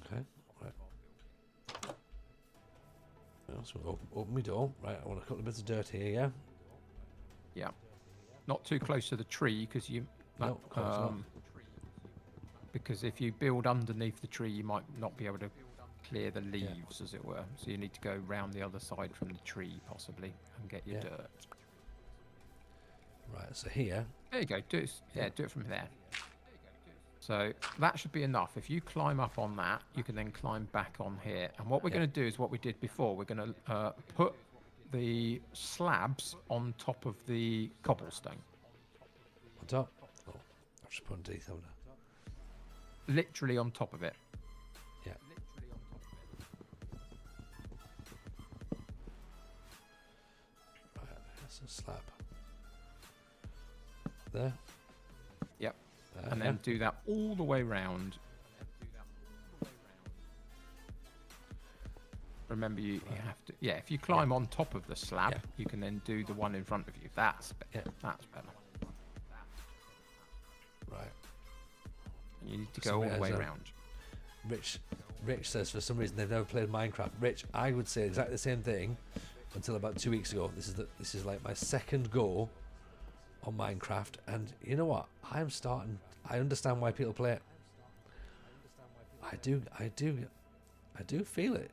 Speaker 2: Okay. Right. Well, so open my door. Right. I want a couple of bits of dirt here. Yeah.
Speaker 1: Yeah. Not too close to the tree because you...
Speaker 2: No, of course not.
Speaker 1: Because if you build underneath the tree, you might not be able to clear the leaves, as it were. So you need to go round the other side from the tree, possibly, and get your
Speaker 2: Yeah.
Speaker 1: dirt.
Speaker 2: Right. So here.
Speaker 1: There you go. Do it from there. So that should be enough. If you climb up on that, you can then climb back on here. And what we're going to do is what we did before. We're going to put the slabs on top of the cobblestone.
Speaker 2: On top. Oh, I've just put on teeth, haven't I?
Speaker 1: Literally on top of it.
Speaker 2: Yeah. So slab. There.
Speaker 1: Yep. And then do that all the way round. Remember, you have to. Yeah, if you climb on top of the slab, you can then do the one in front of you. That's better. That's better.
Speaker 2: Right.
Speaker 1: And you need to go all the way around.
Speaker 2: Rich says for some reason they've never played Minecraft. Rich, I would say exactly the same thing until about 2 weeks ago. This is like my second go on Minecraft, and you know what? I understand why people play it. I do feel it.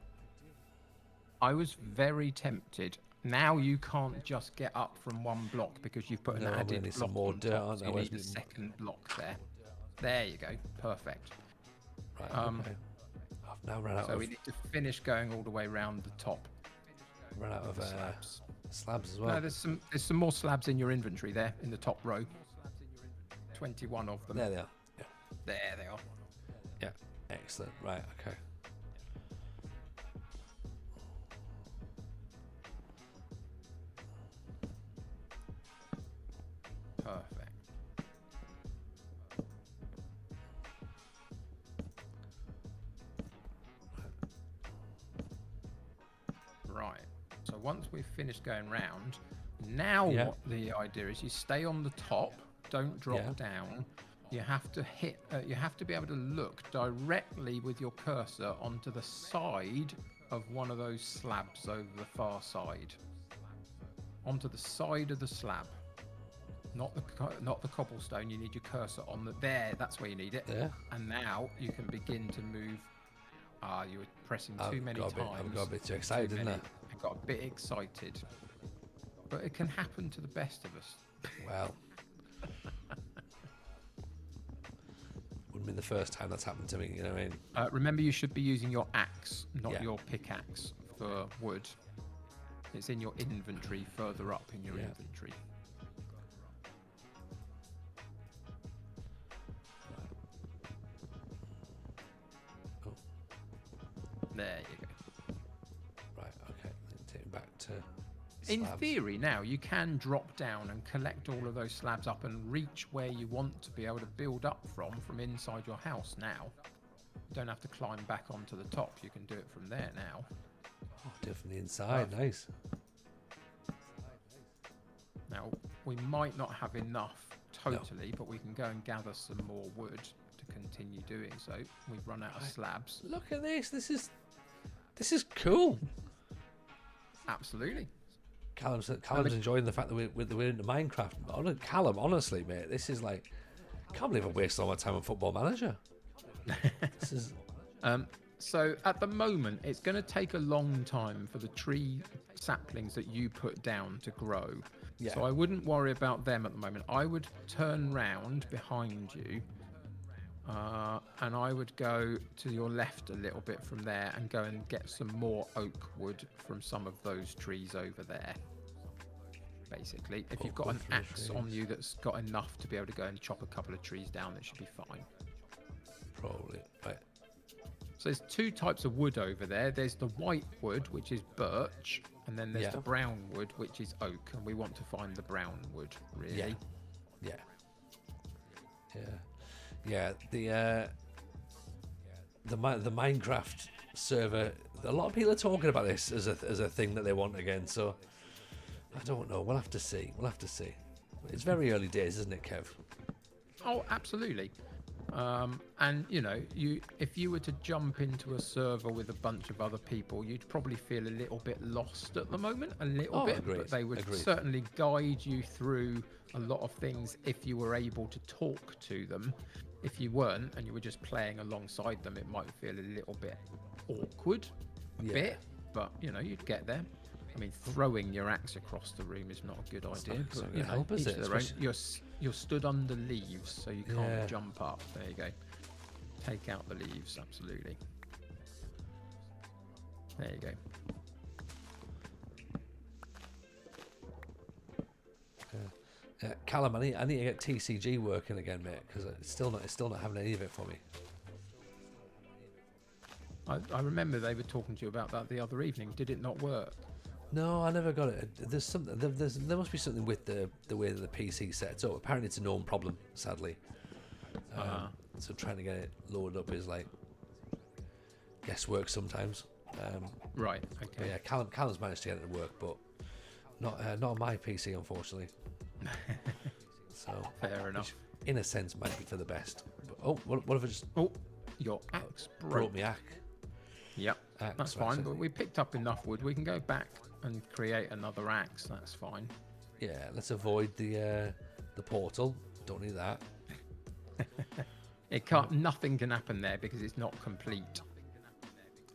Speaker 1: I was very tempted. Now you can't just get up from one block because you've put an added block
Speaker 2: some more
Speaker 1: on
Speaker 2: dirt,
Speaker 1: top,
Speaker 2: aren't
Speaker 1: so
Speaker 2: there?
Speaker 1: you need a second block there. There you go. Perfect.
Speaker 2: Right, okay. I've now run out
Speaker 1: so we need to finish going all the way around the top.
Speaker 2: Run out of slabs as well.
Speaker 1: No, there's some more slabs in your inventory there in the top row. 21 of them.
Speaker 2: There they are. Yeah.
Speaker 1: There they are.
Speaker 2: Yeah. Excellent. Right. Okay.
Speaker 1: Perfect. Right. So once we've finished going round, now what the idea is, you stay on the top, don't drop down. You have to hit. You have to be able to look directly with your cursor onto the side of one of those slabs over the far side. Onto the side of the slab. Not the cobblestone. You need your cursor on the there. That's where you need it.
Speaker 2: There.
Speaker 1: And now you can begin to move. You were pressing too many times.
Speaker 2: I've got a bit too excited, didn't I?
Speaker 1: I got a bit excited. But it can happen to the best of us.
Speaker 2: Well, wouldn't be the first time that's happened to me. You know what I mean?
Speaker 1: Remember, you should be using your axe, not your pickaxe, for wood. It's in your inventory, further up in your inventory. There you go.
Speaker 2: Right, okay. Take it back to slabs.
Speaker 1: In theory, now you can drop down and collect all of those slabs up and reach where you want to be able to build up from inside your house now. You don't have to climb back onto the top. You can do it from there now.
Speaker 2: Oh, definitely inside. Nice.
Speaker 1: Now, we might not have enough totally, but we can go and gather some more wood to continue doing so. We've run out of slabs.
Speaker 2: Look at this. This is cool.
Speaker 1: Absolutely.
Speaker 2: Callum's enjoying the fact that we're into Minecraft. Callum, honestly, mate, this is like, I can't believe I wasted all my time on Football Manager. This is.
Speaker 1: So at the moment, it's going to take a long time for the tree saplings that you put down to grow.
Speaker 2: Yeah.
Speaker 1: So I wouldn't worry about them at the moment. I would turn round behind you, and I would go to your left a little bit from there and go and get some more oak wood from some of those trees over there. Basically, if you've got an axe on you that's got enough to be able to go and chop a couple of trees down, that should be fine.
Speaker 2: Probably. Right.
Speaker 1: So there's two types of wood over there. There's the white wood, which is birch, and then there's the brown wood, which is oak. And we want to find the brown wood, really.
Speaker 2: Yeah. The Minecraft server. A lot of people are talking about this as a thing that they want again. So I don't know. We'll have to see. It's very early days, isn't it, Kev?
Speaker 1: Oh, absolutely. And if you were to jump into a server with a bunch of other people, you'd probably feel a little bit lost at the moment,
Speaker 2: Agreed.
Speaker 1: But they would certainly guide you through a lot of things if you were able to talk to them. If you weren't and you were just playing alongside them, it might feel a little bit awkward, but you'd get there. I mean, throwing your axe across the room is not a good idea.
Speaker 2: It's not going to help, is it?
Speaker 1: You're stood under leaves, so you can't jump up. There you go. Take out the leaves, absolutely. There you go.
Speaker 2: Callum, I need to get TCG working again, mate, because it's still not having any of it for me.
Speaker 1: I remember they were talking to you about that the other evening. Did it not work?
Speaker 2: No, I never got it. There's something. There must be something with the way that the PC sets up. Apparently, it's a known problem. Sadly, so trying to get it loaded up is like guesswork sometimes.
Speaker 1: Right.
Speaker 2: But
Speaker 1: Okay.
Speaker 2: yeah, Callum's managed to get it to work, but not on my PC, unfortunately. So
Speaker 1: Fair enough.
Speaker 2: which, in a sense, might be for the best. But, oh, what if I just
Speaker 1: Oh, your axe
Speaker 2: brought
Speaker 1: broke.
Speaker 2: me ack?
Speaker 1: Yep.
Speaker 2: Axe,
Speaker 1: That's
Speaker 2: right,
Speaker 1: fine.
Speaker 2: so-
Speaker 1: But we picked up enough wood. We can go back and create another axe. That's fine.
Speaker 2: Yeah, let's avoid the portal. Don't need that.
Speaker 1: It can't. Nothing can happen there because it's not complete.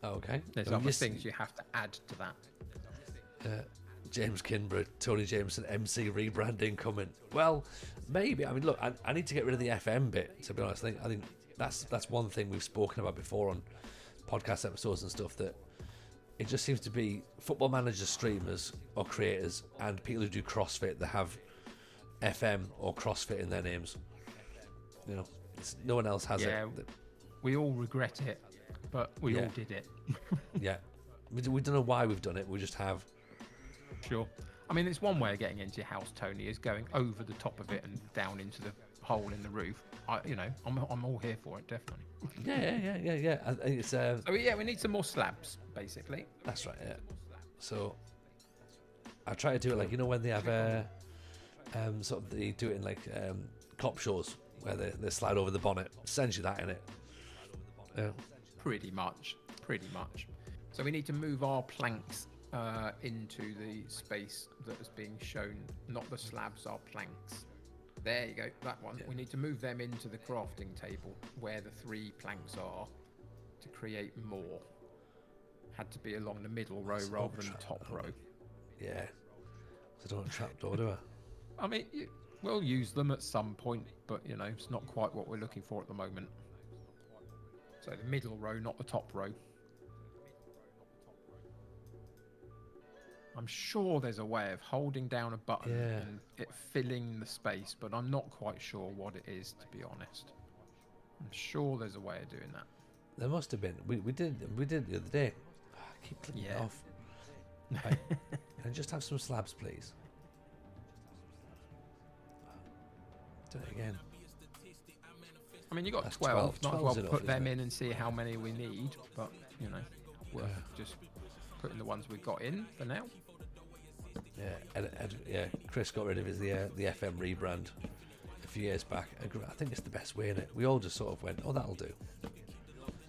Speaker 2: Oh, okay.
Speaker 1: There's
Speaker 2: I mean,
Speaker 1: other
Speaker 2: yes,
Speaker 1: things you have to add to that.
Speaker 2: James Kinborough, Tony Jameson, MC rebranding coming. Well, maybe. I mean, look, I need to get rid of the FM bit. To be honest, I think that's one thing we've spoken about before on podcast episodes and stuff. That it just seems to be football managers, streamers, or creators, and people who do CrossFit that have FM or CrossFit in their names. You know, no one else has
Speaker 1: Yeah.
Speaker 2: it.
Speaker 1: We all regret it, but we
Speaker 2: Yeah.
Speaker 1: all did it.
Speaker 2: Yeah, we don't know why we've done it. We just have.
Speaker 1: Sure. I mean, it's one way of getting into your house, Tony, is going over the top of it and down into the hole in the roof. I'm all here for it, definitely.
Speaker 2: Yeah. I think it's
Speaker 1: So yeah, we need some more slabs, basically.
Speaker 2: that's right. Yeah. So I try to do it like when they have sort of they do it in like cop shows where they slide over the bonnet. Essentially that in it. Yeah.
Speaker 1: Pretty much. So we need to move our planks into the space that is being shown. Not the slabs, our planks. There you go, that one.
Speaker 2: Yeah.
Speaker 1: We need to move them into the crafting table where the 3 planks are to create more. Had to be along the middle row rather than the top row.
Speaker 2: Yeah. So I don't want a trapdoor, do I?
Speaker 1: I mean, we'll use them at some point, but it's not quite what we're looking for at the moment. So the middle row, not the top row. I'm sure there's a way of holding down a button
Speaker 2: Yeah.
Speaker 1: and it filling the space, but I'm not quite sure what it is, to be honest. I'm sure there's a way of doing that.
Speaker 2: There must have been. We did the other day. I keep clicking it
Speaker 1: Yeah.
Speaker 2: off. Right. Can I just have some slabs, please? Do it again.
Speaker 1: I mean, you got
Speaker 2: That's
Speaker 1: 12.
Speaker 2: 12.
Speaker 1: Might as well
Speaker 2: 12's enough,
Speaker 1: put them
Speaker 2: isn't
Speaker 1: in and see how many we need, but, worth just putting the ones we've got in for now.
Speaker 2: Yeah, Chris got rid of his the FM rebrand a few years back. I think it's the best way in it. We all just sort of went, "Oh, that'll do."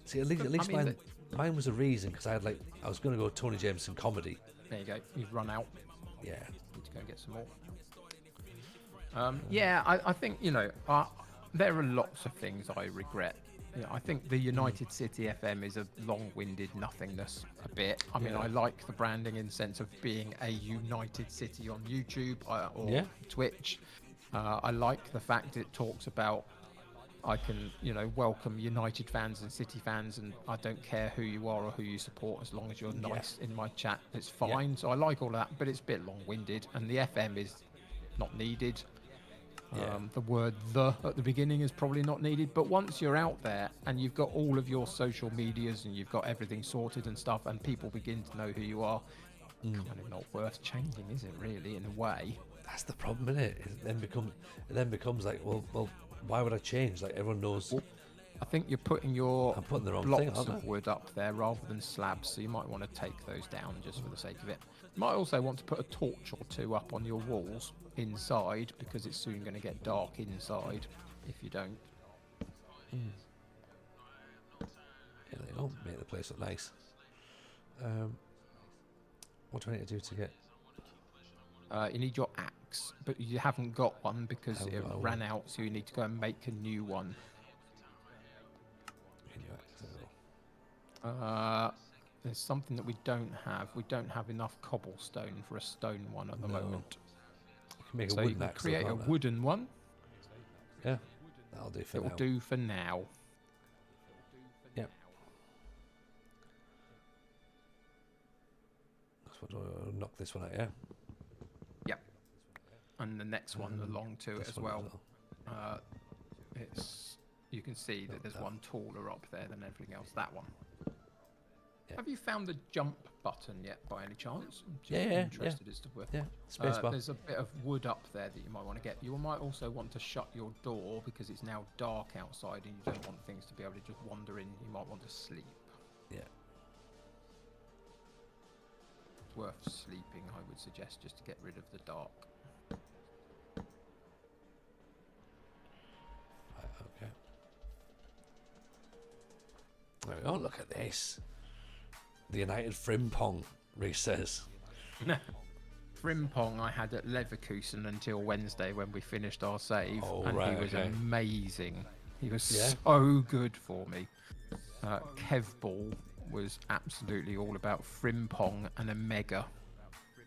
Speaker 2: See, at least
Speaker 1: I mean,
Speaker 2: mine was a reason because I was going to go Tony Jameson comedy.
Speaker 1: There you go. You've run out.
Speaker 2: Yeah,
Speaker 1: Need to go and get some more. I think there are lots of things I regret. I think the United City FM is a long-winded nothingness a bit. I mean,
Speaker 2: Yeah.
Speaker 1: I like the branding in the sense of being a United City on YouTube or
Speaker 2: Yeah.
Speaker 1: Twitch. I like the fact it talks about I can, welcome United fans and City fans, and I don't care who you are or who you support as long as you're nice in my chat. It's fine. So I like all that, but it's a bit long-winded, and the FM is not needed.
Speaker 2: Yeah.
Speaker 1: The word "the" at the beginning is probably not needed, but once you're out there and you've got all of your social medias and you've got everything sorted and stuff, and people begin to know who you are, kind of not worth changing, is it? Really, in a way.
Speaker 2: that's the problem, isn't it? It then becomes like, well, why would I change? Like everyone knows.
Speaker 1: I think you're putting your
Speaker 2: I'm putting the wrong
Speaker 1: blocks
Speaker 2: thing, aren't I?
Speaker 1: of wood up there rather than slabs, so you might want to take those down just for the sake of it. You might also want to put a torch or 2 up on your walls inside because it's soon going to get dark inside if you don't.
Speaker 2: Yeah, they don't make the place look nice. What do I need to do to get?
Speaker 1: You need your axe, but you haven't got one because
Speaker 2: Haven't
Speaker 1: it
Speaker 2: got one.
Speaker 1: ran out, so you need to go and make a new one. There's something that we don't have. We don't have enough cobblestone for a stone one at the
Speaker 2: No.
Speaker 1: moment.
Speaker 2: You can make a
Speaker 1: So you
Speaker 2: wooden
Speaker 1: can
Speaker 2: axe,
Speaker 1: create a
Speaker 2: can't I?
Speaker 1: wooden one.
Speaker 2: Yeah, that'll do for
Speaker 1: It will
Speaker 2: now.
Speaker 1: do for now.
Speaker 2: Yep. That's what I'll knock this one out. Yeah.
Speaker 1: Yep. And the next one along to it
Speaker 2: This
Speaker 1: as
Speaker 2: one
Speaker 1: well. You can see that there's
Speaker 2: that.
Speaker 1: one taller up there than everything else. That one. Have you found the jump button yet, by any chance? I'm just
Speaker 2: Yeah.
Speaker 1: interested as to where.
Speaker 2: Yeah. Spacebar.
Speaker 1: There's a bit of wood up there that you might want to get. You might also want to shut your door because it's now dark outside and you don't want things to be able to just wander in. You might want to sleep.
Speaker 2: Yeah.
Speaker 1: It's worth sleeping, I would suggest, just to get rid of the dark.
Speaker 2: Right, okay. There we go. Look at this. The United Frimpong, Reese says.
Speaker 1: Frimpong I had at Leverkusen until Wednesday when we finished our save, and
Speaker 2: right,
Speaker 1: he was
Speaker 2: okay.
Speaker 1: amazing. He was
Speaker 2: Yeah?
Speaker 1: so good for me. Kev Ball was absolutely all about Frimpong and Omega.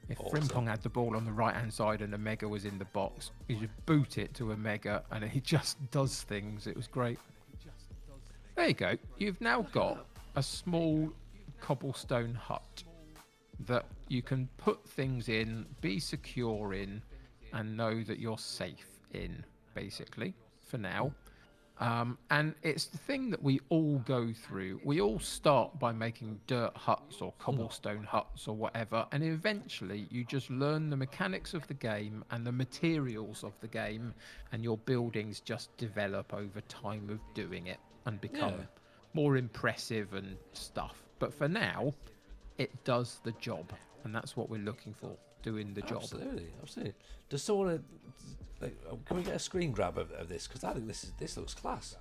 Speaker 1: If
Speaker 2: Awesome.
Speaker 1: Frimpong had the ball on the right-hand side and Omega was in the box, you just boot it to Omega and he just does things. It was great. There you go. You've now got a small cobblestone hut that you can put things in, be secure in, and know that you're safe in, basically, for now. And it's the thing that we all go through. We all start by making dirt huts or cobblestone huts or whatever, and eventually you just learn the mechanics of the game and the materials of the game, and your buildings just develop over time of doing it and become more impressive and stuff. But for now, it does the job, and that's what we're looking for, doing the job.
Speaker 2: Absolutely. Does someone can we get a screen grab of this? Because I think this looks class.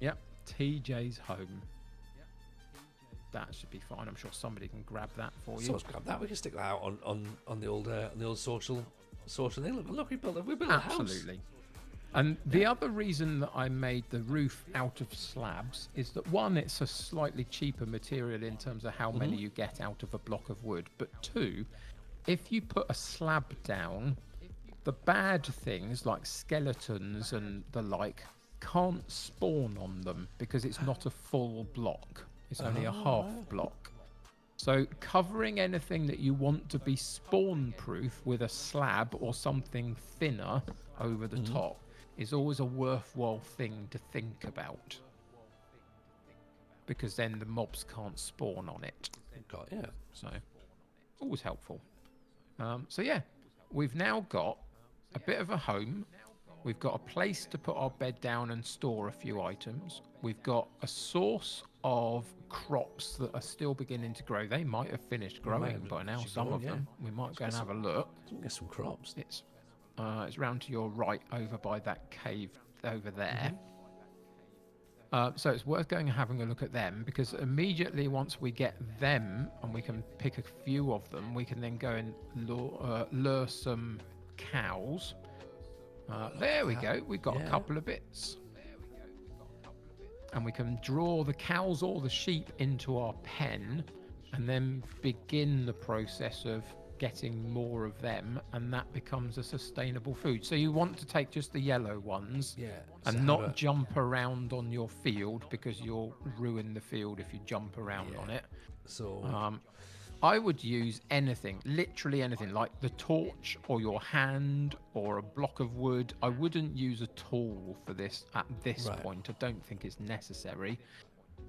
Speaker 1: Yep, TJ's home. That should be fine. I'm sure somebody can grab that for you.
Speaker 2: Someone's grab that. We can stick that out on the old social thing. Look, we built a house.
Speaker 1: Absolutely. And the other reason that I made the roof out of slabs is that, one, it's a slightly cheaper material in terms of how many you get out of a block of wood. But two, if you put a slab down, the bad things like skeletons and the like can't spawn on them because it's not a full block. It's only a half block. So covering anything that you want to be spawn proof with a slab or something thinner over the top is always a worthwhile thing to think about, because then the mobs can't spawn on it.
Speaker 2: God, yeah.
Speaker 1: So always helpful. So yeah, we've now got a bit of a home. We've got a place to put our bed down and store a few items. We've got a source of crops that are still beginning to grow. They might have finished growing by now, some of them. We might go and have a look.
Speaker 2: Get some crops.
Speaker 1: It's round to your right over by that cave over there. So it's worth going and having a look at them, because immediately once we get them and we can pick a few of them, we can then go and lure some cows. There we go. We've got a couple of bits. And we can draw the cows or the sheep into our pen and then begin the process of getting more of them, and that becomes a sustainable food. So you want to take just the yellow ones and not jump around on your field, because you'll ruin the field if you jump around on it.
Speaker 2: So
Speaker 1: I would use anything, literally anything, like the torch or your hand or a block of wood. I wouldn't use a tool for this at this point. I don't think it's necessary.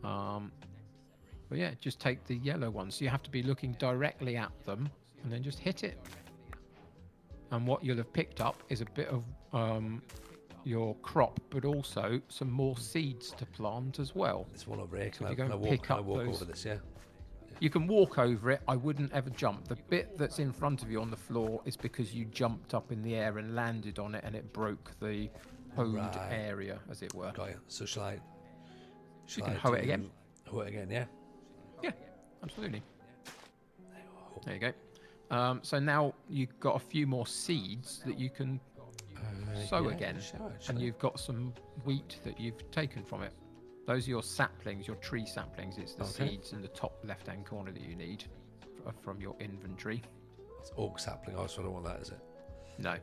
Speaker 1: But yeah, just take the yellow ones. So you have to be looking directly at them and then just hit it. And what you'll have picked up is a bit of your crop, but also some more seeds to plant as well.
Speaker 2: This one over here.
Speaker 1: So can I walk
Speaker 2: over this? Yeah.
Speaker 1: You can walk over it. I wouldn't ever jump. The bit that's in front of you on the floor is because you jumped up in the air and landed on it, and it broke the hoed area, as it were.
Speaker 2: Got you. So shall I?
Speaker 1: You can hoe it again.
Speaker 2: Hoe it again, yeah.
Speaker 1: Yeah, absolutely. There you go. So now you've got a few more seeds that you can sow again, and you've got some wheat that you've taken from it. Those are your saplings, your tree saplings. It's the seeds in the top left-hand corner that you need from your inventory.
Speaker 2: It's oak sapling. Oh, so I don't want that, is it?
Speaker 1: No,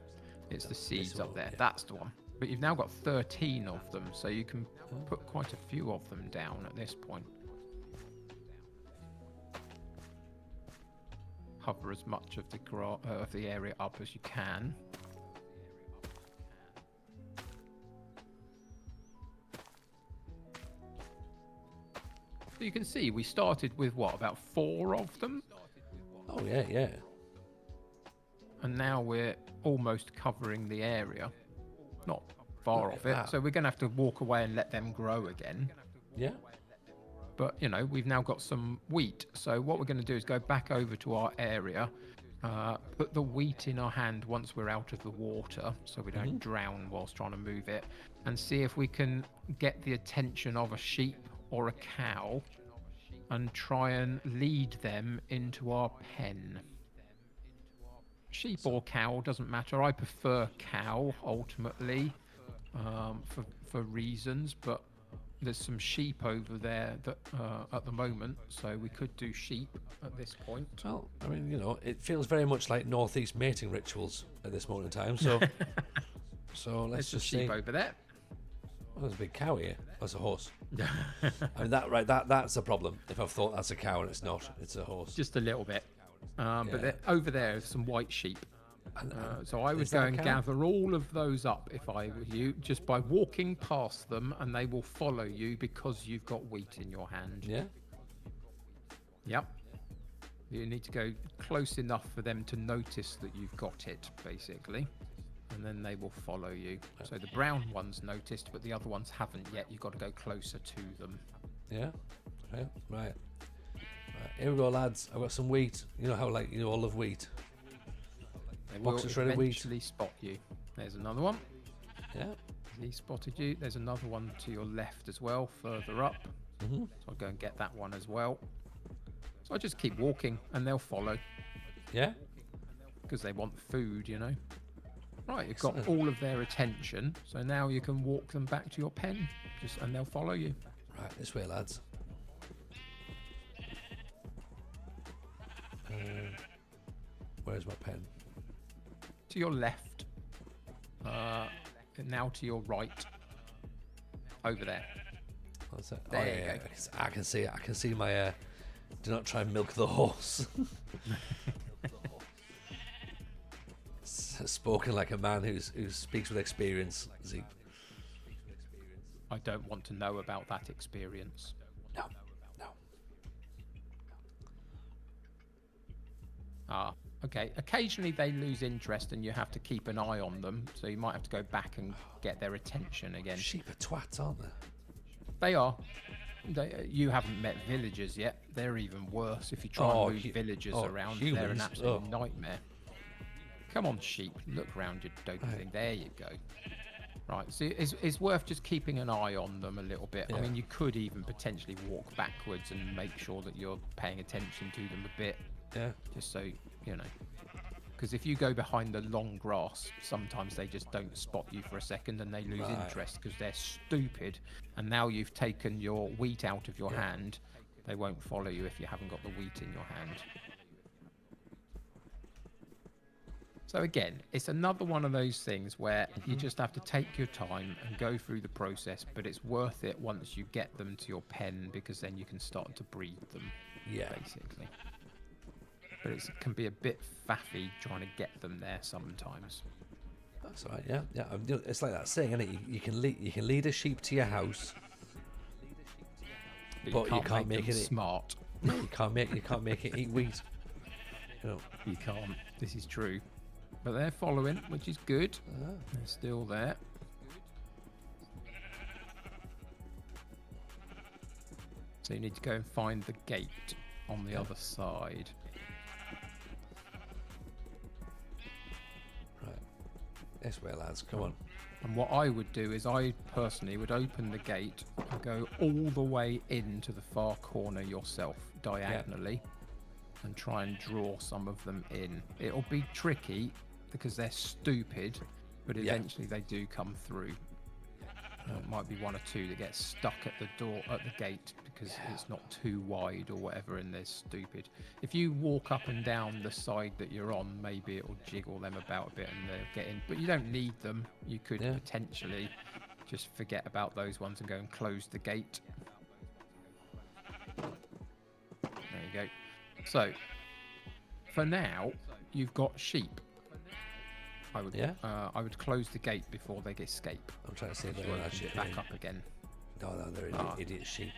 Speaker 1: it's the seeds up there. Yeah. That's the one. But you've now got 13 of them, so you can put quite a few of them down at this point. Cover as much of the area up as you can. So you can see we started with what, about 4 of them,
Speaker 2: Oh yeah, yeah,
Speaker 1: and now we're almost covering the area. Not far
Speaker 2: Look
Speaker 1: off
Speaker 2: at
Speaker 1: it.
Speaker 2: that.
Speaker 1: So we're going to have to walk away and let them grow again.
Speaker 2: yeah.
Speaker 1: But, you know, we've now got some wheat. So what we're going to do is go back over to our area, put the wheat in our hand once we're out of the water so we don't drown whilst trying to move it, and see if we can get the attention of a sheep or a cow and try and lead them into our pen. Sheep or cow, doesn't matter. I prefer cow, ultimately, for reasons, but there's some sheep over there that at the moment, so we could do sheep at this point.
Speaker 2: Well, I mean, you know, it feels very much like northeast mating rituals at this moment in time. So, so
Speaker 1: There's
Speaker 2: let's
Speaker 1: some
Speaker 2: just
Speaker 1: sheep
Speaker 2: see.
Speaker 1: over there.
Speaker 2: Oh, there's a big cow here. That's a horse. I mean, that's a problem. If I've thought that's a cow and it's not, it's a horse.
Speaker 1: Just a little bit.
Speaker 2: Yeah.
Speaker 1: But over there are some white sheep. So I would
Speaker 2: is
Speaker 1: go
Speaker 2: that a
Speaker 1: and
Speaker 2: cow?
Speaker 1: gather all of those up if I were you, just by walking past them, and they will follow you because you've got wheat in your hand.
Speaker 2: Yeah.
Speaker 1: Yep. You need to go close enough for them to notice that you've got it, basically. And then they will follow you. So the brown ones noticed, but the other ones haven't yet. You've got to go closer to them.
Speaker 2: Yeah. Okay. Right. Here we go, lads. I've got some wheat. You know how you all love wheat.
Speaker 1: They will
Speaker 2: Box of shredded wheat.
Speaker 1: eventually spot you. There's another one.
Speaker 2: Yeah.
Speaker 1: He spotted you. There's another one to your left as well, further up. So I'll go and get that one as well. So I just keep walking and they'll follow
Speaker 2: Yeah.
Speaker 1: because they want food, you know. Right, you've got
Speaker 2: Excellent.
Speaker 1: all of their attention. So now you can walk them back to your pen, and they'll follow you.
Speaker 2: Right, this way, lads. Where's my pen?
Speaker 1: To your left. Now to your right. Over there.
Speaker 2: What's that?
Speaker 1: There
Speaker 2: oh,
Speaker 1: you
Speaker 2: yeah,
Speaker 1: go.
Speaker 2: I can see it. I can see my. Do not try and milk the horse. Spoken like a man who speaks with experience. Zeke.
Speaker 1: I don't want to know about that experience.
Speaker 2: No, no.
Speaker 1: Ah, okay. Occasionally they lose interest and you have to keep an eye on them. So you might have to go back and get their attention again.
Speaker 2: Sheep are twats, aren't they?
Speaker 1: They are. You haven't met villagers yet. They're even worse. If you try and move villagers around, they're an
Speaker 2: humans.
Speaker 1: absolute nightmare. Come on, sheep. Look round your dopey thing. There you go. Right, so it's worth just keeping an eye on them a little bit. I
Speaker 2: Yeah.
Speaker 1: mean, you could even potentially walk backwards and make sure that you're paying attention to them a bit,
Speaker 2: Yeah.
Speaker 1: just so, you know. Because if you go behind the long grass, sometimes they just don't spot you for a second and they lose
Speaker 2: Right.
Speaker 1: interest because they're stupid. And now you've taken your wheat out of your hand, they won't follow you if you haven't got the wheat in your hand. So again, it's another one of those things where you just have to take your time and go through the process, but it's worth it once you get them to your pen because then you can start to breed them,
Speaker 2: Yeah.
Speaker 1: basically. But it can be a bit faffy trying to get them there sometimes.
Speaker 2: That's all right. Yeah, yeah. It's like that saying, isn't it? You can lead a sheep to your house,
Speaker 1: But you can't make
Speaker 2: it
Speaker 1: them smart.
Speaker 2: you can't make it eat wheat. You know.
Speaker 1: You can't. This is true. But they're following, which is good. They're still there. So you need to go and find the gate on the other side.
Speaker 2: Right. This way, lads. Come on.
Speaker 1: And what I would do is I personally would open the gate and go all the way into the far corner yourself, diagonally, and try and draw some of them in. It'll be tricky because they're stupid, but eventually they do come through. It might be one or two that get stuck at the door, at the gate, because it's not too wide or whatever, and they're stupid. If you walk up and down the side that you're on, maybe it'll jiggle them about a bit and they'll get in. But you don't need them. You could potentially just forget about those ones and go and close the gate. There you go. So, for now, you've got sheep. I would close the gate before they escape.
Speaker 2: I'm trying to say
Speaker 1: You
Speaker 2: they're
Speaker 1: open it back up again.
Speaker 2: No, they're idiot sheep.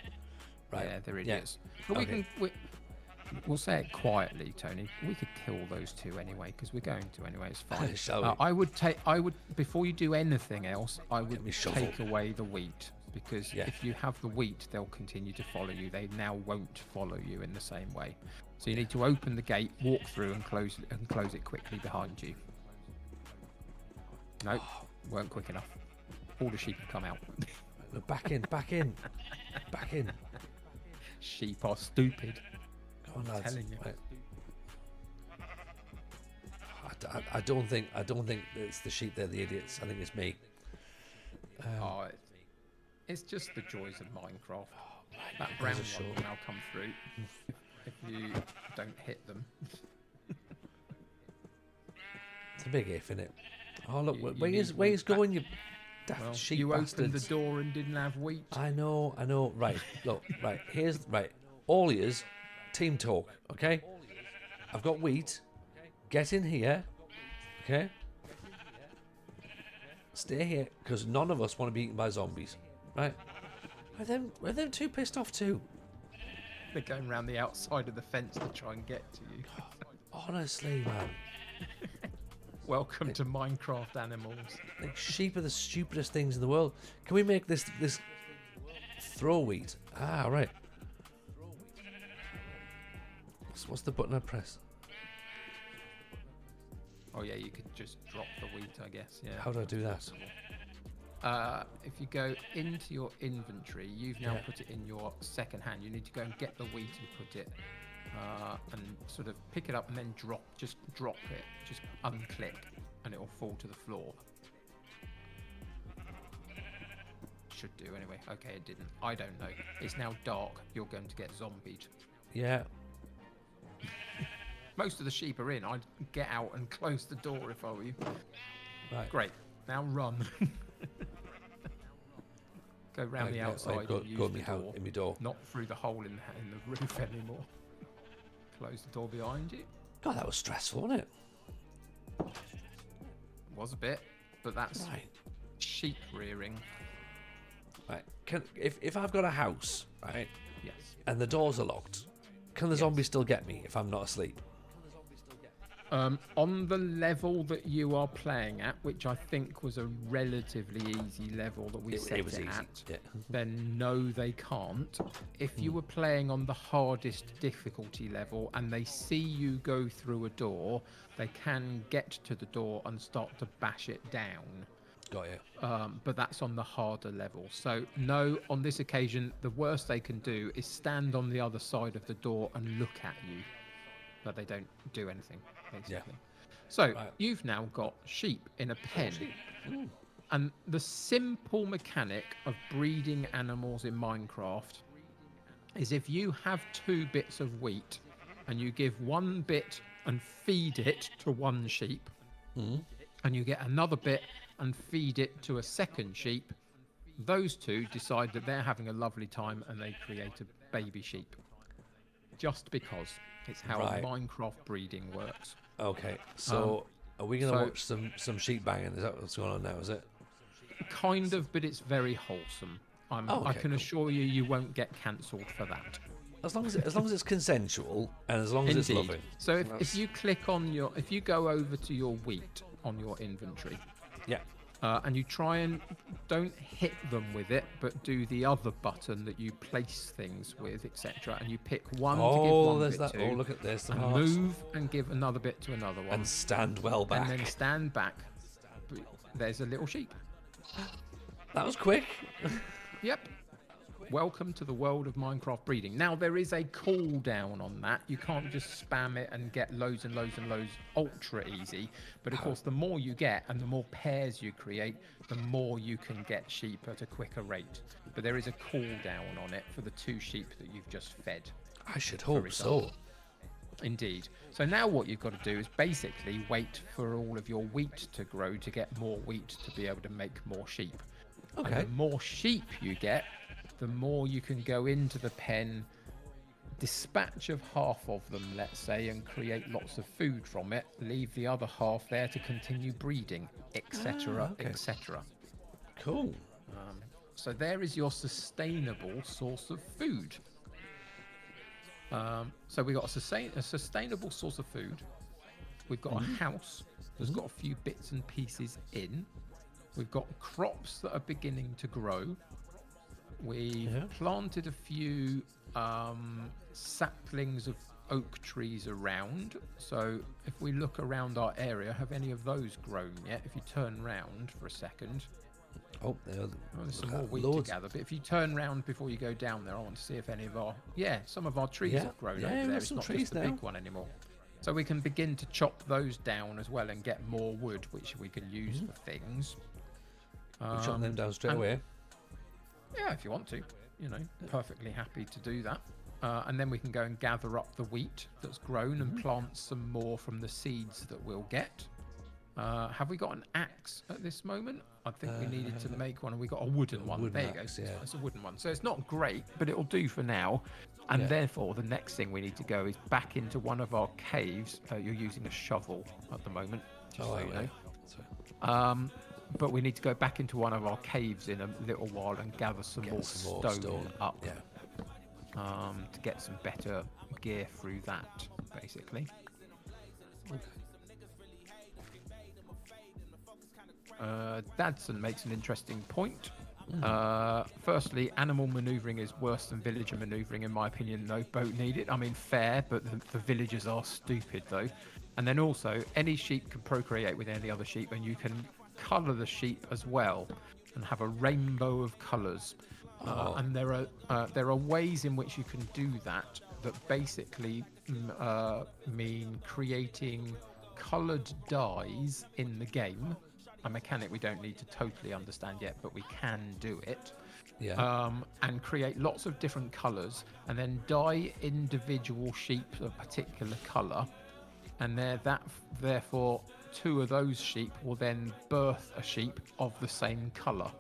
Speaker 2: Right.
Speaker 1: Yeah, they're
Speaker 2: Yeah.
Speaker 1: idiots. But
Speaker 2: Okay.
Speaker 1: we'll say it quietly, Tony. We could kill those two anyway, because we're going to anyway. It's fine.
Speaker 2: Shall we?
Speaker 1: I would, before you do anything else, I would
Speaker 2: me shovel.
Speaker 1: take away the wheat, because
Speaker 2: Yeah.
Speaker 1: if you have the wheat, they'll continue to follow you. They now won't follow you in the same way. So you need to open the gate, walk through, and close it quickly behind you. Nope, weren't quick enough. All the sheep have come out.
Speaker 2: No, back in, back in, back in.
Speaker 1: Sheep are stupid.
Speaker 2: Come on, lads.
Speaker 1: Telling you.
Speaker 2: Right. I don't think it's the sheep. They're the idiots. I think it's me.
Speaker 1: It's just the joys of Minecraft. That
Speaker 2: God,
Speaker 1: brown
Speaker 2: those are
Speaker 1: one will
Speaker 2: short.
Speaker 1: now come through if you don't hit them.
Speaker 2: It's a big if, isn't it? Oh look,
Speaker 1: You
Speaker 2: where
Speaker 1: need
Speaker 2: he's
Speaker 1: one
Speaker 2: going, you daft
Speaker 1: Well,
Speaker 2: sheep
Speaker 1: you
Speaker 2: bastards.
Speaker 1: opened the door and didn't have wheat.
Speaker 2: I know. Right, look, right. Here's right. All ears, team talk. Okay. I've got wheat. Get in here. Okay. Stay here, because none of us want to be eaten by zombies. Right. Are them too pissed off too?
Speaker 1: They're going around the outside of the fence to try and get to you.
Speaker 2: Honestly, man.
Speaker 1: Welcome to Minecraft animals.
Speaker 2: Like, sheep are the stupidest things in the world. Can we make this throw wheat? Ah, right. What's the button I press?
Speaker 1: Oh yeah, you could just drop the wheat, I guess. Yeah.
Speaker 2: How do I do that?
Speaker 1: If you go into your inventory, you've now
Speaker 2: Yeah.
Speaker 1: put it in your second hand. You need to go and get the wheat and put it, and sort of pick it up and then drop it. Just unclick, and it will fall to the floor. Should do anyway. Okay, it didn't. I don't know. It's now dark. You're going to get zombied.
Speaker 2: Yeah.
Speaker 1: Most of the sheep are in. I'd get out and close the door if I were you.
Speaker 2: Right.
Speaker 1: Great. Now run. Go round the outside
Speaker 2: Go
Speaker 1: and use
Speaker 2: in
Speaker 1: the
Speaker 2: my house,
Speaker 1: door.
Speaker 2: in my door.
Speaker 1: Not through the hole in the roof anymore. Close the door behind you.
Speaker 2: God, that was stressful, wasn't it?
Speaker 1: Was a bit, but that's
Speaker 2: Right.
Speaker 1: sheep rearing.
Speaker 2: Right. If I've got a house, right,
Speaker 1: Yes.
Speaker 2: and the doors are locked, can the zombies still get me if I'm not asleep?
Speaker 1: On the level that you are playing at, which I think was a relatively easy level that we set
Speaker 2: It was
Speaker 1: it
Speaker 2: easy.
Speaker 1: at,
Speaker 2: Yeah.
Speaker 1: then no, they can't. If you were playing on the hardest difficulty level and they see you go through a door, they can get to the door and start to bash it down.
Speaker 2: Got you.
Speaker 1: But that's on the harder level. So no, on this occasion, the worst they can do is stand on the other side of the door and look at you, but they don't do anything, basically. So
Speaker 2: Right.
Speaker 1: you've now got sheep in a pen. And the simple mechanic of breeding animals in Minecraft is if you have 2 bits of wheat and you give 1 bit and feed it to 1 sheep, and you get another bit and feed it to a second sheep, those 2 decide that they're having a lovely time and they create a baby sheep. Just because it's how
Speaker 2: Right.
Speaker 1: Minecraft breeding works.
Speaker 2: Okay. So are we gonna
Speaker 1: so-
Speaker 2: watch some sheep banging? Is that what's going on now? Is it?
Speaker 1: Kind of, but it's very wholesome. I
Speaker 2: okay,
Speaker 1: can
Speaker 2: cool.
Speaker 1: assure you, you won't get cancelled for that.
Speaker 2: As long as it's consensual and as long as it's
Speaker 1: Indeed.
Speaker 2: loving.
Speaker 1: So if
Speaker 2: That's-
Speaker 1: you click on if you go over to your wheat on your inventory,
Speaker 2: Yeah.
Speaker 1: and you try and don't hit them with it, but do the other button that you place things with, etc., and you pick one to give
Speaker 2: Oh,
Speaker 1: one
Speaker 2: there's
Speaker 1: bit
Speaker 2: that.
Speaker 1: to,
Speaker 2: Oh, look at this.
Speaker 1: and move and give another bit to another one,
Speaker 2: And stand well back.
Speaker 1: and then stand back. There's a little sheep.
Speaker 2: That was quick.
Speaker 1: Yep. Welcome to the world of Minecraft breeding. Now, there is a cooldown on that. You can't just spam it and get loads and loads and loads ultra easy. But of course, the more you get and the more pairs you create, the more you can get sheep at a quicker rate. But there is a cooldown on it for the 2 sheep that you've just fed.
Speaker 2: I should hope so.
Speaker 1: Indeed. So now what you've got to do is basically wait for all of your wheat to grow to get more wheat to be able to make more sheep.
Speaker 2: Okay.
Speaker 1: And the more sheep you get, the more you can go into the pen, dispatch of half of them, let's say, and create lots of food from it, leave the other half there to continue breeding, etc.,
Speaker 2: okay.
Speaker 1: etc.
Speaker 2: Cool.
Speaker 1: So there is your sustainable source of food. So we've got a sustainable source of food. We've got a house that's got a few bits and pieces in. We've got crops that are beginning to grow. We've planted a few saplings of oak trees around. So if we look around our area, have any of those grown yet? If you turn round for a second,
Speaker 2: Oh,
Speaker 1: there's some more wheat
Speaker 2: loads.
Speaker 1: to gather. But if you turn round before you go down there, I want to see if any of some of our trees
Speaker 2: Yeah,
Speaker 1: have grown
Speaker 2: yeah,
Speaker 1: over
Speaker 2: we've
Speaker 1: there.
Speaker 2: got
Speaker 1: It's
Speaker 2: some
Speaker 1: not
Speaker 2: trees
Speaker 1: just the
Speaker 2: now.
Speaker 1: big one anymore. So we can begin to chop those down as well and get more wood, which we can use for things.
Speaker 2: We'll chop them down straight
Speaker 1: and-
Speaker 2: away.
Speaker 1: Yeah, if you want to, perfectly happy to do that. And then we can go and gather up the wheat that's grown and plant some more from the seeds that we'll get. Have we got an axe at this moment? I think we needed to make one, and we got a wooden one.
Speaker 2: wooden
Speaker 1: There you
Speaker 2: axe,
Speaker 1: go.
Speaker 2: yeah.
Speaker 1: It's a wooden one. So it's not great, but it'll do for now. And
Speaker 2: Yeah.
Speaker 1: therefore, the next thing we need to go is back into one of our caves. You're using a shovel at the moment, just so you know.
Speaker 2: Sorry.
Speaker 1: But we need to go back into one of our caves in a little while and gather some more stone up
Speaker 2: Yeah.
Speaker 1: to get some better gear through that, basically. Dadson makes an interesting point. Firstly, animal maneuvering is worse than villager maneuvering, in my opinion. No boat needed. I mean, fair, but the villagers are stupid, though. And then also, any sheep can procreate with any other sheep, and you can colour the sheep as well and have a rainbow of colours. And there are ways in which you can do that basically mean creating coloured dyes in the game. A mechanic we don't need to totally understand yet, but we can do it.
Speaker 2: Yeah.
Speaker 1: And create lots of different colours, and then dye individual sheep a particular colour, and therefore two of those sheep will then birth a sheep of the same colour,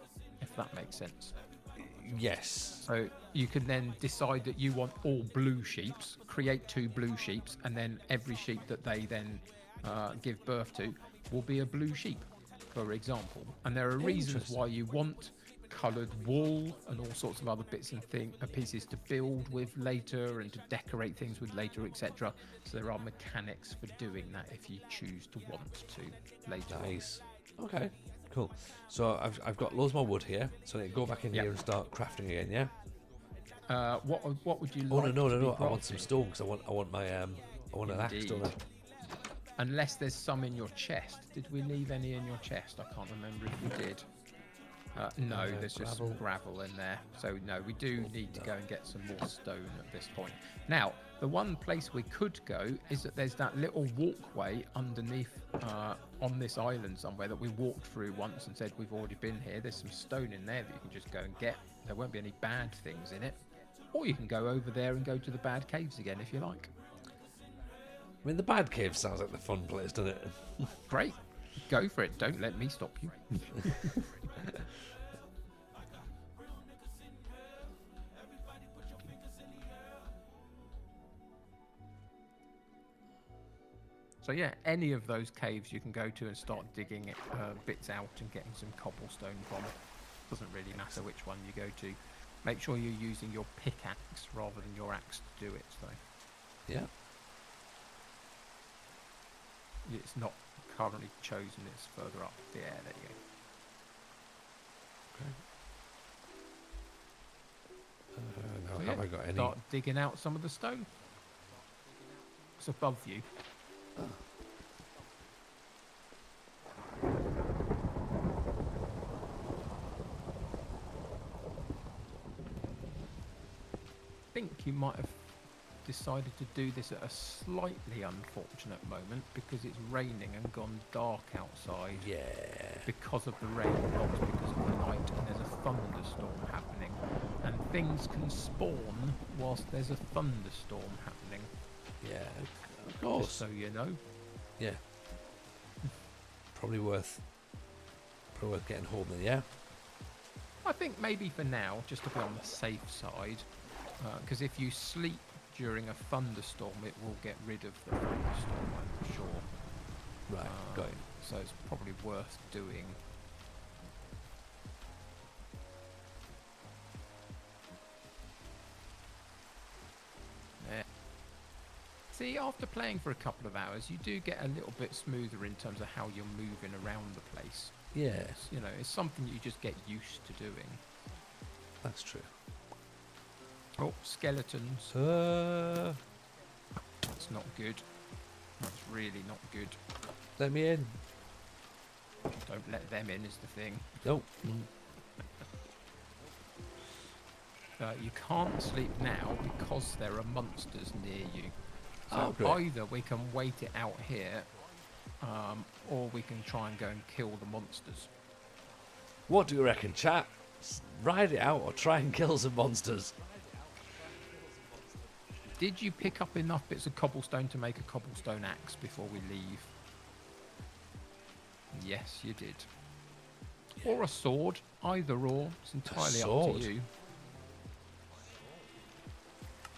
Speaker 1: if that makes sense.
Speaker 2: Yes.
Speaker 1: So you can then decide that you want all blue sheeps, create two blue sheeps, and then every sheep that they then give birth to will be a blue sheep, for example. And there are reasons why you want coloured wool and all sorts of other bits and pieces to build with later and to decorate things with later, etc. So there are mechanics for doing that if you choose to want to later.
Speaker 2: Nice. Okay. Cool. So I've got loads more wood here, so I need to go back in here and start crafting again. Yeah.
Speaker 1: What would you
Speaker 2: Oh
Speaker 1: like?
Speaker 2: no!
Speaker 1: to be
Speaker 2: I want some
Speaker 1: crafting?
Speaker 2: stone because I want my I want an axe,
Speaker 1: Indeed.
Speaker 2: don't I?
Speaker 1: Unless there's some in your chest. Did we leave any in your chest? I can't remember if we did. No, there's just some gravel in there. So no, we do need to go and get some more stone at this point. Now, the one place we could go is that there's that little walkway underneath on this island somewhere that we walked through once and said we've already been here. There's some stone in there that you can just go and get. There won't be any bad things in it. Or you can go over there and go to the bad caves again if you like.
Speaker 2: I mean, the bad cave sounds like the fun place, doesn't it?
Speaker 1: Great. Go for it. Don't let me stop you. So yeah, any of those caves you can go to and start digging bits out and getting some cobblestone from. Doesn't really matter which one you go to. Make sure you're using your pickaxe rather than your axe to do it, though.
Speaker 2: Yeah.
Speaker 1: It's not currently chosen, it's further up. Yeah, there you go.
Speaker 2: Now,
Speaker 1: So,
Speaker 2: have I got any?
Speaker 1: Start digging out some of the stone. It's above you. I think you might have decided to do this at a slightly unfortunate moment because it's raining and gone dark outside.
Speaker 2: Yeah.
Speaker 1: Because of the rain, not because of the night, and there's a thunderstorm happening. And things can spawn whilst there's a thunderstorm happening.
Speaker 2: Yeah. Of
Speaker 1: Just
Speaker 2: course.
Speaker 1: so you know.
Speaker 2: Yeah. Probably worth getting home then. Yeah.
Speaker 1: I think maybe for now, just to be on the safe side, because if you sleep during a thunderstorm, it will get rid of the thunderstorm, I'm sure.
Speaker 2: Right. Got it.
Speaker 1: So it's probably worth doing. Yeah. See, after playing for a couple of hours, you do get a little bit smoother in terms of how you're moving around the place.
Speaker 2: Yeah,
Speaker 1: You know, it's something you just get used to doing.
Speaker 2: that's true.
Speaker 1: Oh, skeletons.
Speaker 2: Uh,
Speaker 1: That's not good. That's really not good.
Speaker 2: let me in.
Speaker 1: Don't let them in is the thing.
Speaker 2: Nope.
Speaker 1: You can't sleep now because there are monsters near you. So
Speaker 2: Oh, great.
Speaker 1: either we can wait it out here, or we can try and go and kill the monsters.
Speaker 2: What do you reckon, chat? Ride it out or try and kill some monsters?
Speaker 1: Did you pick up enough bits of cobblestone to make a cobblestone axe before we leave? Yes, you did. Or a sword, either or. It's entirely up
Speaker 2: sword?
Speaker 1: to you.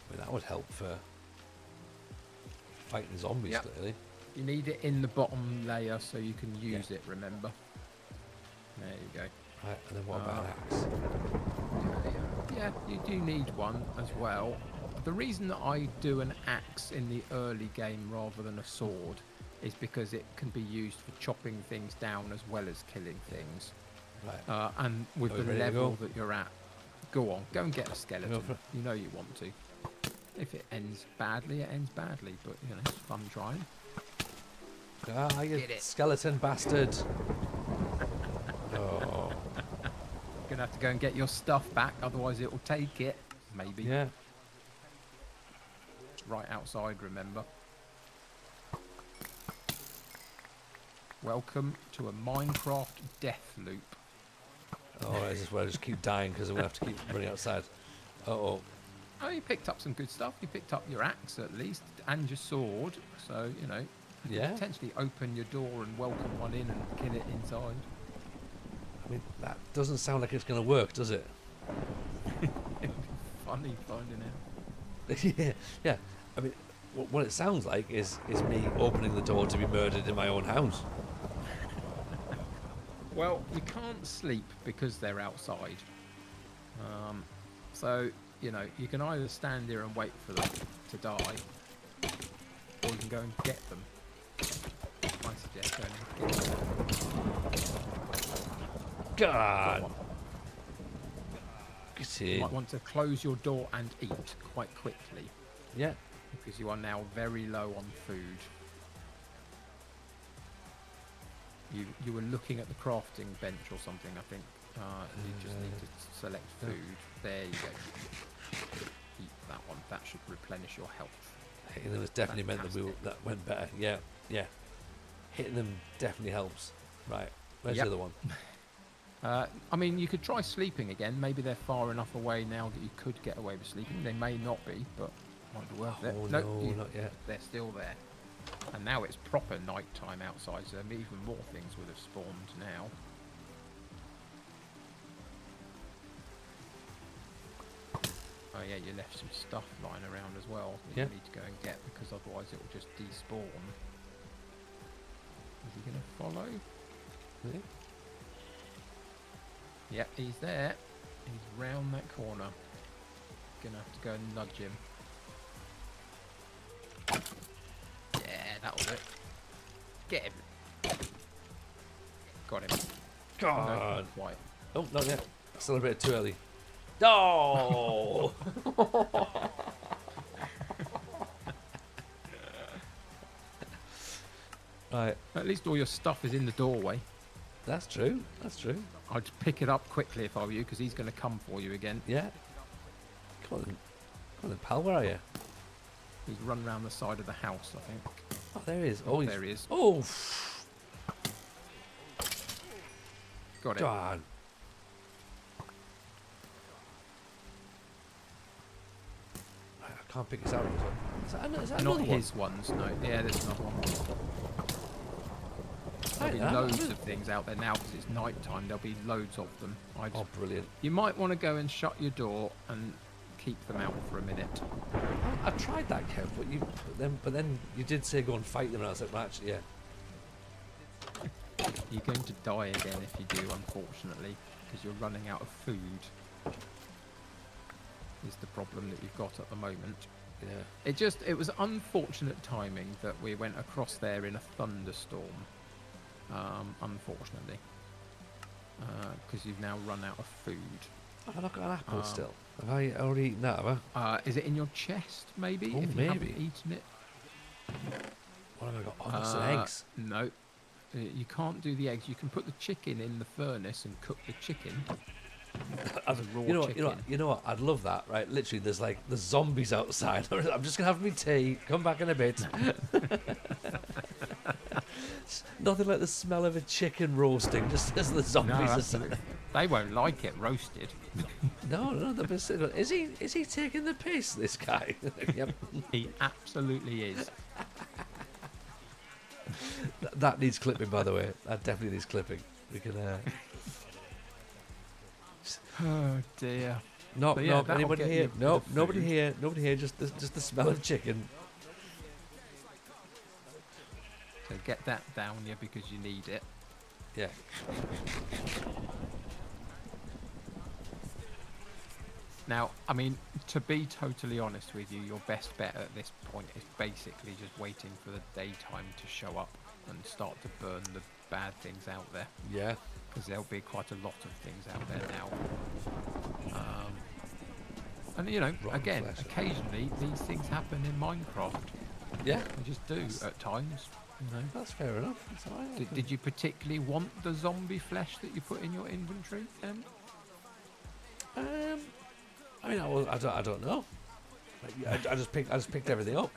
Speaker 2: I mean, that would help for fighting zombies,
Speaker 1: Yep.
Speaker 2: clearly.
Speaker 1: You need it in the bottom layer so you can use it, remember? There you go.
Speaker 2: Right, and then what about an axe?
Speaker 1: Yeah, you do need one as well. The reason that I do an axe in the early game rather than a sword is because it can be used for chopping things down as well as killing things.
Speaker 2: Right.
Speaker 1: And with
Speaker 2: Are we
Speaker 1: the
Speaker 2: ready to
Speaker 1: level
Speaker 2: go?
Speaker 1: that you're at, go on, go and get a
Speaker 2: Go
Speaker 1: skeleton.
Speaker 2: for it.
Speaker 1: You know you want to. If it ends badly, it ends badly, but you know, it's fun trying.
Speaker 2: Ah, you
Speaker 1: Get it.
Speaker 2: skeleton bastard. Oh,
Speaker 1: Gonna have to go and get your stuff back, otherwise it will take it. Maybe.
Speaker 2: yeah.
Speaker 1: It's right outside, remember. Welcome to a Minecraft death loop.
Speaker 2: Oh, this is where I just keep dying because I'm going to have to keep running outside. Uh-oh.
Speaker 1: Oh, you picked up some good stuff. You picked up your axe at least, and your sword. So, you know, you
Speaker 2: Yeah.
Speaker 1: could potentially open your door and welcome one in and kill it inside.
Speaker 2: I mean, that doesn't sound like it's going to work, does it?
Speaker 1: Funny finding out.
Speaker 2: Yeah, yeah. I mean, what it sounds like is me opening the door to be murdered in my own house.
Speaker 1: Well, you can't sleep because they're outside. So, you know, you can either stand here and wait for them to die, or you can go and get them. I suggest going and get them.
Speaker 2: God.
Speaker 1: Go on.
Speaker 2: Get
Speaker 1: You
Speaker 2: in.
Speaker 1: might want to close your door and eat quite quickly,
Speaker 2: Yeah.
Speaker 1: because you are now very low on food. You were looking at the crafting bench or something, I think. You just need to select food. There you go. Eat that one. That should replenish your health.
Speaker 2: Hitting them has definitely meant that went better. Yeah, yeah. Hitting them definitely helps. Right. Where's
Speaker 1: Yep.
Speaker 2: the other one?
Speaker 1: I mean, you could try sleeping again. Maybe they're far enough away now that you could get away with sleeping. They may not be, but might be worth it.
Speaker 2: Oh,
Speaker 1: Nope,
Speaker 2: no, not yet.
Speaker 1: They're still there. And now it's proper night time outside, so even more things would have spawned now. Oh yeah, you left some stuff lying around as well that
Speaker 2: Yeah.
Speaker 1: you need to go and get, because otherwise it will just despawn. Is he going to follow?
Speaker 2: Really?
Speaker 1: Yep, he's there. He's round that corner. Gonna have to go and nudge him. Yeah, that'll do it. Get him. Got him. No,
Speaker 2: God.
Speaker 1: not quite.
Speaker 2: Oh, not yet. Still a bit too early. No! Right.
Speaker 1: At least all your stuff is in the doorway.
Speaker 2: That's true. That's true.
Speaker 1: I'd just pick it up quickly if I were you, because he's going to come for you again.
Speaker 2: Yeah. Come on then. Come on then, pal. Where are you?
Speaker 1: He's run round the side of the house, I think.
Speaker 2: Oh, there he is. Oh, he's...
Speaker 1: There he is.
Speaker 2: Oh,
Speaker 1: Got it.
Speaker 2: God. I can't pick this out. Is that
Speaker 1: Not
Speaker 2: another
Speaker 1: his ones, no. Yeah, there's another one. There'll be
Speaker 2: Right,
Speaker 1: loads of things out there now because it's night time. There'll be loads of them.
Speaker 2: Oh, brilliant.
Speaker 1: You might want to go and shut your door and keep them out for a minute.
Speaker 2: I tried that, Kev, but then you did say go and fight them, and I was like, well, actually, yeah.
Speaker 1: You're going to die again if you do, unfortunately, because you're running out of food. Is the problem that you've got at the moment.
Speaker 2: Yeah.
Speaker 1: It was unfortunate timing that we went across there in a thunderstorm. Unfortunately, because you've now run out of food.
Speaker 2: Have I not got an apple still? Have I already eaten that, have I?
Speaker 1: Is it in your chest, maybe?
Speaker 2: Oh,
Speaker 1: If you haven't
Speaker 2: maybe.
Speaker 1: eaten it.
Speaker 2: What have I got? Oh, I've got some eggs.
Speaker 1: No, you can't do the eggs. You can put the chicken in the furnace and cook the chicken. As a raw
Speaker 2: You know what?
Speaker 1: chicken.
Speaker 2: You know what? I'd love that. Right? Literally, there's zombies outside. I'm just gonna have my tea. Come back in a bit. It's nothing like the smell of a chicken roasting. Just as the
Speaker 1: No,
Speaker 2: zombies are.
Speaker 1: absolutely. They won't like it roasted.
Speaker 2: No. They'll be sitting. Is he taking the piss? This guy. Yep.
Speaker 1: He absolutely is.
Speaker 2: That needs clipping, by the way. That definitely needs clipping. We can.
Speaker 1: Oh dear.
Speaker 2: No,
Speaker 1: So, yeah,
Speaker 2: no.
Speaker 1: that'll
Speaker 2: Anybody
Speaker 1: get
Speaker 2: here?
Speaker 1: you
Speaker 2: No,
Speaker 1: the
Speaker 2: nobody
Speaker 1: food.
Speaker 2: here. Nobody here. Just the smell of chicken.
Speaker 1: So get that down you because you need it.
Speaker 2: Yeah.
Speaker 1: Now, I mean, to be totally honest with you, your best bet at this point is basically just waiting for the daytime to show up and start to burn the bad things out there.
Speaker 2: Yeah.
Speaker 1: Because there'll be quite a lot of things out there now. And you know,
Speaker 2: Rotten
Speaker 1: again,
Speaker 2: flesh.
Speaker 1: occasionally these things happen in Minecraft.
Speaker 2: Yeah.
Speaker 1: They just do at times. You know.
Speaker 2: That's fair enough. That's all right.
Speaker 1: Did you particularly want the zombie flesh that you put in your inventory?
Speaker 2: I mean, I don't know. I just picked everything up.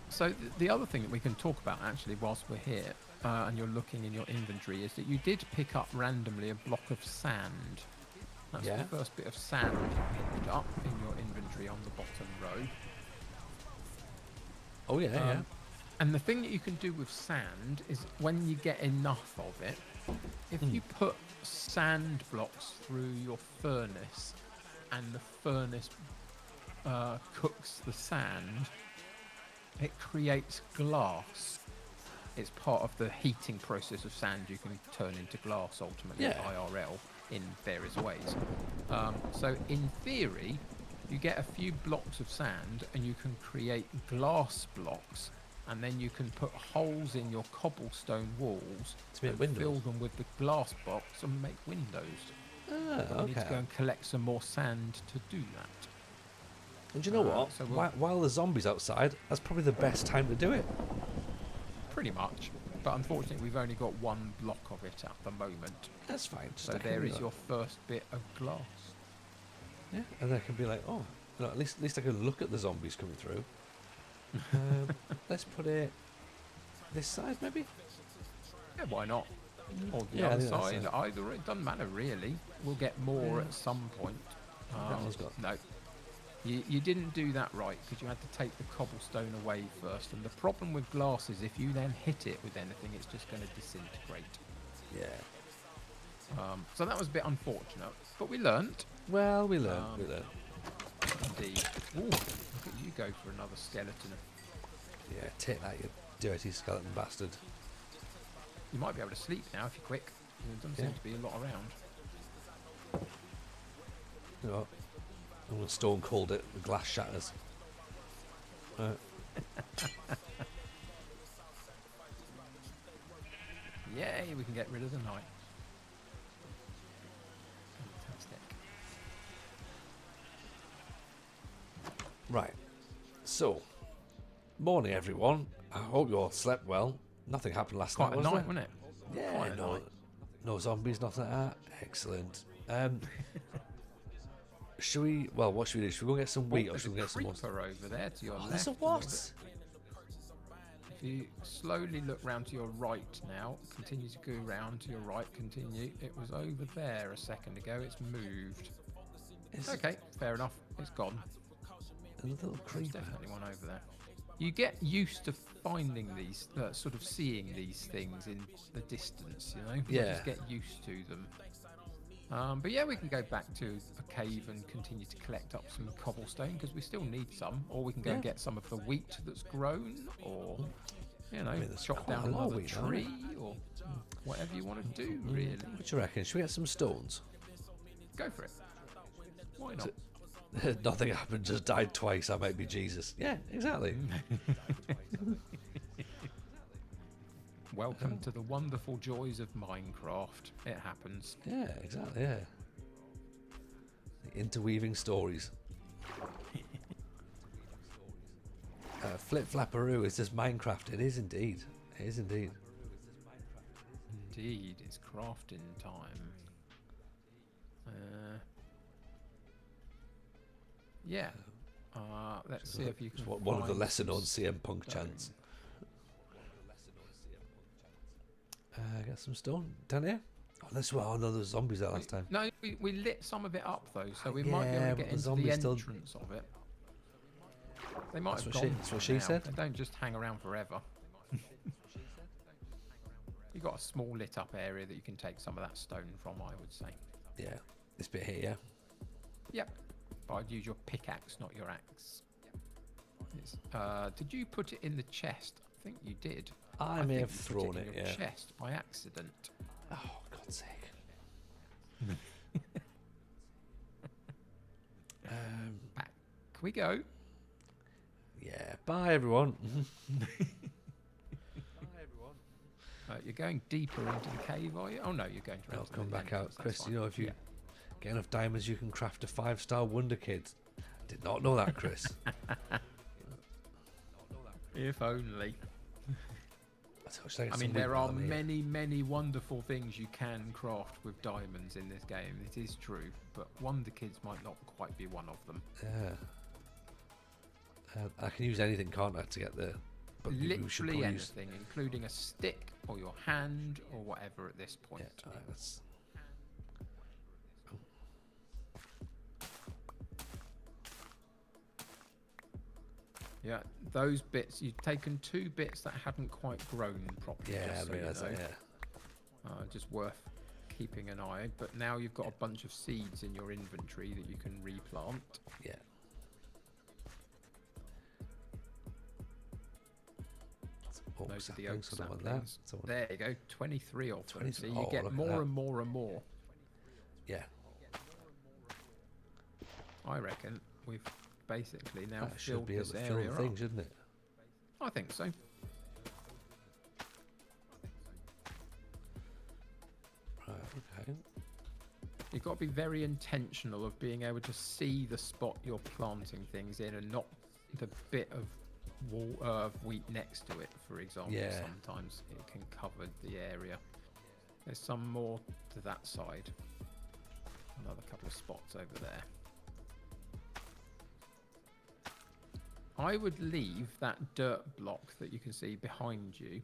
Speaker 1: So the other thing that we can talk about actually whilst we're here and you're looking in your inventory is that you did pick up randomly a block of sand. That's
Speaker 2: Yeah.
Speaker 1: the first bit of sand you picked up in your inventory on the bottom row.
Speaker 2: Oh yeah, yeah.
Speaker 1: And the thing that you can do with sand is when you get enough of it, if you put sand blocks through your furnace and the furnace cooks the sand, it creates glass. It's part of the heating process of sand you can turn into glass ultimately,
Speaker 2: Yeah.
Speaker 1: IRL, in various ways. So in theory, you get a few blocks of sand and you can create glass blocks, and then you can put holes in your cobblestone walls
Speaker 2: To make
Speaker 1: and fill
Speaker 2: windows.
Speaker 1: them with the glass box and make windows.
Speaker 2: Ah,
Speaker 1: But we need to go
Speaker 2: okay.
Speaker 1: and collect some more sand to do that.
Speaker 2: And do you know what?
Speaker 1: so we'll-
Speaker 2: While the zombies outside, that's probably the best time to do it.
Speaker 1: Pretty much. But unfortunately, we've only got one block of it at the moment.
Speaker 2: That's fine. Just
Speaker 1: So
Speaker 2: I can
Speaker 1: there
Speaker 2: do
Speaker 1: is
Speaker 2: that.
Speaker 1: your first bit of glass.
Speaker 2: Yeah, and I can be like, oh, you know, at least I can look at the zombies coming through. Let's put it this side, maybe.
Speaker 1: Yeah, why not? Or the
Speaker 2: Yeah, I
Speaker 1: other
Speaker 2: think that's
Speaker 1: side,
Speaker 2: it.
Speaker 1: either. It doesn't matter really. We'll get more
Speaker 2: Yeah.
Speaker 1: at some point.
Speaker 2: That one's got-
Speaker 1: No. You didn't do that right because you had to take the cobblestone away first. And the problem with glass is if you then hit it with anything, it's just going to disintegrate.
Speaker 2: Yeah.
Speaker 1: So that was a bit unfortunate. But we learnt.
Speaker 2: Well, we learn. We learn.
Speaker 1: Indeed. Ooh, look at you go for another skeleton.
Speaker 2: Yeah, take that, you dirty skeleton bastard.
Speaker 1: You might be able to sleep now if you're quick. There doesn't
Speaker 2: Yeah.
Speaker 1: seem to be a lot around.
Speaker 2: You know, I'm gonna stone cold it. The glass shatters.
Speaker 1: Yay, we can get rid of the night. Fantastic.
Speaker 2: Right. So, morning, everyone. I hope you all slept well. Nothing happened last
Speaker 1: Quite
Speaker 2: night,
Speaker 1: a
Speaker 2: was
Speaker 1: night,
Speaker 2: there?
Speaker 1: wasn't it?
Speaker 2: Yeah,
Speaker 1: Quite a
Speaker 2: no,
Speaker 1: night.
Speaker 2: no zombies, nothing like that. Excellent. Should we? Well, what should we do? Should we go get some wheat, or
Speaker 1: There's
Speaker 2: should
Speaker 1: a
Speaker 2: we get some more?
Speaker 1: creeper over there to your
Speaker 2: Oh,
Speaker 1: left.
Speaker 2: there's a
Speaker 1: little
Speaker 2: what?
Speaker 1: bit. If you slowly look round to your right now, continue to go round to your right, continue. It was over there a second ago. It's moved.
Speaker 2: It's
Speaker 1: Okay, fair enough. It's gone.
Speaker 2: a little
Speaker 1: There's
Speaker 2: creeper.
Speaker 1: definitely one over there. You get used to finding these, sort of seeing these things in the distance, you know? You
Speaker 2: Yeah.
Speaker 1: just get used to them. But yeah, we can go back to a cave and continue to collect up some cobblestone because we still need some. Or we can go and
Speaker 2: Yeah.
Speaker 1: get some of the wheat that's grown. Or You know,
Speaker 2: I mean, there's
Speaker 1: chop
Speaker 2: quite
Speaker 1: down
Speaker 2: a lot of
Speaker 1: another
Speaker 2: wheat now, isn't
Speaker 1: tree or whatever you want to do, really.
Speaker 2: What do you reckon? Should we get some stones?
Speaker 1: Go for it. Why not?
Speaker 2: Nothing happened, just died twice. I might be Jesus. Yeah, exactly.
Speaker 1: Welcome to the wonderful joys of Minecraft. It happens.
Speaker 2: Yeah, exactly. Yeah. The interweaving stories. Flip Flapperoo is just Minecraft. It is indeed. It is indeed.
Speaker 1: Indeed, it's crafting time. Yeah. Let's see if you can.
Speaker 2: One of the
Speaker 1: find
Speaker 2: lesser known
Speaker 1: some
Speaker 2: CM Punk
Speaker 1: stone.
Speaker 2: chants. Get some stone down here. Oh, that's well. No, there's zombies there last time.
Speaker 1: No, we lit some of it up though, so we might be
Speaker 2: Yeah,
Speaker 1: able to
Speaker 2: but
Speaker 1: get
Speaker 2: the
Speaker 1: into the
Speaker 2: zombies still-
Speaker 1: entrance of it. They might
Speaker 2: That's
Speaker 1: have
Speaker 2: what she-
Speaker 1: gone.
Speaker 2: that's
Speaker 1: for
Speaker 2: what she
Speaker 1: now.
Speaker 2: said.
Speaker 1: They don't just hang around forever. You got a small lit up area that you can take some of that stone from, I would say.
Speaker 2: Yeah, this bit here. Yeah.
Speaker 1: Yep. But I'd use your pickaxe, not your axe. Did you put it in the chest? I think you did.
Speaker 2: I may
Speaker 1: think
Speaker 2: have
Speaker 1: you put
Speaker 2: thrown
Speaker 1: in
Speaker 2: it.
Speaker 1: your
Speaker 2: Yeah.
Speaker 1: chest by accident.
Speaker 2: Oh, God's sake.
Speaker 1: Back we go.
Speaker 2: Yeah. Bye, everyone.
Speaker 1: You're going deeper into the cave, are you? Oh no, you're going to.
Speaker 2: I'll come back out,
Speaker 1: entrance, that's
Speaker 2: Chris.
Speaker 1: fine.
Speaker 2: You know, if you
Speaker 1: Yeah.
Speaker 2: get enough diamonds, you can craft a 5-star Wonder Kid. Did not know that, Chris.
Speaker 1: If only.
Speaker 2: I
Speaker 1: I mean, there are many wonderful things you can craft with diamonds in this game. It is true, but Wonder Kids might not quite be one of them.
Speaker 2: Yeah. I can use anything, can't I, to get there? But you should
Speaker 1: Literally
Speaker 2: probably use-
Speaker 1: anything, including a stick or your hand or whatever at this point.
Speaker 2: Yeah, alright, that's...
Speaker 1: Yeah, those bits, you've taken 2 bits that hadn't quite grown properly.
Speaker 2: Yeah,
Speaker 1: just
Speaker 2: I
Speaker 1: so you
Speaker 2: realise that,
Speaker 1: know.
Speaker 2: yeah.
Speaker 1: Just worth keeping an eye. But now you've got a bunch of seeds in your inventory that you can replant.
Speaker 2: Yeah. Oh,
Speaker 1: Those are the
Speaker 2: saplings,
Speaker 1: oak
Speaker 2: sort of like
Speaker 1: saplings.
Speaker 2: that. Someone-
Speaker 1: There you go, 23 of them.
Speaker 2: 23
Speaker 1: So you
Speaker 2: oh,
Speaker 1: get
Speaker 2: look at
Speaker 1: more
Speaker 2: that.
Speaker 1: and more and more.
Speaker 2: Yeah.
Speaker 1: I reckon we've basically now
Speaker 2: That should
Speaker 1: filled
Speaker 2: be able
Speaker 1: this
Speaker 2: to fill
Speaker 1: area
Speaker 2: the
Speaker 1: up.
Speaker 2: thing, shouldn't it?
Speaker 1: I think so.
Speaker 2: Right, okay.
Speaker 1: You've got to be very intentional of being able to see the spot you're planting things in and not the bit of wheat next to it, for example.
Speaker 2: Yeah.
Speaker 1: Sometimes it can cover the area. There's some more to that side. Another couple of spots over there. I would leave that dirt block that you can see behind you.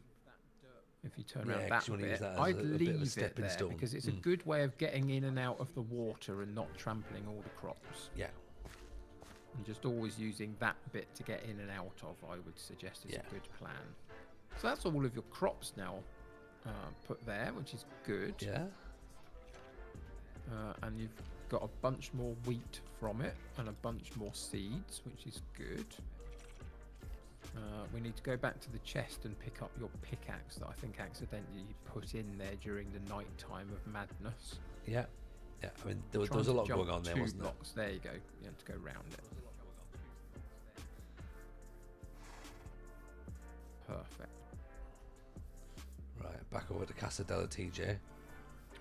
Speaker 1: If you turn
Speaker 2: Yeah,
Speaker 1: around
Speaker 2: 'cause
Speaker 1: that
Speaker 2: you wanna use
Speaker 1: bit,
Speaker 2: that as
Speaker 1: I'd
Speaker 2: a bit of a
Speaker 1: leave it
Speaker 2: stepping
Speaker 1: there
Speaker 2: stone.
Speaker 1: because it's a good way of getting in and out of the water and not trampling all the crops.
Speaker 2: Yeah.
Speaker 1: And just always using that bit to get in and out of, I would suggest is
Speaker 2: Yeah.
Speaker 1: a good plan. So that's all of your crops now put there, which is good.
Speaker 2: Yeah.
Speaker 1: And you've got a bunch more wheat from it and a bunch more seeds, which is good. We need to go back to the chest and pick up your pickaxe that I think accidentally you put in there during the night time of madness.
Speaker 2: Yeah. Yeah. I mean, there was
Speaker 1: Trying
Speaker 2: a
Speaker 1: to
Speaker 2: lot
Speaker 1: jump
Speaker 2: going on there,
Speaker 1: 2
Speaker 2: wasn't there?
Speaker 1: blocks. There you go. You have to go round it. Perfect.
Speaker 2: Right, back over to Casa della TJ.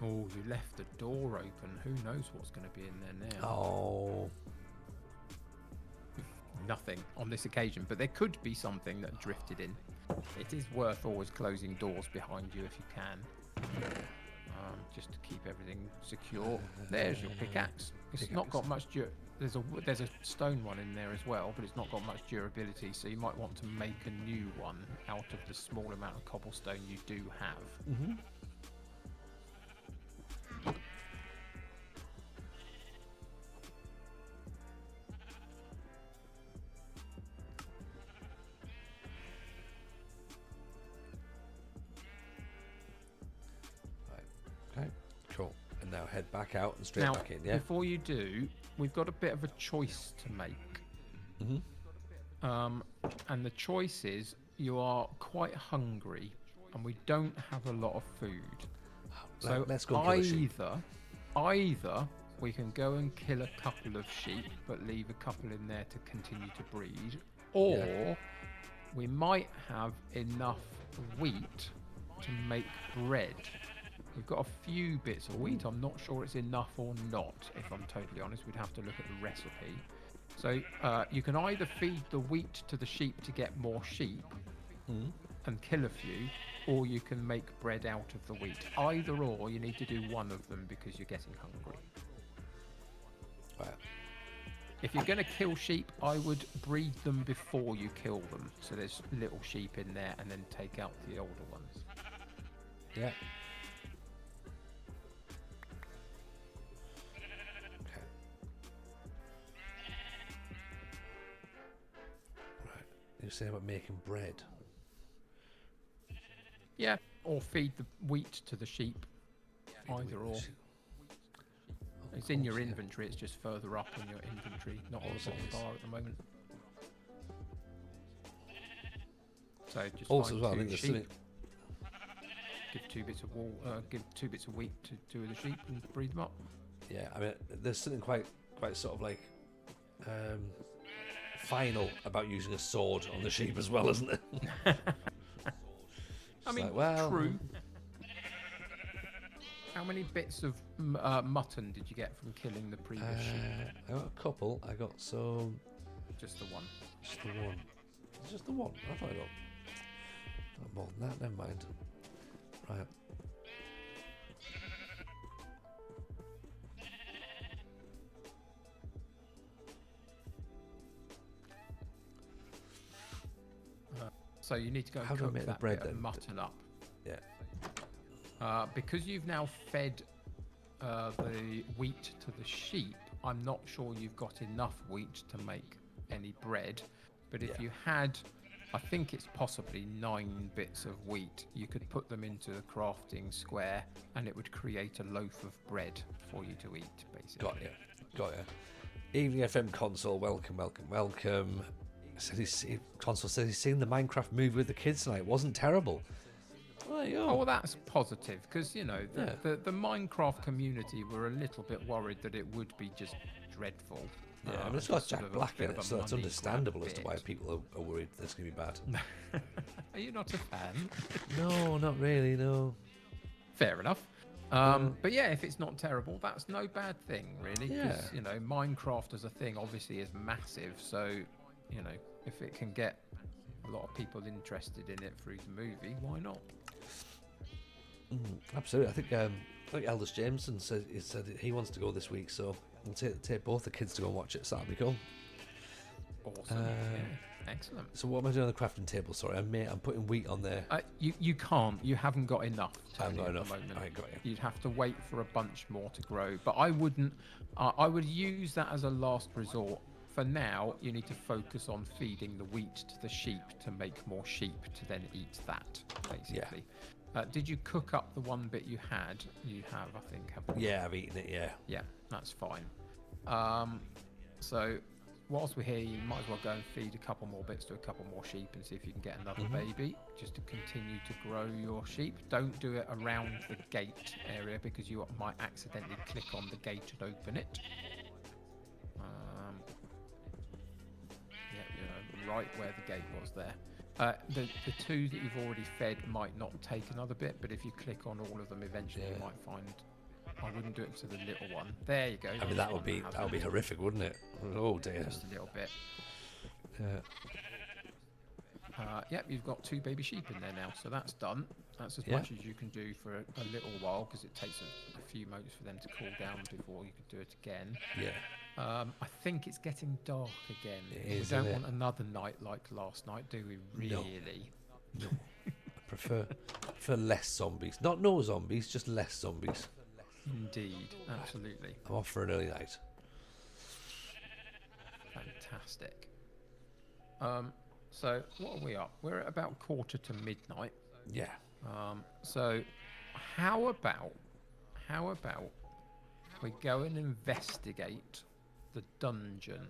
Speaker 1: Oh, you left the door open. Who knows what's going to be in there now?
Speaker 2: Oh.
Speaker 1: Nothing on this occasion, but there could be something that drifted in. It is worth always closing doors behind you if you can, just to keep everything secure. There's your pickaxe. It's not got much there's a stone one in there as well, but it's not got much durability, so you might want to make a new one out of the small amount of cobblestone you do have.
Speaker 2: Right. Okay. Cool. And now head back out and straight
Speaker 1: Now,
Speaker 2: back in, yeah?
Speaker 1: before you do, we've got a bit of a choice to make. And the choice is, you are quite hungry, and we don't have a lot of food. So
Speaker 2: Let's go and kill a sheep.
Speaker 1: either we can go and kill a couple of sheep, but leave a couple in there to continue to breed, or
Speaker 2: Yeah.
Speaker 1: we might have enough wheat to make bread. We've got a few bits of wheat. I'm not sure it's enough or not, if I'm totally honest. We'd have to look at the recipe. So you can either feed the wheat to the sheep to get more sheep and kill a few, or you can make bread out of the wheat. Either or, you need to do one of them because you're getting hungry.
Speaker 2: Right.
Speaker 1: If you're going to kill sheep, I would breed them before you kill them. So there's little sheep in there, and then take out the older ones.
Speaker 2: Yeah. Okay. Right. You're saying about making bread.
Speaker 1: Yeah, or feed the wheat to the sheep. Either or. It's in your inventory, it's just further up in your inventory, not on the
Speaker 2: Also
Speaker 1: bottom
Speaker 2: is.
Speaker 1: bar at the moment. So just
Speaker 2: Also,
Speaker 1: find
Speaker 2: as well, I
Speaker 1: two
Speaker 2: think there's
Speaker 1: sheep,
Speaker 2: something.
Speaker 1: give 2 bits of wool, give 2 bits of wheat to 2 of the sheep and breed them up.
Speaker 2: Yeah, I mean, there's something quite sort of like final about using a sword on the sheep as well, isn't there?
Speaker 1: I mean,
Speaker 2: like, well,
Speaker 1: true. How many bits of mutton did you get from killing the previous sheep?
Speaker 2: I got a couple. I got some.
Speaker 1: Just the one.
Speaker 2: Just the one. It's just the one. I thought I got more than that. Never mind. Right.
Speaker 1: So you need to go and
Speaker 2: How do I
Speaker 1: cook
Speaker 2: make the
Speaker 1: that
Speaker 2: bread
Speaker 1: bit of
Speaker 2: then?
Speaker 1: mutton up.
Speaker 2: Yeah.
Speaker 1: Because you've now fed the wheat to the sheep, I'm not sure you've got enough wheat to make any bread. But if
Speaker 2: Yeah.
Speaker 1: you had, I think it's possibly 9 bits of wheat, you could put them into the crafting square and it would create a loaf of bread for you to eat, basically.
Speaker 2: Got ya. Got ya. Evening FM console. Welcome. Welcome. Welcome. Console says he's seen the Minecraft movie with the kids tonight. It wasn't terrible. There you go.
Speaker 1: Oh, well, that's positive because, you know,
Speaker 2: Yeah.
Speaker 1: the Minecraft community were a little bit worried that it would be just dreadful.
Speaker 2: Yeah, I mean, it's got
Speaker 1: just sort
Speaker 2: Jack
Speaker 1: of a
Speaker 2: Black
Speaker 1: bit
Speaker 2: in
Speaker 1: of
Speaker 2: it,
Speaker 1: a
Speaker 2: so that's
Speaker 1: money
Speaker 2: understandable
Speaker 1: grab
Speaker 2: as to why
Speaker 1: bit.
Speaker 2: people are worried that it's going to be bad.
Speaker 1: Are you not a fan?
Speaker 2: No, not really, no.
Speaker 1: Fair enough. But yeah, if it's not terrible, that's no bad thing, really. Because,
Speaker 2: Yeah.
Speaker 1: you know, Minecraft as a thing obviously is massive. So, you know, if it can get a lot of people interested in it through the movie, why not?
Speaker 2: Absolutely. I think Elders Jameson said that he wants to go this week, so we'll take both the kids to go and watch it, so that'll be cool.
Speaker 1: Awesome. Yeah. Excellent.
Speaker 2: So what am I doing on the crafting table? Sorry, I'm putting wheat on there.
Speaker 1: You can't. You haven't got enough.
Speaker 2: I haven't got
Speaker 1: Tony, at
Speaker 2: enough.
Speaker 1: the moment.
Speaker 2: I got you.
Speaker 1: You'd have to wait for a bunch more to grow. But I wouldn't. I would use that as a last resort. For now, you need to focus on feeding the wheat to the sheep to make more sheep to then eat that, basically. Did you cook up the one bit you had? You have, I think, haven't you?
Speaker 2: Yeah, I've eaten it, yeah.
Speaker 1: Yeah, that's fine. So whilst we're here, you might as well go and feed a couple more bits to a couple more sheep and see if you can get another baby, just to continue to grow your sheep. Don't do it around the gate area because you might accidentally click on the gate and open it. Yeah, right where the gate was there. The 2 that you've already fed might not take another bit, but if you click on all of them, eventually you
Speaker 2: Yeah.
Speaker 1: might find. I wouldn't do it to the little one. There you go.
Speaker 2: I mean, that would be horrific, wouldn't it? Oh dear.
Speaker 1: Just a little bit.
Speaker 2: Yeah.
Speaker 1: Yep, you've got 2 baby sheep in there now, so that's done. That's as
Speaker 2: Yeah.
Speaker 1: much as you can do for a little while because it takes a few moments for them to cool down before you can do it again.
Speaker 2: Yeah.
Speaker 1: I think it's getting dark again.
Speaker 2: It
Speaker 1: We
Speaker 2: is,
Speaker 1: don't
Speaker 2: isn't it?
Speaker 1: want another night like last night, do we?
Speaker 2: No.
Speaker 1: Really?
Speaker 2: I prefer less zombies. Not no zombies, just less zombies.
Speaker 1: Indeed, absolutely.
Speaker 2: I'm off for an early night.
Speaker 1: Fantastic. So what are we up? We're at about 1:45
Speaker 2: Yeah.
Speaker 1: So how about we go and investigate the dungeon?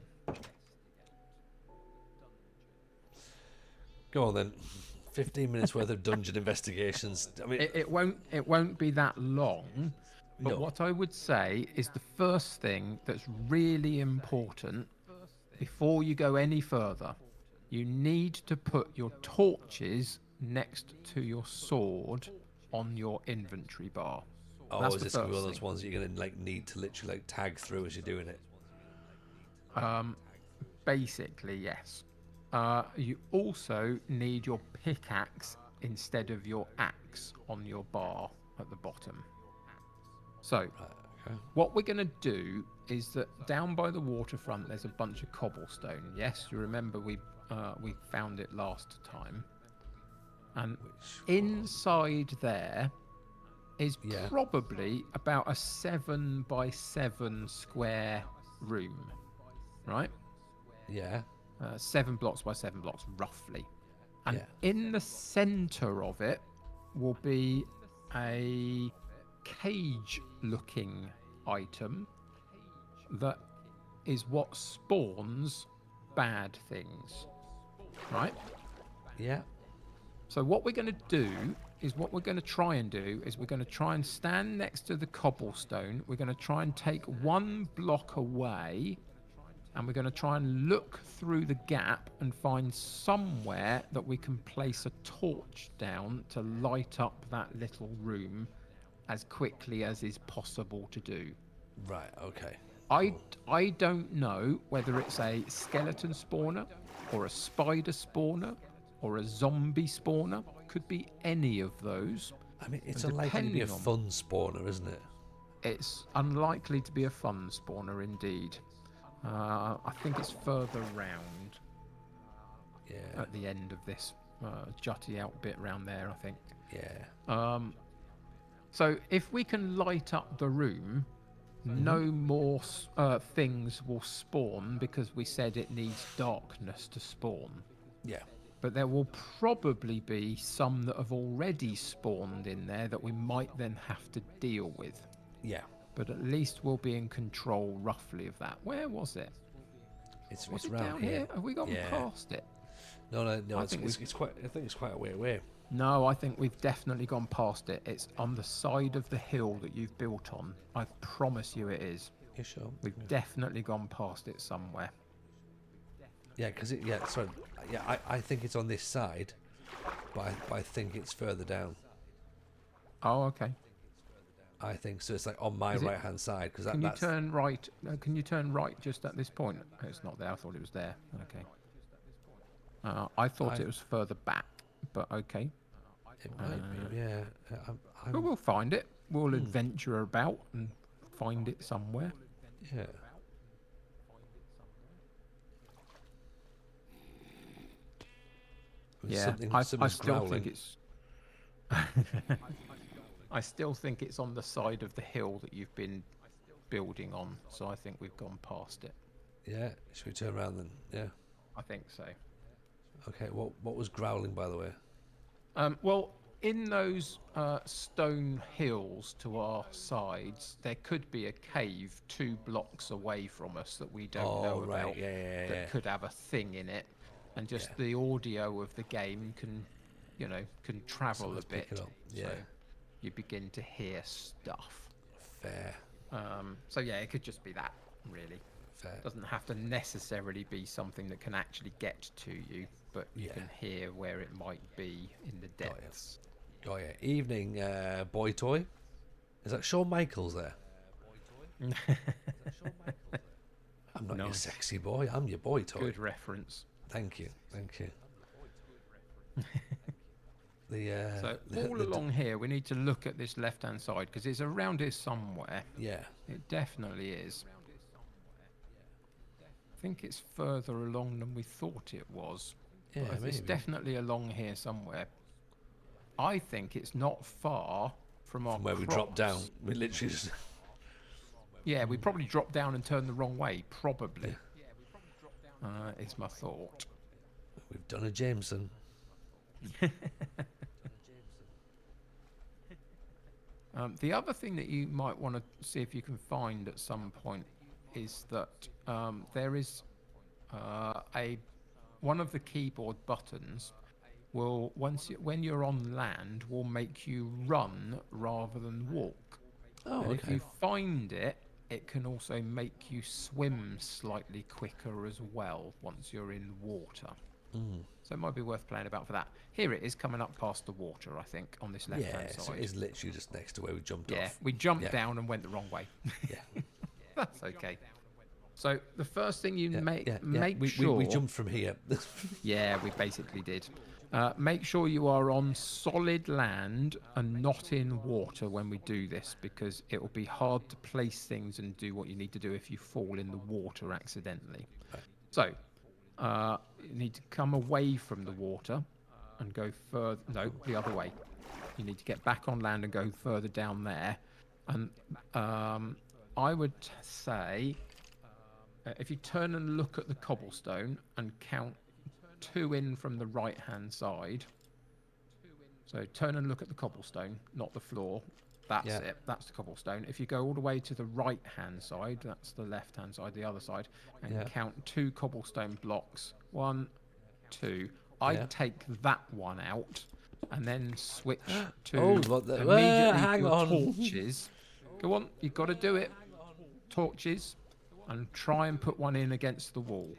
Speaker 2: Go on then. 15 minutes worth of dungeon investigations. I mean,
Speaker 1: It won't be that long. But
Speaker 2: No.
Speaker 1: what I would say is the first thing that's really important before you go any further, you need to put your torches next to your sword on your inventory bar.
Speaker 2: oh,
Speaker 1: That's
Speaker 2: is
Speaker 1: the
Speaker 2: this gonna be one
Speaker 1: first
Speaker 2: of those
Speaker 1: thing.
Speaker 2: ones that you're gonna like need to literally like tag through as you're doing it?
Speaker 1: Basically, yes. You also need your pickaxe instead of your axe on your bar at the bottom. So,
Speaker 2: Okay.
Speaker 1: what we're going to do is that down by the waterfront, there's a bunch of cobblestone. Yes, you remember we found it last time, and inside there is
Speaker 2: Yeah.
Speaker 1: probably about a 7 by 7 square room, right?
Speaker 2: Yeah.
Speaker 1: 7 blocks by 7 blocks, roughly. And
Speaker 2: Yeah.
Speaker 1: in the center of it will be a cage looking item that is what spawns bad things, right?
Speaker 2: Yeah.
Speaker 1: So what we're going to do is what we're going to try and do is we're going to try and stand next to the cobblestone. We're going to try and take 1 block away, and we're going to try and look through the gap and find somewhere that we can place a torch down to light up that little room as quickly as is possible to do.
Speaker 2: Right. Okay.
Speaker 1: I don't know whether it's a skeleton spawner or a spider spawner or a zombie spawner. Could be any of those.
Speaker 2: I mean, it's
Speaker 1: And
Speaker 2: unlikely to be a
Speaker 1: depending on-
Speaker 2: fun spawner, isn't it?
Speaker 1: It's unlikely to be a fun spawner indeed. I think it's further round
Speaker 2: Yeah.
Speaker 1: at the end of this jutty out bit round there, I think.
Speaker 2: Yeah.
Speaker 1: So if we can light up the room, no more things will spawn because we said it needs darkness to spawn.
Speaker 2: Yeah.
Speaker 1: But there will probably be some that have already spawned in there that we might then have to deal with.
Speaker 2: Yeah.
Speaker 1: But at least we'll be in control roughly of that. Where was it?
Speaker 2: It's
Speaker 1: Was
Speaker 2: it's
Speaker 1: it
Speaker 2: round
Speaker 1: down here? Have we gone
Speaker 2: Yeah.
Speaker 1: past it?
Speaker 2: No.
Speaker 1: I
Speaker 2: It's,
Speaker 1: think
Speaker 2: it's quite. I think it's quite a way away.
Speaker 1: No, I think we've definitely gone past it. It's on the side of the hill that you've built on. I promise you it is.
Speaker 2: You sure?
Speaker 1: We've definitely gone past it somewhere.
Speaker 2: Yeah, because sorry, yeah, I think it's on this side, but I think it's further down.
Speaker 1: Oh, okay.
Speaker 2: I think so. It's like on my
Speaker 1: Is it-
Speaker 2: right hand side because
Speaker 1: Can you
Speaker 2: that's
Speaker 1: turn right? Can you turn right just at this point? It's not there. I thought it was there. Okay. I thought it was further back, but okay.
Speaker 2: it might be. Yeah,
Speaker 1: But we'll find it. We'll adventure about and find it somewhere.
Speaker 2: yeah.
Speaker 1: Yeah,
Speaker 2: Something,
Speaker 1: I
Speaker 2: something's
Speaker 1: still
Speaker 2: growling.
Speaker 1: think it's. I still think it's on the side of the hill that you've been building on. So I think we've gone past it.
Speaker 2: Yeah, should we turn around then? Yeah.
Speaker 1: I think so.
Speaker 2: Okay. What was growling, by the way?
Speaker 1: Well, in those stone hills to our sides, there could be a cave 2 blocks away from us that we don't know
Speaker 2: right,
Speaker 1: about.
Speaker 2: yeah.
Speaker 1: That could have a thing in it, and just
Speaker 2: Yeah.
Speaker 1: the audio of the game can, can travel
Speaker 2: Someone's
Speaker 1: a bit.
Speaker 2: picking up, yeah.
Speaker 1: So you begin to hear stuff.
Speaker 2: Fair.
Speaker 1: So yeah, it could just be that, really.
Speaker 2: Fair.
Speaker 1: Doesn't have to necessarily be something that can actually get to you, but you
Speaker 2: Yeah.
Speaker 1: can hear where it might be in the
Speaker 2: Got ya.
Speaker 1: depths.
Speaker 2: Oh yeah. Evening, boy toy. Is that Shawn Michaels there? I'm not your
Speaker 1: Nice.
Speaker 2: sexy boy. I'm your boy toy.
Speaker 1: Good reference.
Speaker 2: Thank you.
Speaker 1: So
Speaker 2: the-
Speaker 1: all
Speaker 2: the-
Speaker 1: along here, we need to look at this left-hand side because it's around here somewhere.
Speaker 2: Yeah.
Speaker 1: It definitely is. I think it's further along than we thought it was.
Speaker 2: Yeah,
Speaker 1: But it's
Speaker 2: maybe.
Speaker 1: definitely along here somewhere. I think it's not far from our
Speaker 2: From where we dropped down. We literally just.
Speaker 1: Yeah, we probably dropped down and turned the wrong way. Probably. Is my thought.
Speaker 2: We've done a Jameson.
Speaker 1: The other thing that you might want to see if you can find at some point is that there is one of the keyboard buttons will when you're on land will make you run rather than walk.
Speaker 2: Oh,
Speaker 1: And if
Speaker 2: okay.
Speaker 1: you find it, it can also make you swim slightly quicker as well once you're in water. So it might be worth playing about for that. Here it is coming up past the water, I think, on this left-hand
Speaker 2: Yeah, so
Speaker 1: side.
Speaker 2: it's literally just next to where we jumped
Speaker 1: Yeah,
Speaker 2: off.
Speaker 1: we jumped
Speaker 2: Yeah.
Speaker 1: down and went the wrong way.
Speaker 2: Yeah.
Speaker 1: That's okay. So the first thing you
Speaker 2: Yeah.
Speaker 1: make
Speaker 2: Yeah.
Speaker 1: make
Speaker 2: we,
Speaker 1: sure.
Speaker 2: we jumped from here.
Speaker 1: Yeah, we basically did. Make sure you are on solid land and not in water when we do this, because it will be hard to place things and do what you need to do if you fall in the water accidentally. So, you need to come away from the water and go further. No, the other way. You need to get back on land and go further down there. And I would say if you turn and look at the cobblestone and count 2 in from the right hand side. So turn and look at the cobblestone, not the floor. That's
Speaker 2: Yeah.
Speaker 1: it. That's the cobblestone. If you go all the way to the right hand side, that's the left hand side, the other side, and
Speaker 2: Yeah.
Speaker 1: count 2 cobblestone blocks. 1, 2. I'd
Speaker 2: Yeah.
Speaker 1: take that one out and then switch to
Speaker 2: Oh, what the-
Speaker 1: immediately
Speaker 2: hang
Speaker 1: your
Speaker 2: on.
Speaker 1: torches. Go on, you've got to do it. Torches, and try and put one in against the wall.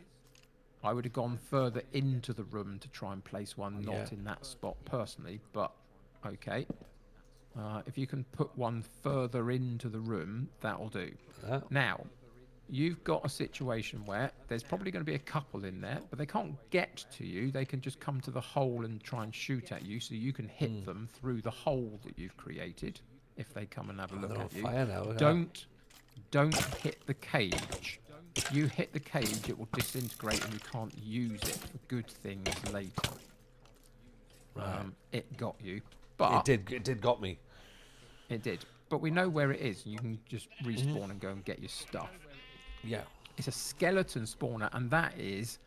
Speaker 1: I would have gone further into the room to try and place one not
Speaker 2: Yeah.
Speaker 1: in that spot personally, but okay. If you can put one further into the room, that'll do. Now, you've got a situation where there's probably going to be a couple in there, but they can't get to you. They can just come to the hole and try and shoot at you, so you can hit them through the hole that you've created if they come and have a look
Speaker 2: they're on
Speaker 1: at you.
Speaker 2: fire now, look at that.
Speaker 1: Don't hit the cage. You hit the cage, it will disintegrate and you can't use it for good things later. It got you, but
Speaker 2: It did got me.
Speaker 1: it did. But we know where it is, and you can just respawn and go and get your stuff.
Speaker 2: Yeah.
Speaker 1: It's a skeleton spawner, and that is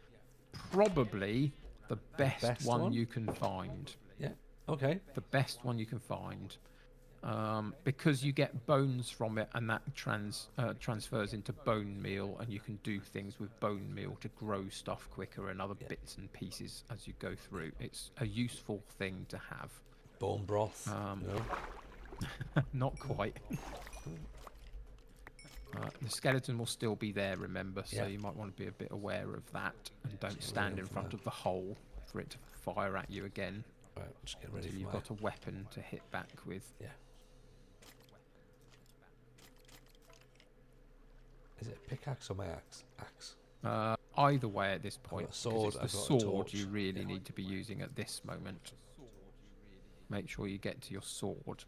Speaker 1: probably the best one
Speaker 2: one?
Speaker 1: you can find.
Speaker 2: Yeah. Okay.
Speaker 1: The best one you can find. Because you get bones from it, and that transfers into bone meal, and you can do things with bone meal to grow stuff quicker and other bits and pieces as you go through. It's a useful thing to have.
Speaker 2: Bone broth. No.
Speaker 1: Not quite. The skeleton will still be there, remember, so
Speaker 2: Yeah.
Speaker 1: you might want to be a bit aware of that, and don't stand in front of the hole for it to fire at you again.
Speaker 2: Right, just get ready
Speaker 1: Until
Speaker 2: for
Speaker 1: you've
Speaker 2: my...
Speaker 1: got a weapon to hit back with.
Speaker 2: Yeah. Is it a pickaxe or my axe? Axe.
Speaker 1: Either way at this point,
Speaker 2: a sword,
Speaker 1: 'cause it's
Speaker 2: I've
Speaker 1: the
Speaker 2: got a
Speaker 1: sword
Speaker 2: torch.
Speaker 1: you really need to be using at this moment. Make sure you get to your sword,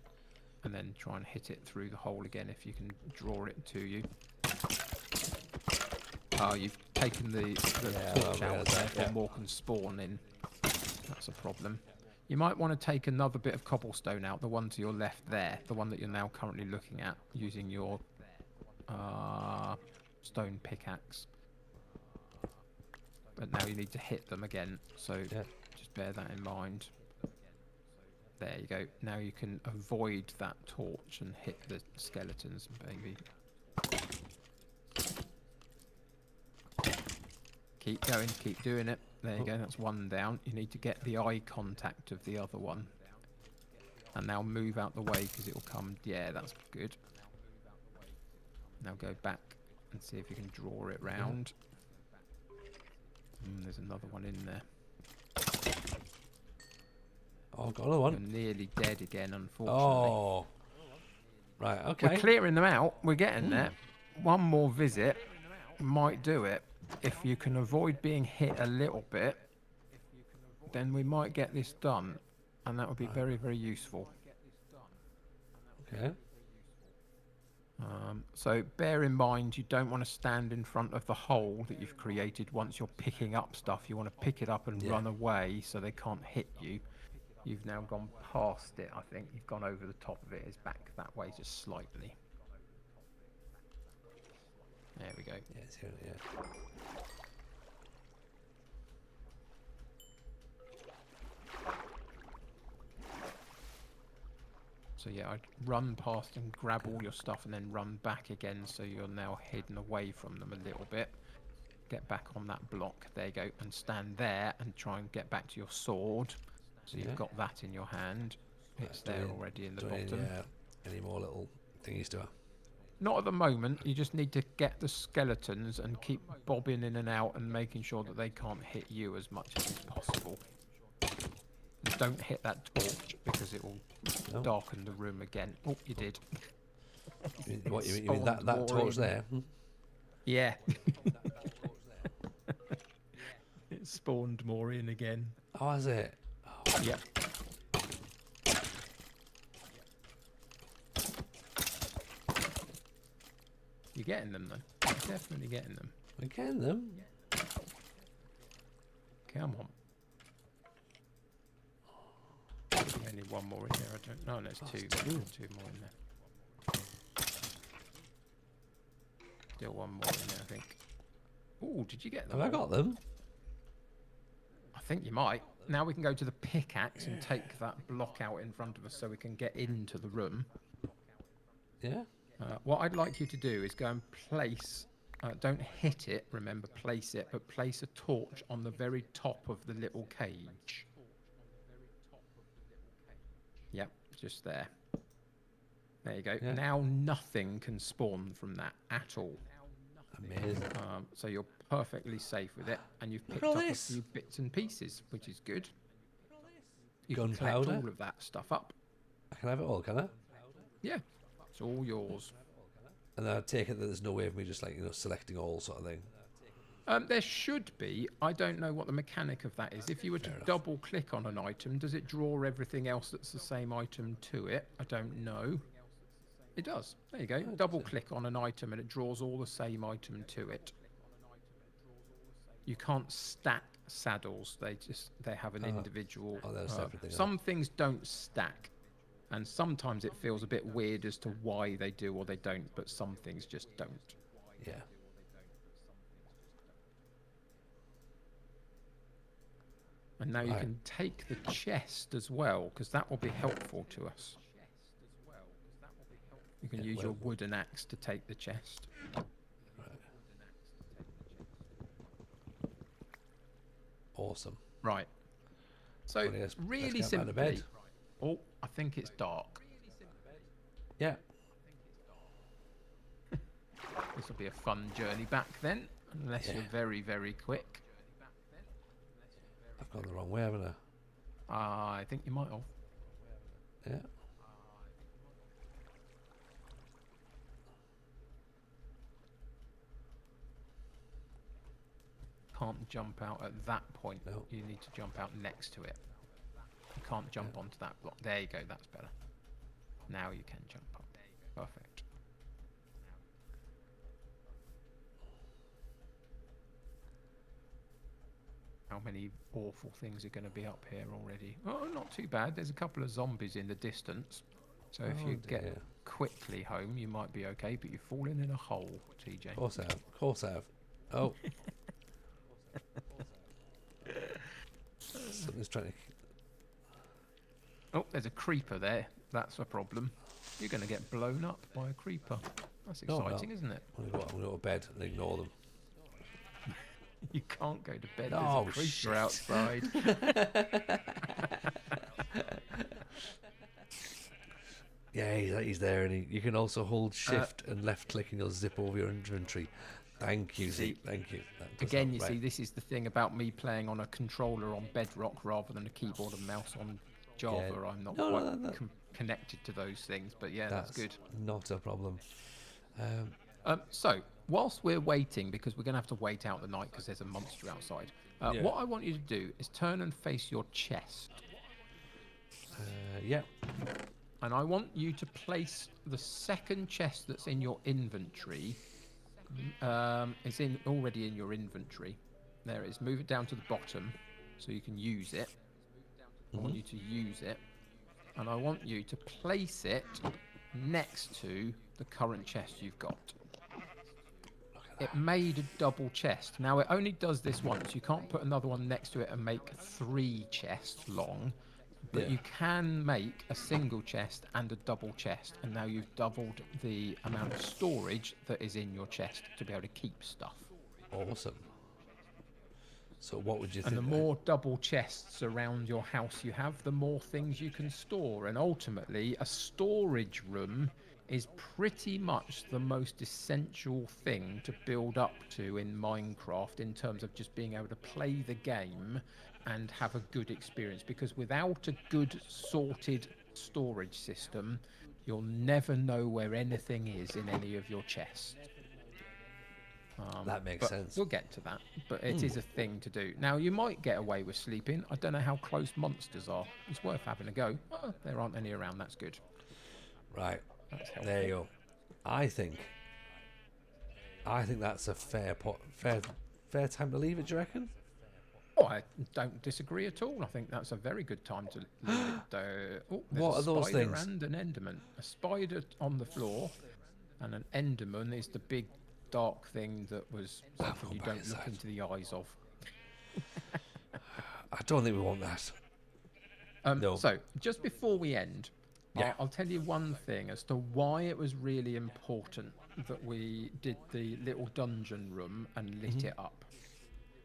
Speaker 1: and then try and hit it through the hole again if you can draw it to you. Oh, you've taken the
Speaker 2: Yeah,
Speaker 1: torch
Speaker 2: I
Speaker 1: out,
Speaker 2: realised that,
Speaker 1: therefore
Speaker 2: yeah.
Speaker 1: more can spawn in. That's a problem. You might want to take another bit of cobblestone out, the one to your left there, the one that you're now currently looking at, using your stone pickaxe. But now you need to hit them again, so
Speaker 2: Yeah.
Speaker 1: just bear that in mind. There you go. Now you can avoid that torch and hit the skeletons, maybe. Keep going, keep doing it. There you go, that's one down. You need to get the eye contact of the other one. And now move out the way because it will come. Yeah, that's good. Now go back and see if you can draw it round. There's another one in there.
Speaker 2: Oh, I've got another one.
Speaker 1: You're nearly dead again, unfortunately.
Speaker 2: Oh. Right, okay.
Speaker 1: We're clearing them out. We're getting there. One more visit might do it. If you can avoid being hit a little bit, then we might get this done. And that would be very, very useful.
Speaker 2: Okay.
Speaker 1: So bear in mind, you don't want to stand in front of the hole that you've created once you're picking up stuff. You want to pick it up and run away so they can't hit you. You've now gone past it, I think. You've gone over the top of it. It's back that way just slightly. There we go.
Speaker 2: Yeah, it's here, yeah.
Speaker 1: So yeah, I'd run past and grab all your stuff and then run back again so you're now hidden away from them a little bit. Get back on that block, there you go, and stand there and try and get back to your sword So you've
Speaker 2: Yeah.
Speaker 1: got that in your hand. It's there already in the
Speaker 2: doing,
Speaker 1: bottom.
Speaker 2: any more little thingies to her?
Speaker 1: Not at the moment. You just need to get the skeletons and keep bobbing in and out and making sure that they can't hit you as much as is possible. Don't hit that torch because it will
Speaker 2: No.
Speaker 1: darken the room again. Oh, you did.
Speaker 2: What you mean that
Speaker 1: Spawned
Speaker 2: torch
Speaker 1: more in.
Speaker 2: there?
Speaker 1: Yeah. It spawned more in again.
Speaker 2: Oh, is it?
Speaker 1: Yep. You're getting them though. You're definitely getting them.
Speaker 2: Again, them?
Speaker 1: Come on. Only one more in there. I don't know. There's two. Two more in there. Still one more in there, I think. Oh, did you get them?
Speaker 2: Have I got them?
Speaker 1: I think you might. Now we can go to the pickaxe and take that block out in front of us so we can get into the room.
Speaker 2: Yeah.
Speaker 1: What I'd like you to do is go and place, don't hit it, remember, place it, but place a torch on the very top of the little cage. Yep, just there. There you go.
Speaker 2: Yeah.
Speaker 1: Now nothing can spawn from that at all.
Speaker 2: Amazing.
Speaker 1: So you're perfectly safe with it, and you've picked
Speaker 2: at
Speaker 1: up a
Speaker 2: this.
Speaker 1: few bits and pieces, which is good. You can collect
Speaker 2: Gunpowder.
Speaker 1: all of that stuff up.
Speaker 2: I can have it all, can I?
Speaker 1: Yeah, it's all yours.
Speaker 2: And then I take it that there's no way of me just like, selecting all sort of thing.
Speaker 1: There should be. I don't know what the mechanic of that is. If you were to double click on an item, does it draw everything else that's the same item to it? I don't know. It does. There you go. Double click on an item and it draws all the same item to it. You can't stack saddles. They have an individual.
Speaker 2: Oh, they're a separate thing,
Speaker 1: some things don't stack. And sometimes it feels a bit weird as to why they do or they don't, but some things just don't.
Speaker 2: Yeah.
Speaker 1: And now you
Speaker 2: Right.
Speaker 1: can take the chest as well, because that will be helpful to us. You can use your wooden axe to take the chest.
Speaker 2: Awesome.
Speaker 1: Right. So,
Speaker 2: Well, yes, let's
Speaker 1: really
Speaker 2: get back to
Speaker 1: simply...
Speaker 2: bed.
Speaker 1: Oh, I think it's dark.
Speaker 2: Yeah.
Speaker 1: This will be a fun journey back then, unless you're very, very quick.
Speaker 2: I've gone the wrong way, haven't I?
Speaker 1: I think you might have.
Speaker 2: Yeah.
Speaker 1: Can't jump out at that point.
Speaker 2: No.
Speaker 1: You need to jump out next to it. You can't jump onto that block. There you go, that's better. Now you can jump up. Perfect. How many awful things are going to be up here already? Oh, not too bad. There's a couple of zombies in the distance. So if you
Speaker 2: dear.
Speaker 1: get quickly home, you might be okay, but you've fallen in a hole, TJ.
Speaker 2: Of course I have. Of course I have. Oh. Something's trying to...
Speaker 1: Oh, there's a creeper there. That's a problem. You're going to get blown up by a creeper. That's
Speaker 2: No, I'm
Speaker 1: exciting,
Speaker 2: not.
Speaker 1: isn't it?
Speaker 2: I'm going to go to bed and ignore them.
Speaker 1: You can't go to bed.
Speaker 2: Oh,
Speaker 1: There's a creeper
Speaker 2: shit.
Speaker 1: outside.
Speaker 2: Yeah, he's there, and you can also hold shift and left click and you'll zip over your inventory. Thank you,
Speaker 1: See,
Speaker 2: Zeke. Thank you. That does
Speaker 1: Again,
Speaker 2: help,
Speaker 1: you
Speaker 2: right.
Speaker 1: see, this is the thing about me playing on a controller on Bedrock rather than a keyboard and mouse on Java.
Speaker 2: Yeah.
Speaker 1: I'm not
Speaker 2: No,
Speaker 1: quite
Speaker 2: no.
Speaker 1: connected to those things, but yeah, that's good.
Speaker 2: Not a problem.
Speaker 1: So, whilst we're waiting, because we're going to have to wait out the night because there's a monster outside,
Speaker 2: Yeah.
Speaker 1: what I want you to do is turn and face your chest.
Speaker 2: Yeah.
Speaker 1: And I want you to place the second chest that's in your inventory. It's already in your inventory. There it is. Move it down to the bottom so you can use it. I want you to use it. And I want you to place it next to the current chest you've got. It made a double chest. Now, it only does this once. You can't put another one next to it and make 3 chests long. But
Speaker 2: Yeah.
Speaker 1: you can make a single chest and a double chest. And now you've doubled the amount of storage that is in your chest to be able to keep stuff.
Speaker 2: Awesome. So what would you
Speaker 1: And
Speaker 2: think?
Speaker 1: the more double chests around your house you have, the more things you can store. And ultimately, a storage room is pretty much the most essential thing to build up to in Minecraft in terms of just being able to play the game and have a good experience. Because without a good sorted storage system, you'll never know where anything is in any of your chests.
Speaker 2: That makes
Speaker 1: But
Speaker 2: sense.
Speaker 1: we'll get to that. But it is a thing to do. Now, you might get away with sleeping. I don't know how close monsters are. It's worth having a go. Oh, there aren't any around. That's good.
Speaker 2: Right.
Speaker 1: That's helpful.
Speaker 2: There you go. I think that's a fair time to leave it, do you reckon?
Speaker 1: Oh, I don't disagree at all. I think that's a very good time to leave it. Oh, there's
Speaker 2: What
Speaker 1: a
Speaker 2: are those
Speaker 1: spider
Speaker 2: things?
Speaker 1: and an enderman. A spider on the floor, and an enderman is the big dark thing that was something you don't look into the eyes of.
Speaker 2: I don't think we want that. No.
Speaker 1: So, just before we end,
Speaker 2: Yeah.
Speaker 1: I'll tell you one thing as to why it was really important that we did the little dungeon room and lit it up.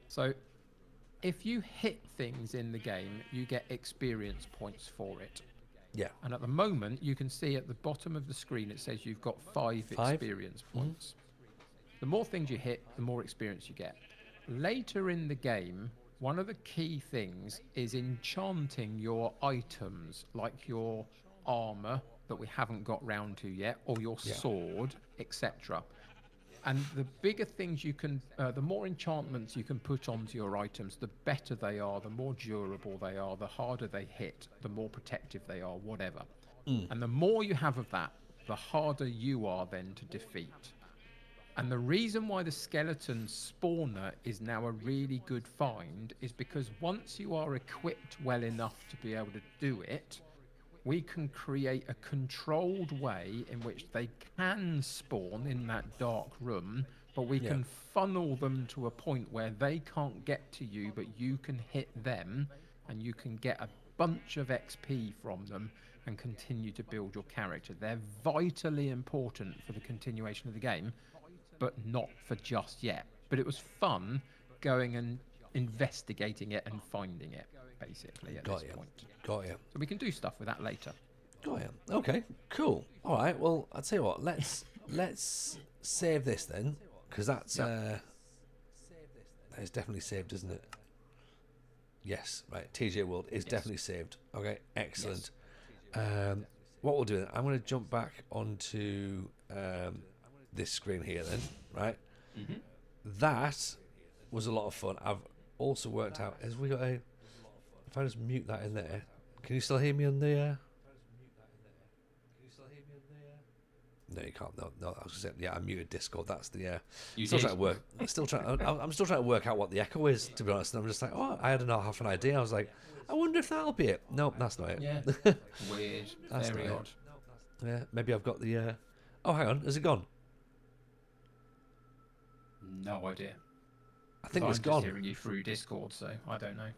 Speaker 1: So, if you hit things in the game, you get experience points for it.
Speaker 2: Yeah.
Speaker 1: And at the moment, you can see at the bottom of the screen, it says you've got 5 experience points. The more things you hit, the more experience you get. Later in the game, one of the key things is enchanting your items, like your armor that we haven't got round to yet, or your sword, etc. And the bigger things you can, the more enchantments you can put onto your items, the better they are, the more durable they are, the harder they hit, the more protective they are, whatever. And the more you have of that, the harder you are then to defeat. And the reason why the skeleton spawner is now a really good find is because once you are equipped well enough to be able to do it, we can create a controlled way in which they can spawn in that dark room, but we can funnel them to a point where they can't get to you, but you can hit them and you can get a bunch of XP from them and continue to build your character. They're vitally important for the continuation of the game, but not for just yet. But it was fun going and investigating it and finding it, basically, at this point.
Speaker 2: Got you.
Speaker 1: So we can do stuff with that later.
Speaker 2: Got you. Okay, cool. All right, well, I'll tell you what, let's save this then, because that's that is definitely saved, isn't it? Yes, right. TJ World is definitely saved. Okay, excellent. Yes. What we'll do then, I'm going to jump back onto this screen here then, right? That was a lot of fun. I've also worked out, as we got a, if I just mute that in there, can you still hear me on the no, you can't. No, I was saying, I muted Discord. That's the still trying to work. I'm still trying to work out what the echo is, to be honest. And I'm just like, oh, I had half an idea. I was like, I wonder if that'll be it. Nope, that's not it.
Speaker 1: Yeah, weird.
Speaker 2: That's
Speaker 1: Very
Speaker 2: not
Speaker 1: odd.
Speaker 2: Yeah, maybe I've got the. Oh, hang on, has it gone?
Speaker 1: No idea.
Speaker 2: I think
Speaker 1: I'm
Speaker 2: it's
Speaker 1: just
Speaker 2: gone.
Speaker 1: hearing you through Discord, so I don't know.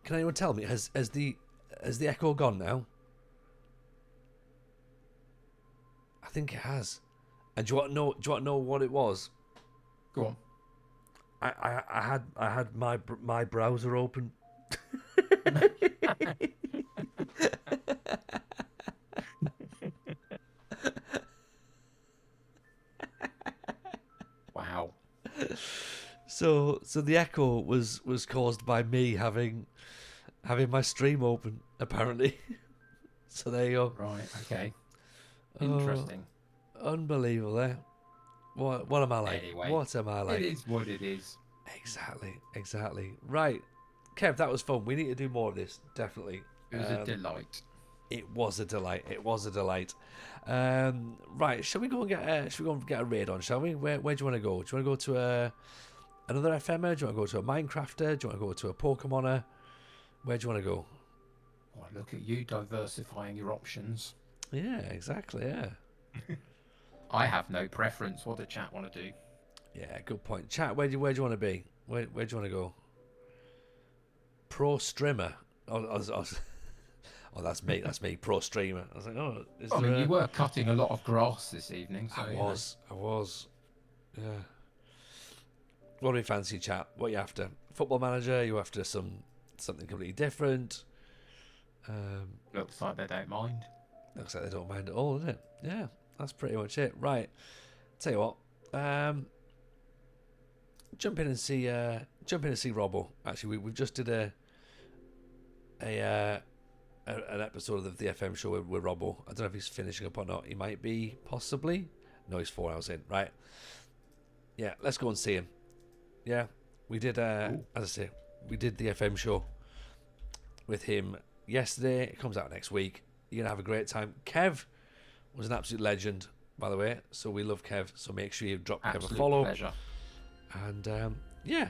Speaker 2: Can anyone tell me? Has the echo gone now? I think it has. And do you want to know what it was?
Speaker 1: Go on.
Speaker 2: I had my browser open.
Speaker 1: Wow.
Speaker 2: So the echo was caused by me having my stream open, apparently. So there you go.
Speaker 1: Right. Okay. Interesting.
Speaker 2: Unbelievable, eh? What am I like?
Speaker 1: Anyway,
Speaker 2: What am I like?
Speaker 1: It is what it is.
Speaker 2: Exactly. Right, Kev, that was fun. We need to do more of this, definitely.
Speaker 1: It was a delight.
Speaker 2: It was a delight. Right, shall we go and get a raid on? Shall we? Where do you want to go? Do you want to go to another FMer? Do you want to go to a Minecrafter? Do you want to go to a Pokemoner? Where do you want to go?
Speaker 1: Oh, look at you diversifying your options.
Speaker 2: Yeah, exactly. Yeah.
Speaker 1: I have no preference. What the chat want to do?
Speaker 2: Yeah, good point. Chat, where do you want to be? Where do you want to go? Pro streamer. Oh, that's me. That's me. Pro streamer. I was like, oh.
Speaker 1: I mean, you were cutting a lot of grass this evening. So,
Speaker 2: I was. Yeah. What do we fancy, chat? What are you after? Football Manager, you're after something completely different.
Speaker 1: Looks like they don't mind.
Speaker 2: Looks like they don't mind at all, doesn't it? Yeah, that's pretty much it. Right. Tell you what, jump in and see Robbo. Actually, we've just did an episode of the FM show with Robbo. I don't know if he's finishing up or not. He might be, possibly. No, he's 4 hours in. Right. Yeah, let's go and see him. Yeah, we did. As I say, we did the FM show with him yesterday. It comes out next week. You're gonna have a great time. Kev was an absolute legend, by the way. So we love Kev. So make sure you drop Kev a follow.
Speaker 1: Pleasure.
Speaker 2: And yeah,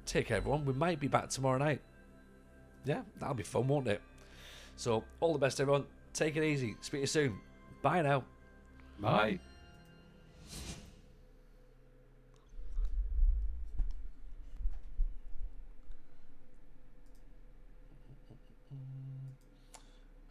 Speaker 2: take care, everyone. We might be back tomorrow night. Yeah, that'll be fun, won't it? So all the best, everyone. Take it easy. Speak to you soon. Bye now.
Speaker 1: Bye.